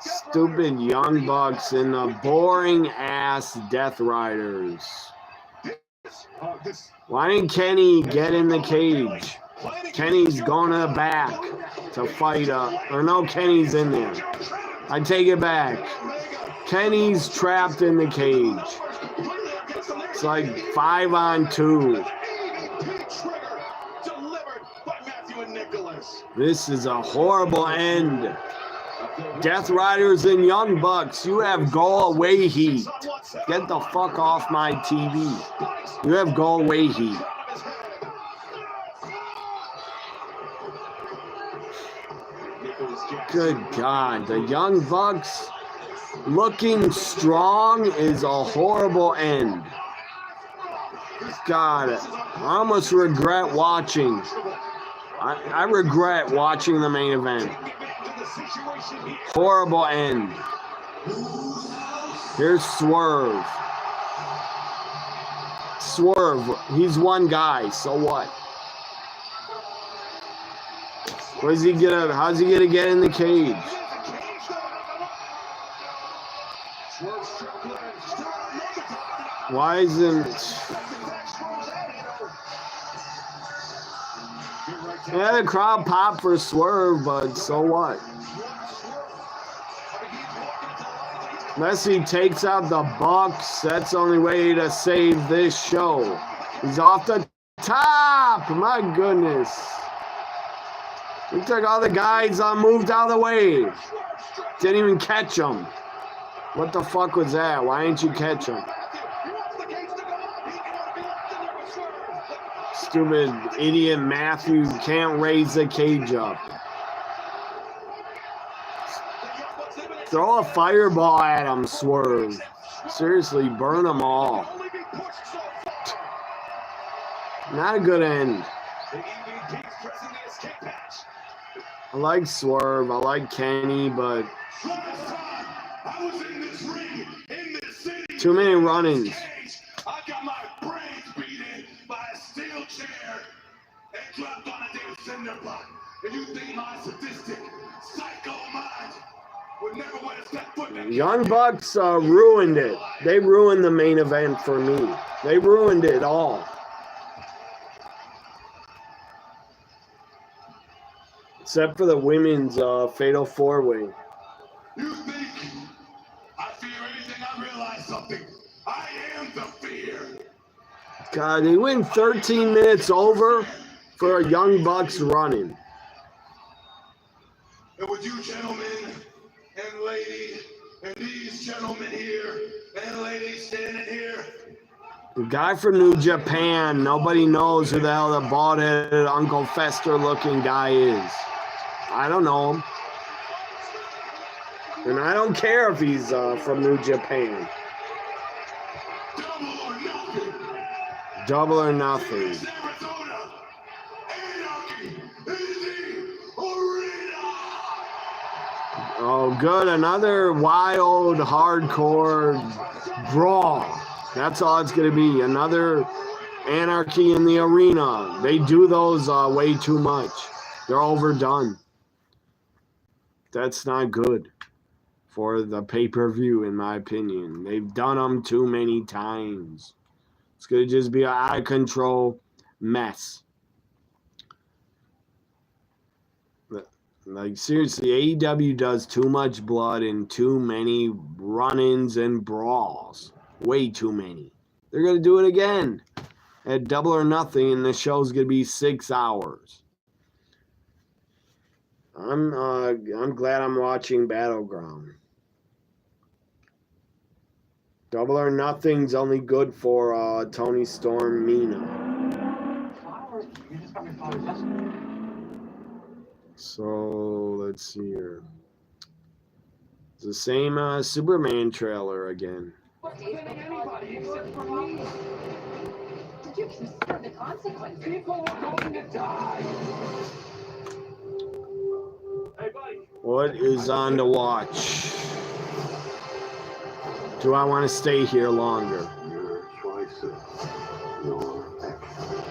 Stupid Young Bucks and the boring ass Death Riders. Why didn't Kenny get in the cage? Kenny's going to the back to fight or no, Kenny's in there. I take it back. Kenny's trapped in the cage. It's like 5-on-2. This is a horrible end. Death Riders and Young Bucks, you have go away heat. Get the fuck off my TV. You have go away heat. Good God, the Young Bucks looking strong is a horrible end. God, I almost regret watching. I regret watching the main event. Horrible end. Here's Swerve. Swerve, he's one guy, so what? How's he gonna get in the cage? Why isn't... Yeah, the crowd popped for Swerve, but so what? Unless he takes out the Bucks, that's the only way to save this show. He's off the top! My goodness. He took all the guys moved out of the way. Didn't even catch him. What the fuck was that? Why didn't you catch him? Stupid idiot Matthew can't raise the cage up. Throw a fireball at him, Swerve. Seriously, burn them all. Not a good end. I like Swerve, I like Kenny, but too many run-ins. I got my brains beaten by a steel chair and dropped on a damn cinder block. And you think my sadistic, psycho mind would never want to step foot in? Young Bucks ruined it. They ruined the main event for me. They ruined it all. Except for the women's fatal four-way. You think I fear anything? I realize something. I am the fear. God, they went 13 minutes over for a Young Bucks running. And with you gentlemen and lady, and these gentlemen here and ladies standing here, The guy from New Japan, nobody knows who the hell the bald-headed Uncle Fester-looking guy is. I don't know him. And I don't care if he's from New Japan. Double or nothing. Oh, good. Another wild, hardcore brawl. That's all it's going to be. Another anarchy in the arena. They do those way too much. They're overdone. That's not good for the pay-per-view, in my opinion. They've done them too many times. It's going to just be an out of control mess. Like, seriously, AEW does too much blood and too many run-ins and brawls. Way too many. They're going to do it again at Double or Nothing, and the show's going to be 6 hours. I'm glad I'm watching Battleground. Double or Nothing's only good for Tony Storm, Mina. So let's see here. It's the same Superman trailer again. Anybody except for me. Did you consider the consequences? People are going to die. Hey, buddy. What is on to watch? Do I want to stay here longer? Your choices, your actions.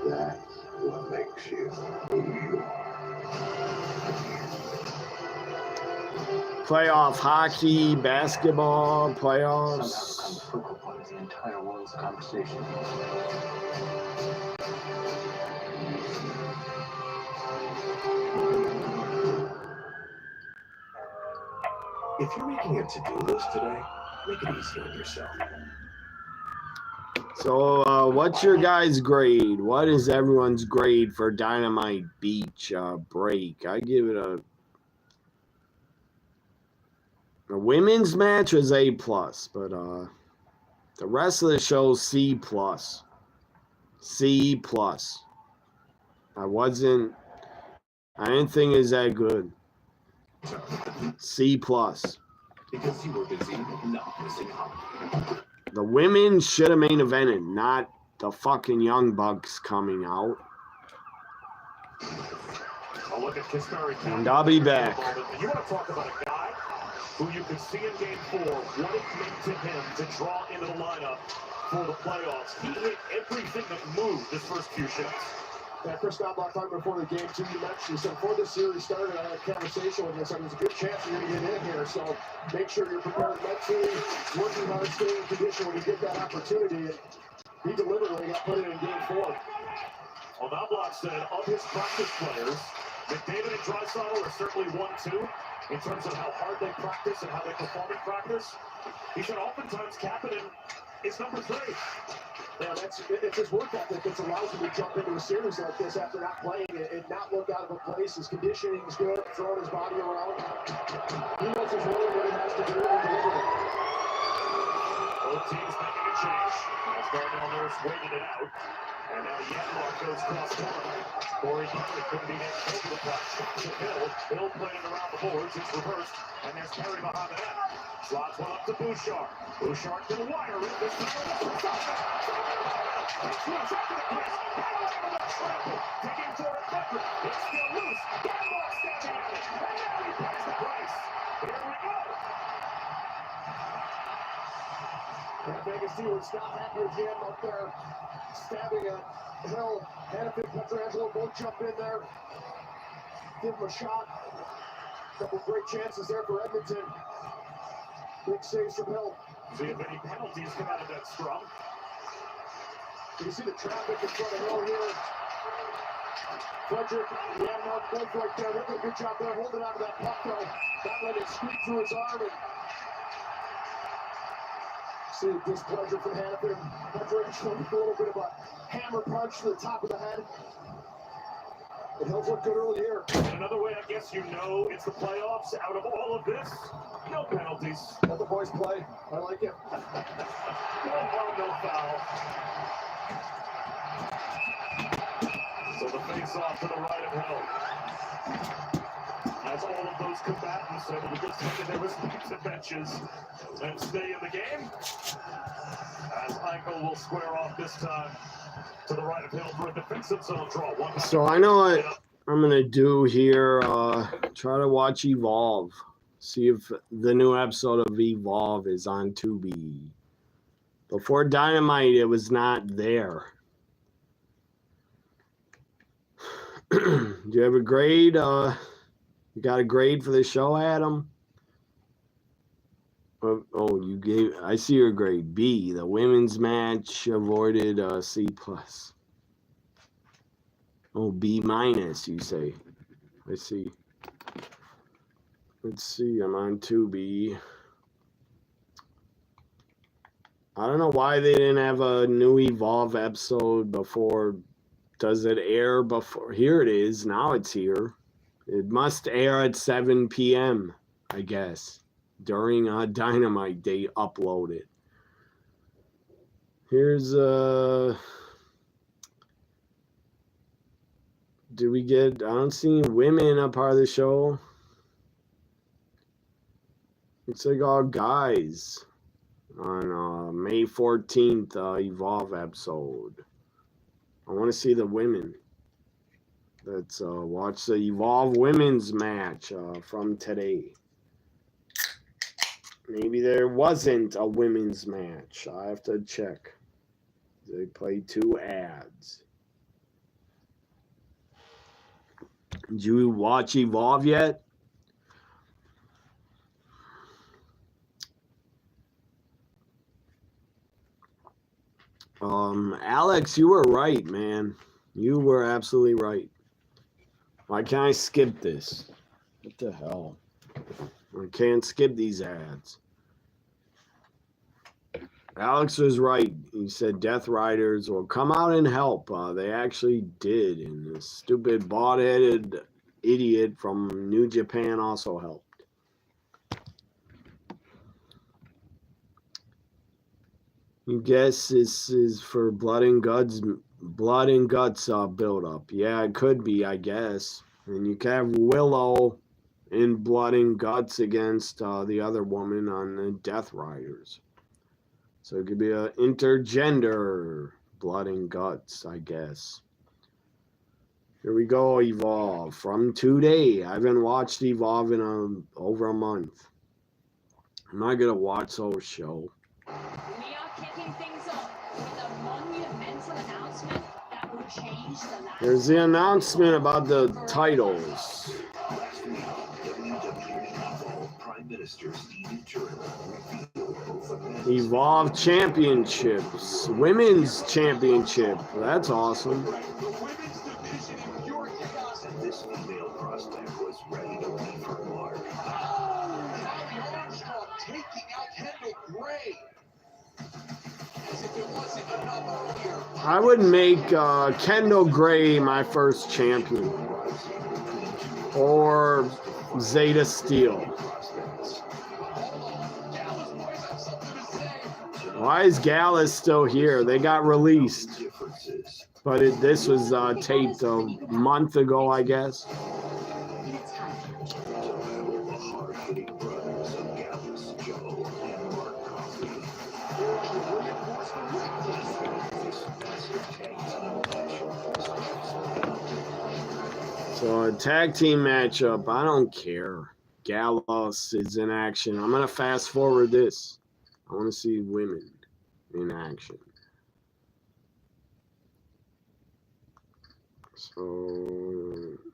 That's what makes you who you are. Playoff hockey, basketball, Somehow playoffs. becomes a focal point of the entire world's conversation. If you're making a to-do list today, make it easy on yourself. So, what's your guys' grade? What is everyone's grade for Dynamite Beach break? I give it a women's match was A+, but the rest of the show C+. C+. I didn't think it was that good. C+. Because you were busy not missing out. The women should have main evented, not the fucking Young Bucks coming out. A look at Kingsbury County. And I'll be back. You want to talk about a guy who you could see in Game 4 what it meant to him to draw into the lineup for the playoffs. He hit everything that moved his first few shots. Yeah, Chris Knobloch talking before the game, too. You mentioned, he said, before this series started, I had a conversation with you. I said, there's a good chance you're going to get in here, so make sure you're prepared mentally, working hard, staying in condition when you get that opportunity. And he delivered when he got put in Game 4. Well, Knobloch said of his practice players, McDavid and Draisaitl are certainly 1-2 in terms of how hard they practice and how they perform in practice. He said oftentimes Kapanen is number 3. Yeah, it's his work ethic that allows him to jump into a series like this after not playing and not look out of a place. His conditioning is good, throwing his body around. He knows his role, what he has to do, and deliver it. Both teams making a change as Darnell Nurse waited it out. And now Yanmark goes cross-court. Corey Perry couldn't be named over the puck. To Hill. Hill playing around the boards. It's reversed. And there's Perry behind the net. Slots one up to Bouchard. Bouchard to the wire. This time. It's loose after the press. Taking for a bucket. It's still loose. Yanmark standing at it. And now he pays the price. Here we go. And Vegas Steelers, Scott Hacker jam up there, stabbing at Hill. Hannafin, Pietrangelo both jump in there. Give him a shot. Couple great chances there for Edmonton. Big saves from Hill. See if any penalties come out of that scrum. You see the traffic in front of Hill here. Frederick, Yanmark both right there. They're doing a good job there, holding on to that puck though. Not letting it squeak through his arm. And see the displeasure from Hannafin. Frederick showing a little bit of a hammer punch to the top of the head. And Hill's look good early here. Another way, I guess you know it's the playoffs. Out of all of this, no penalties. Let the boys play. I like it. No harm, no foul. So the face-off to the right of Hill. As all of those combatants able to just take their respective benches and stay in the game. As Eichel will square off this time to the right of Hill for a defensive zone draw. So I know what I'm going to do here. Try to watch Evolve. See if the new episode of Evolve is on Tubi. Before Dynamite, it was not there. Do you have a grade? You got a grade for the show, Adam? Oh, you gave. I see your grade B. The women's match avoided C plus. Oh, B minus. You say. I see. Let's see. I'm on 2B. I don't know why they didn't have a new Evolve episode before. Does it air before? Here it is. Now it's here. It must air at 7 p.m. I guess. During Dynamite, they upload it. Here's do we get? I don't see women a part of the show. It's like all guys on May 14th Evolve episode. I want to see the women. Let's watch the Evolve women's match from today. Maybe there wasn't a women's match. I have to check. They played 2 ads. Did you watch Evolve yet? Alex, you were right, man. You were absolutely right. Why can't I skip this? What the hell? I can't skip these ads. Alex was right. He said Death Riders will come out and help. They actually did. And the stupid bald-headed idiot from New Japan also helped. You guess this is for Blood and Guts build up. Yeah, it could be, I guess. And you can have Willow in Blood and Guts against the other woman on the Death Riders. So it could be an intergender Blood and Guts, I guess. Here we go, Evolve from today. I haven't watched Evolve in over a month. I'm not gonna watch the whole show. We are kicking things off with a monumental announcement that will change the last. There's the announcement about the titles. Evolve Championships. Women's Championship. That's awesome. This female prospect was ready to leave her mark. Armstrong taking out Kendall Gray. As if it wasn't enough earlier. I would make Kendall Gray my first champion. Or Zeta Steel. Why is Gallus still here? They got released. But this was taped a month ago, I guess. So a tag team matchup, I don't care. Gallus is in action. I'm going to fast forward this. I want to see women in action. So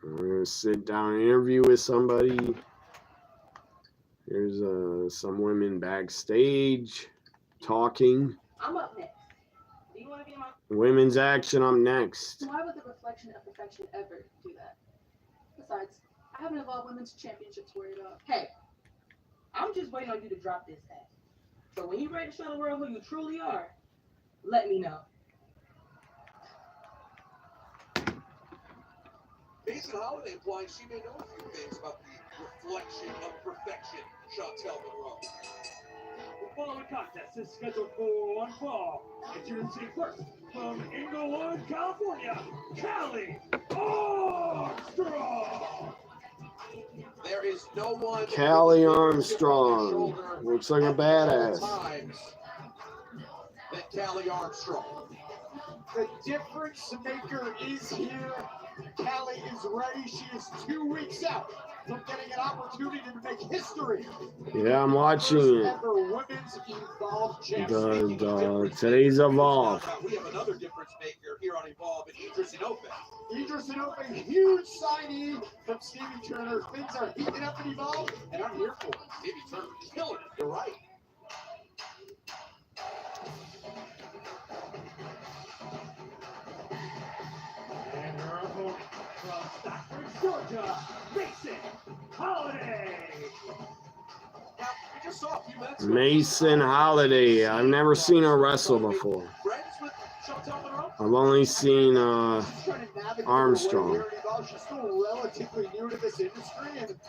I'm going to sit down and interview with somebody. Here's some women backstage talking. I'm up next. Do you want to be my... Women's action, I'm next. Why would the reflection of perfection ever do that? Besides, I haven't Evolved Women's Championships worried about. Hey, I'm just waiting on you to drop this ass. So when you're ready to show the world who you truly are, let me know. Mason Holiday implying she may know a few things about the reflection of perfection, Chantel Monroe. The following contest is scheduled for one fall. Introducing first from Inglewood, California, Callie Armstrong. There is no one. Callie Armstrong looks like a badass. Than Callie Armstrong. The difference maker is here. Callie is ready. She is 2 weeks out from getting an opportunity to make history. Yeah, I'm watching it. Today's Evolve. We have another difference maker here on Evolve, and Idris Inoue. Idris Inoue, huge signee from Stevie Turner. Things are heating up in Evolve, and I'm here for it. Stevie Turner killing it. You're right. Georgia, Mason Holiday. Now, we just saw a few minutes ago. Mason Holiday. I've never seen her wrestle before. Friends with Chantel Monroe? I've only seen She's trying to navigate Armstrong. her way here. She's still relatively new to this industry, and I think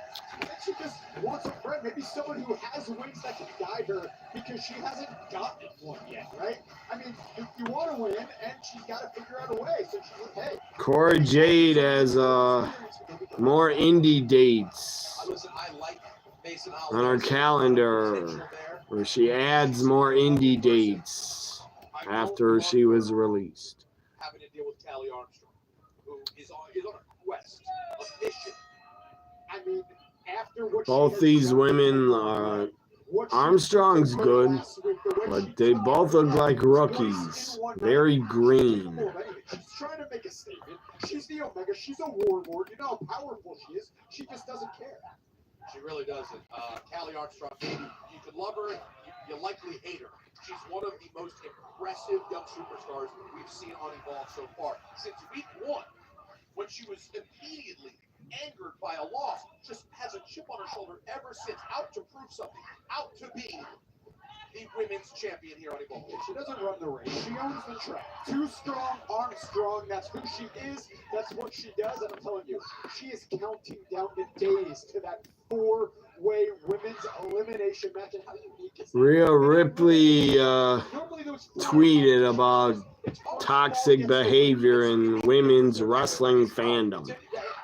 she just wants a friend, maybe someone who has wings that can guide her, because she hasn't gotten one yet, right? I mean, you want to win, and she's got to figure out a way. So she's like, hey. Cora Jade has more indie dates Listen, I like Mason on our calendar, where she adds more indie dates after she was released. Having to deal with Callie Armstrong, who is on a quest, a mission. I mean, after what Both these women, Armstrong's good, but they both look like rookies. Very green. She's trying to make a statement. She's the Omega. She's a warlord. You know how powerful she is. She just doesn't care. She really doesn't. Callie Armstrong, you could love her, you likely hate her. She's one of the most impressive young superstars we've seen on Evolve so far. Since week 1, when she was immediately angered by a loss, just has a chip on her shoulder ever since, out to prove something, out to be the women's champion here on Evolve. She doesn't run the race. She owns the track. Too strong, Armstrong. That's who she is. That's what she does. And I'm telling you, she is counting down the days to that 4-way women's elimination match. And how unique is that? Rhea Ripley tweeted about toxic behavior in women's wrestling fandom.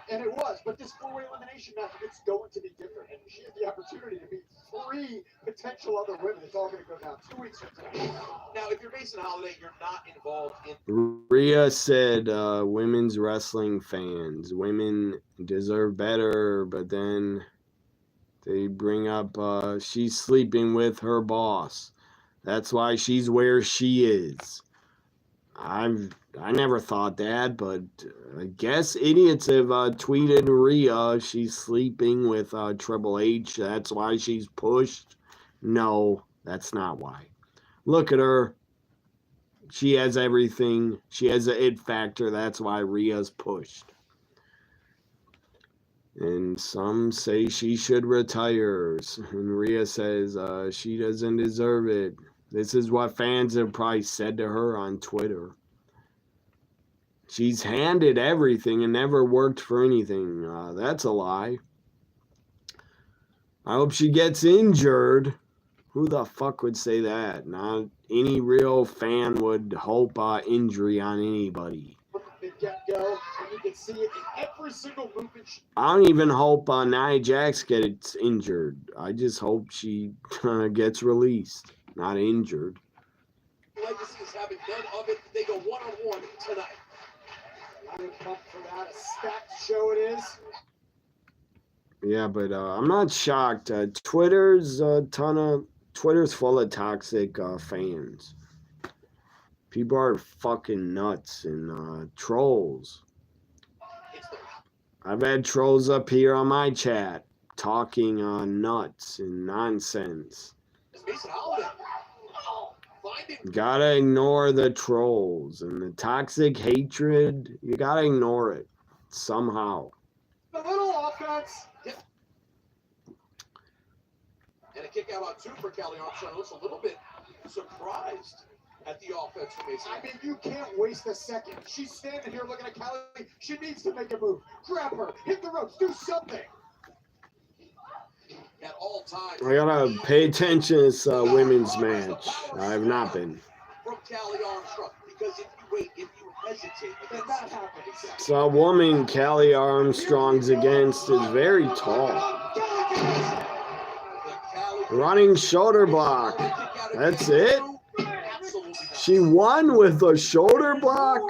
And it was, but this 4-way elimination match, it's going to be different. And she has the opportunity to beat 3 potential other women. It's all going to go down 2 weeks from tonight. Now, if you're Mason Holiday, you're not involved in. Rhea said, women's wrestling fans, women deserve better, but then they bring up she's sleeping with her boss. That's why she's where she is. I never thought that, but I guess idiots have tweeted Rhea she's sleeping with Triple H. That's why she's pushed. No, that's not why. Look at her. She has everything. She has an it factor. That's why Rhea's pushed. And some say she should retire. And Rhea says she doesn't deserve it. This is what fans have probably said to her on Twitter. She's handed everything and never worked for anything. That's a lie. I hope she gets injured. Who the fuck would say that? Not any real fan would hope injury on anybody. You can see it in every single movement. I don't even hope Nia Jax gets injured. I just hope she gets released, not injured. Legacy is having none of it. They go one-on-one tonight. I'm pumped for that. A stacked show it is. Yeah, but I'm not shocked. Twitter's full of toxic fans. People are fucking nuts and trolls. I've had trolls up here on my chat talking nuts and nonsense. Gotta ignore the trolls and the toxic hatred. You gotta ignore it somehow. A little offense. And a kick out on 2 for Callie Armstrong. Looks a little bit surprised at the offense from Mason. I mean, you can't waste a second. She's standing here looking at Callie. She needs to make a move. Grab her. Hit the ropes. Do something. At all times. I gotta pay attention to this women's match. I have not been. From Callie Armstrong, because if you wait, if you hesitate, then that happens. So a woman Callie Armstrong's against is very tall. Running shoulder block. That's it. She won with a shoulder block.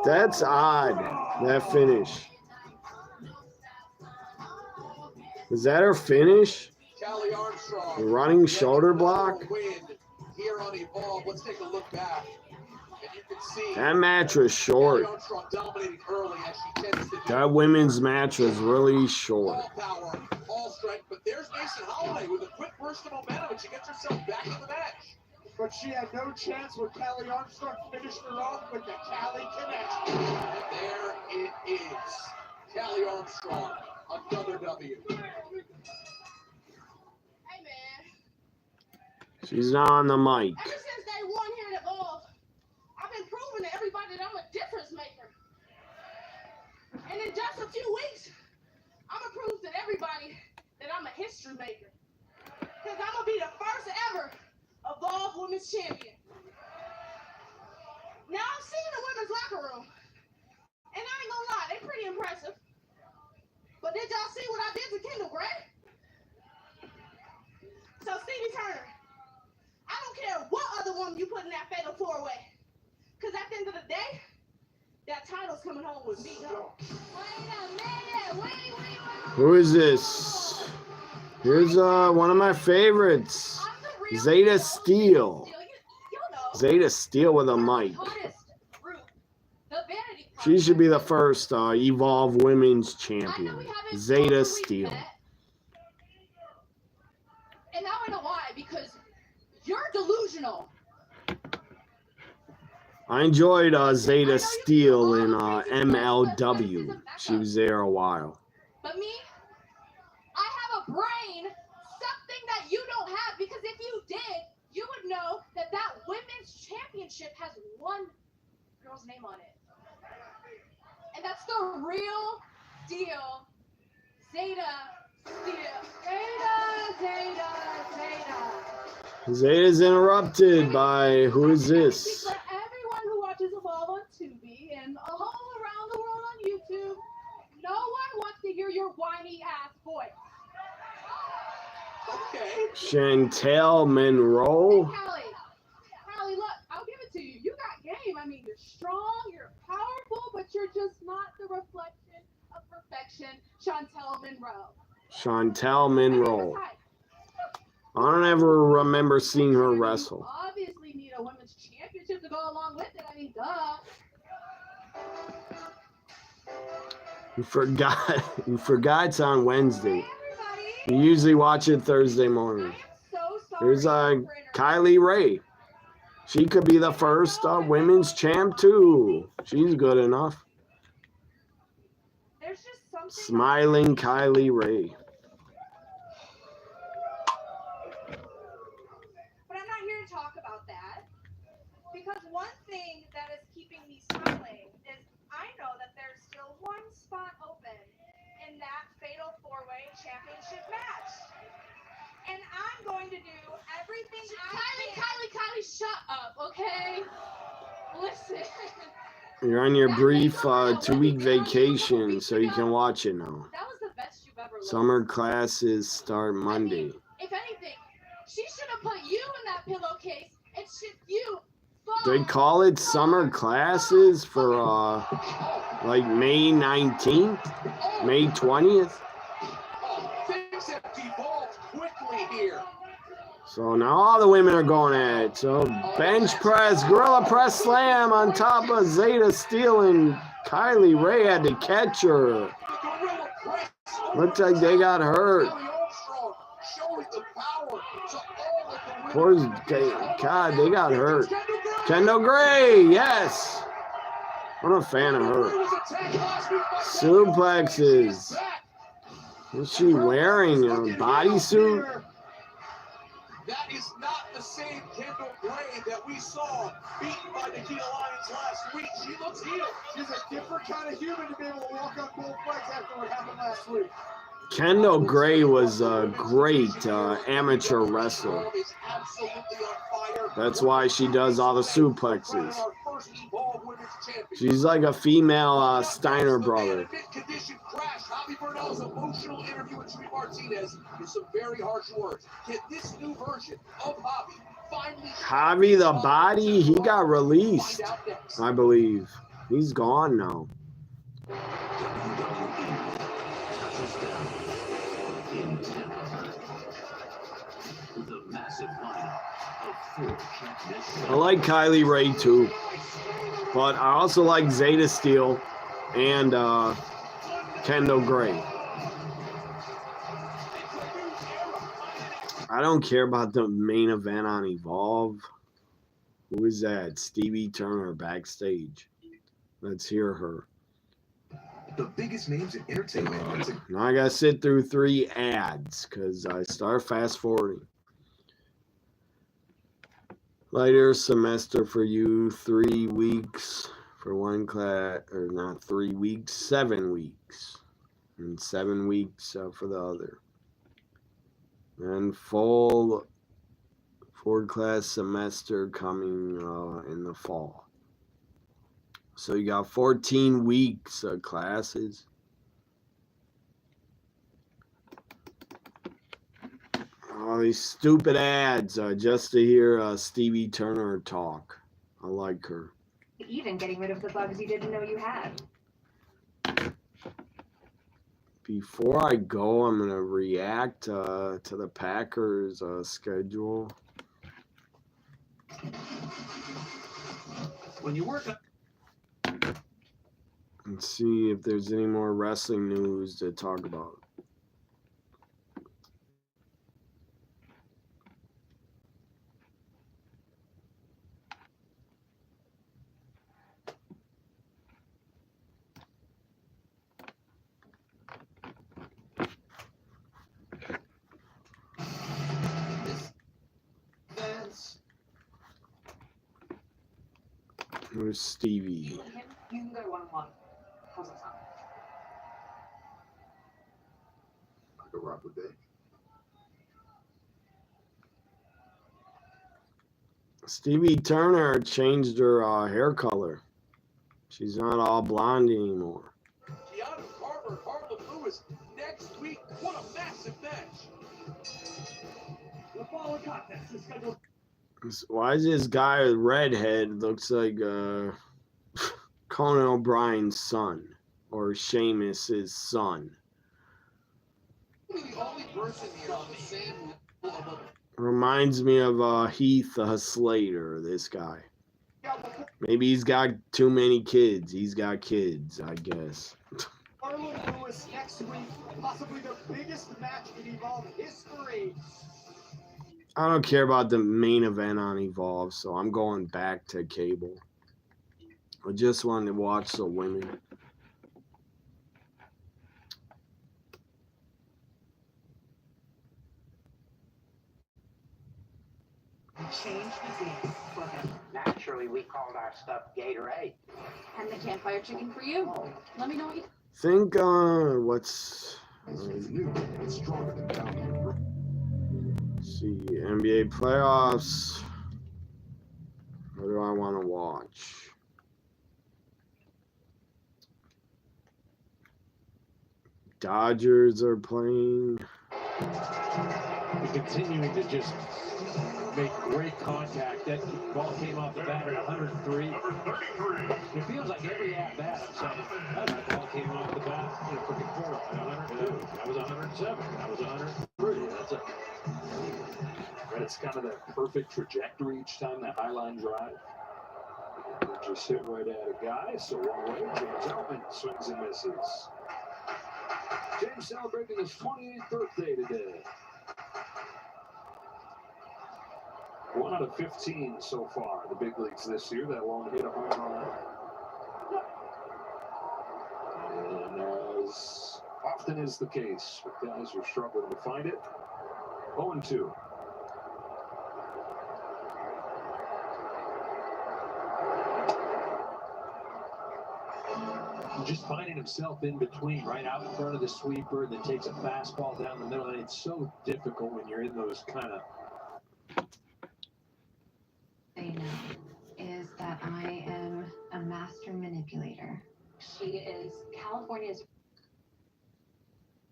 That's odd. That finish. Is that her finish? Callie Armstrong. Running shoulder block? Here on Evolve. Let's take a look back. And you can see that match was short. That women's match was really short. All power, all strength, but there's Mason Holiday with a quick burst of momentum, and she gets herself back in the match. but she had no chance when Callie Armstrong finished her off with the Callie Connection. And there it is. Callie Armstrong, another W. Hey, man. She's not on the mic. Ever since day one here at Evolve, I've been proving to everybody that I'm a difference maker. And in just a few weeks, I'm going to prove to everybody that I'm a history maker. Because I'm going to be the first ever Evolve Women's Champion. Now, I've seen the women's locker room. And I ain't going to lie, they're pretty impressive. But did y'all see what I did to Kendall Gray? So, Stevie Turner, I don't care what other woman you put in that fatal four-way. Because at the end of the day, that title's coming home with me. Wait a minute. Wait. Who is this? Here's one of my favorites. Zeta Steele. Zeta Steele with a mic. She should be the first Evolve Women's Champion. Zeta Steele. And now I know why, because you're delusional. I enjoyed Zeta Steele in MLW. She was there a while. But me, I have a brain, something that you don't have, because if you did, you would know that that women's championship has one girl's name on it. And that's the real deal. Zeta Steele. Zeta. Zeta's interrupted by, who is this? For everyone who watches Evolve on Tubi and all around the world on YouTube, no one wants to hear your whiny ass voice. Okay. Chantel Monroe. Callie, look, I'll give it to you. You got game. I mean, you're strong, you're powerful, but you're just not the reflection of perfection. Chantel Monroe. Chantel Monroe. I don't ever remember seeing her wrestle. Obviously need a women's championship to go along with it. I mean, duh. You forgot it's on Wednesday. You usually watch it Thursday morning. Here's Kylie Ray. She could be the first women's champ too. She's good enough. Smiling Kylie Ray. But I'm not here to talk about that. Because one thing that is keeping me smiling is I know that there's still one spot open in that Fatal 4-Way Championship match. And I'm going to do everything Kylie, shut up, okay? Listen. You're on your brief 2-week vacation, so you can watch it now. That was the best you've ever looked. Summer classes start Monday. I mean, if anything, she should have put you in that pillowcase and shipped you. They call it summer classes for like May 19th, May 20th. Things have devolved quickly here. So now all the women are going at it. So bench press, gorilla press slam on top of Zeta Steele, and Kylie Ray had to catch her. Looks like they got hurt. Poor God, they got hurt. Kendall Gray, yes. I'm a fan of her. Suplexes. What's she wearing? A bodysuit? That is not the same Kendall Gray that we saw beaten by Nikita Lyons last week. She looks healed. She's a different kind of human to be able to walk on both legs after what happened last week. Kendall Gray was a great amateur wrestler. That's why she does all the suplexes. She's like a female Steiner brother. Emotional interview with Tree Martinez is some very harsh words. Can this new version of Javi finally... Javi the Body, he got released, I believe. He's gone now. I like Kylie Ray too, but I also like Zeta Steele and Kendall Gray. I don't care about the main event on Evolve. Who is that? Stevie Turner backstage. Let's hear her. The biggest names in entertainment. Now I gotta sit through 3 ads because I start fast forwarding. Lighter semester for you, 3 weeks for one class, or not 3 weeks, 7 weeks, and 7 weeks for the other. And full 4-class semester coming in the fall. So you got 14 weeks of classes. All these stupid ads just to hear Stevie Turner talk. I like her. Even getting rid of the bugs you didn't know you had. Before I go, I'm going to react to the Packers schedule. When you work And see if there's any more wrestling news to talk about. Where's Stevie? You can go 1-on-1. How's that sound? I could rock with Dave. Stevie Turner changed her hair color. She's not all blonde anymore. Keanu Carver, Harlan Lewis next week. What a massive match! The following contest is scheduled. Why is this guy with redhead looks like Conan O'Brien's son or Sheamus's son? The only person here on the same level of Reminds me of Heath Slater, this guy. Maybe he's got too many kids. He's got kids, I guess. Harlan Lewis next week, possibly the biggest match in Evolve history. I don't care about the main event on Evolve, so I'm going back to cable. I just wanted to watch the women. Change the game for him. Naturally, we called our stuff Gatorade. And the campfire chicken for you. Let me know what you Think what's new, it's stronger than down. see NBA playoffs. What do I want to watch? Dodgers are playing. Continuing to just make great contact. That ball came off the bat at 103. It feels like every at-bat I'm saying, that ball came off the bat in a freaking portal at 102. That was 107. That was 103. That's a... But it's kind of that perfect trajectory each time, that high line drive. Just hit right at a guy, so one way, James Ellman swings and misses. James celebrating his 28th birthday today. 1 out of 15 so far, the big leagues this year. That long hit a home run. And as often is the case, with guys who are struggling to find it, 0-2. Just finding himself in between, right out in front of the sweeper, then takes a fastball down the middle, and it's so difficult when you're in those kind of... I know is that I am a master manipulator. She is California's.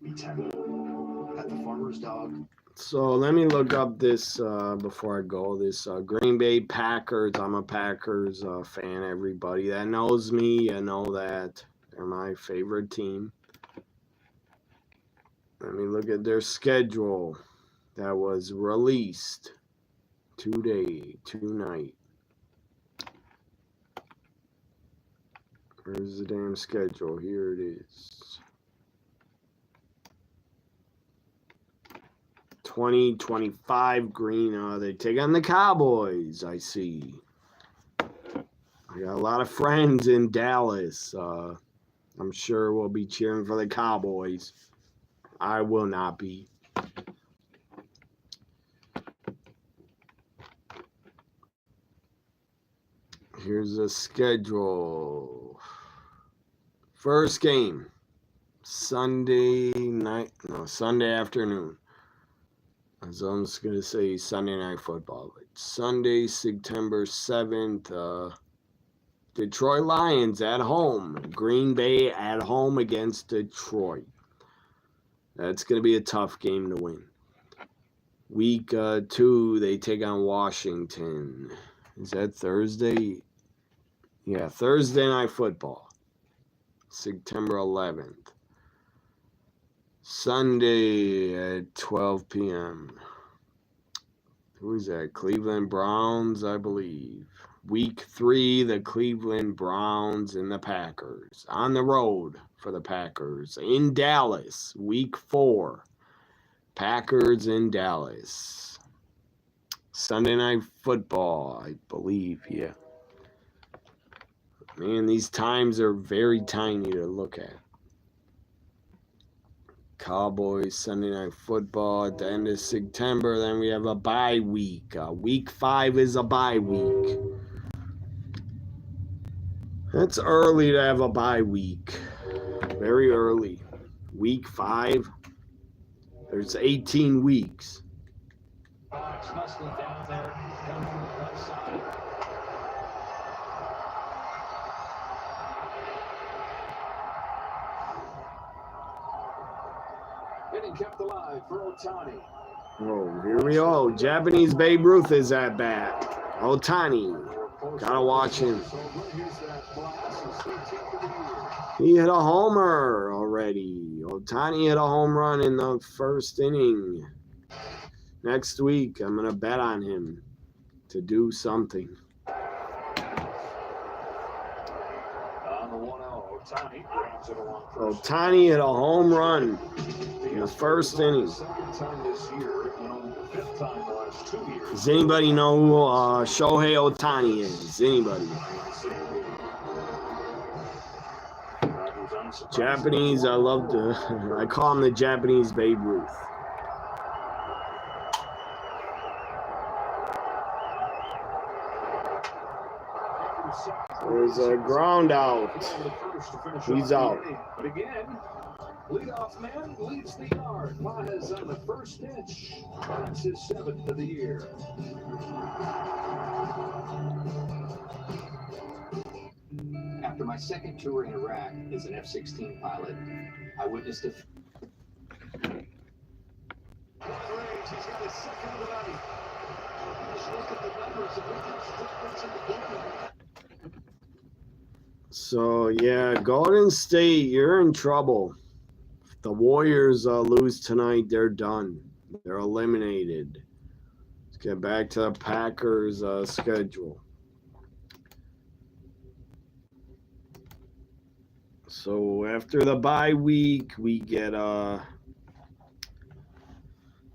At the farmer's dog. So let me look up this before I go. This Green Bay Packers. I'm a Packers fan. Everybody that knows me, you know that they're my favorite team. Let me look at their schedule that was released tonight. Where's the damn schedule? Here it is. 2025 Green. They take on the Cowboys, I see. I got a lot of friends in Dallas. I'm sure we'll be cheering for the Cowboys. I will not be. Here's the schedule. First game, Sunday afternoon. So I'm just going to say Sunday Night Football. It's Sunday, September 7th. Detroit Lions at home. Green Bay at home against Detroit. That's going to be a tough game to win. Week 2, they take on Washington. Is that Thursday? Yeah, Thursday Night Football. September 11th. Sunday at 12 p.m. Who is that? Cleveland Browns, I believe. Week 3, the Cleveland Browns and the Packers. On the road for the Packers. In Dallas, Week 4. Packers in Dallas. Sunday Night Football, I believe, yeah. Man, these times are very tiny to look at. Cowboys, Sunday Night Football at the end of September. Then we have a bye week. Week 5 is a bye week. That's early to have a bye week. Very early. Week 5. There's 18 weeks. Fox hustling down there, coming from the left side. Getting kept alive for Otani. Oh, here we go. Japanese Babe Ruth is at bat. Otani. Gotta watch him. He hit a homer already. Otani hit a home run in the first inning. Next week, I'm going to bet on him to do something. Otani hit a home run in the first inning. Does anybody know who Shohei Otani is? Anybody? Japanese, I call him the Japanese Babe Ruth. There's a ground out. He's out. But again, leadoff man leads the yard. Paez on the first pitch. That's his 7th of the year. After my second tour in Iraq as an F-16 pilot, I witnessed a... He's got his second of the night. Just look at the numbers of difference in the game. So, yeah, Golden State, you're in trouble. If the Warriors lose tonight, they're done. They're eliminated. Let's get back to the Packers' schedule. So, after the bye week, we get...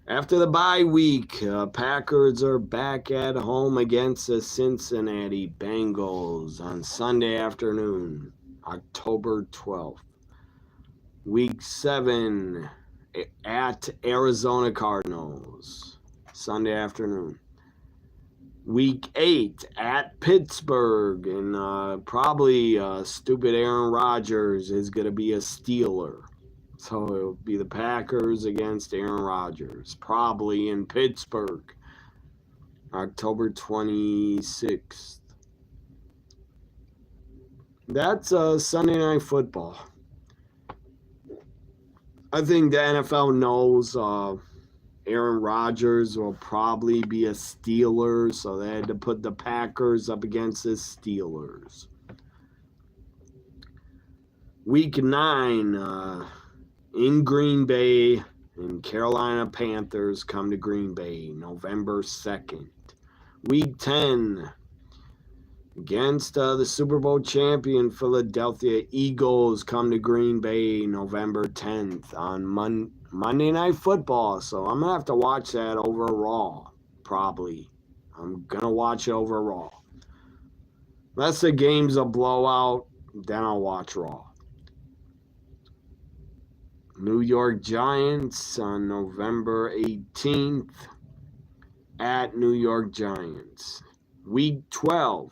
After the bye week, Packers are back at home against the Cincinnati Bengals on Sunday afternoon, October 12th. Week 7 at Arizona Cardinals, Sunday afternoon. Week 8 at Pittsburgh, and probably stupid Aaron Rodgers is going to be a Steeler. So it'll be the Packers against Aaron Rodgers, probably in Pittsburgh, October 26th. That's Sunday Night Football. I think the NFL knows Aaron Rodgers will probably be a Steeler, so they had to put the Packers up against the Steelers. Week 9, in Green Bay, and Carolina Panthers come to Green Bay November 2nd. Week 10, against the Super Bowl champion Philadelphia Eagles come to Green Bay November 10th on Monday Night Football. So I'm going to have to watch that over Raw, probably. I'm going to watch it over Raw. Unless the game's a blowout, then I'll watch Raw. New York Giants on November 18th at New York Giants. Week 12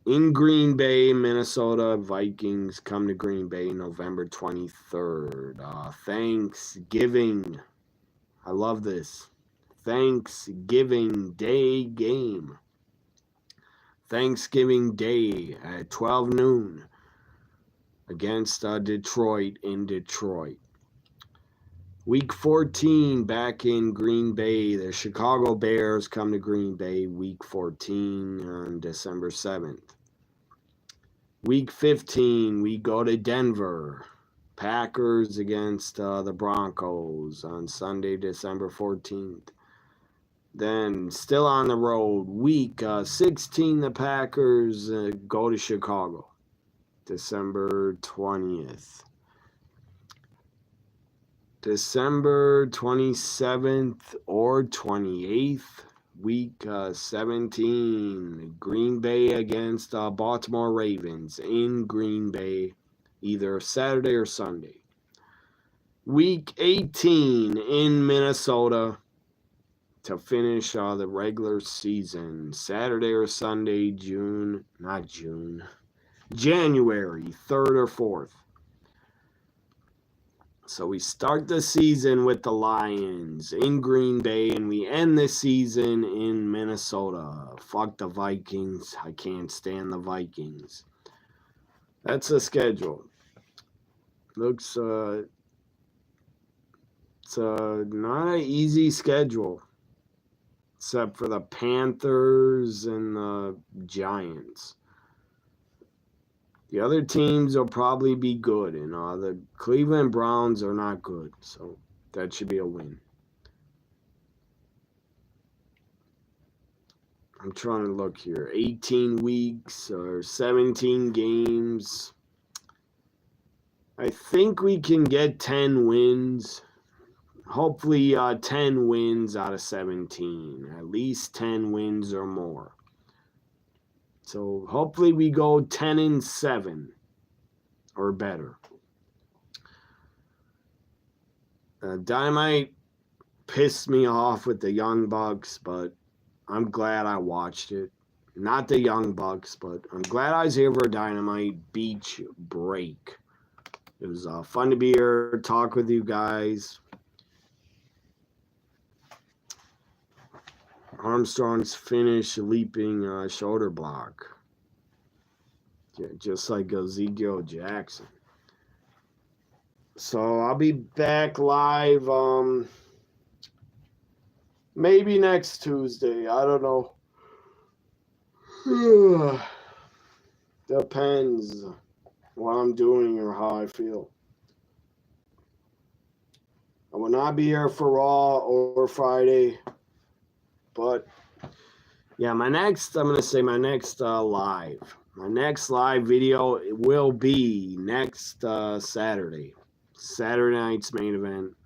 in Green Bay, Minnesota. Vikings come to Green Bay November 23rd. Thanksgiving. I love this. Thanksgiving Day game. Thanksgiving Day at 12 noon against Detroit in Detroit. Week 14 back in Green Bay. The Chicago Bears come to Green Bay week 14 on December 7th. Week 15 we go to Denver. Packers against the Broncos on Sunday, December 14th. Then still on the road, week 16 the Packers go to Chicago, December 20th. December 27th or 28th, week 17, Green Bay against Baltimore Ravens in Green Bay, either Saturday or Sunday. Week 18 in Minnesota to finish the regular season, Saturday or Sunday, January 3rd or 4th. So we start the season with the Lions in Green Bay, and we end the season in Minnesota. Fuck the Vikings. I can't stand the Vikings. That's the schedule. Looks, it's not an easy schedule, except for the Panthers and the Giants. The other teams will probably be good, and the Cleveland Browns are not good, so that should be a win. I'm trying to look here. 18 weeks or 17 games. I think we can get 10 wins. Hopefully 10 wins out of 17. At least 10 wins or more. So hopefully we go 10-7 or better. Dynamite pissed me off with the Young Bucks, but I'm glad I watched it. Not the Young Bucks, but I'm glad I was here for Dynamite Beach Break. It was fun to be here, talk with you guys. Armstrong's finish leaping shoulder block. Yeah, just like Ezekiel Jackson. So I'll be back live maybe next Tuesday. I don't know. Depends what I'm doing or how I feel. I will not be here for Raw or Friday. But yeah, my next live. My next live video will be next Saturday. Saturday night's main event.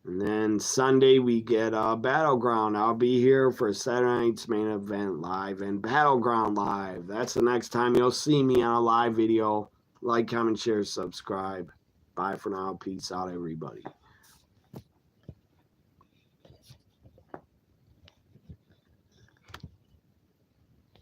And then Sunday we get Battleground. I'll be here for Saturday night's main event live and Battleground live. That's the next time you'll see me on a live video. Like, comment, share, subscribe. Bye for now. Peace out, everybody.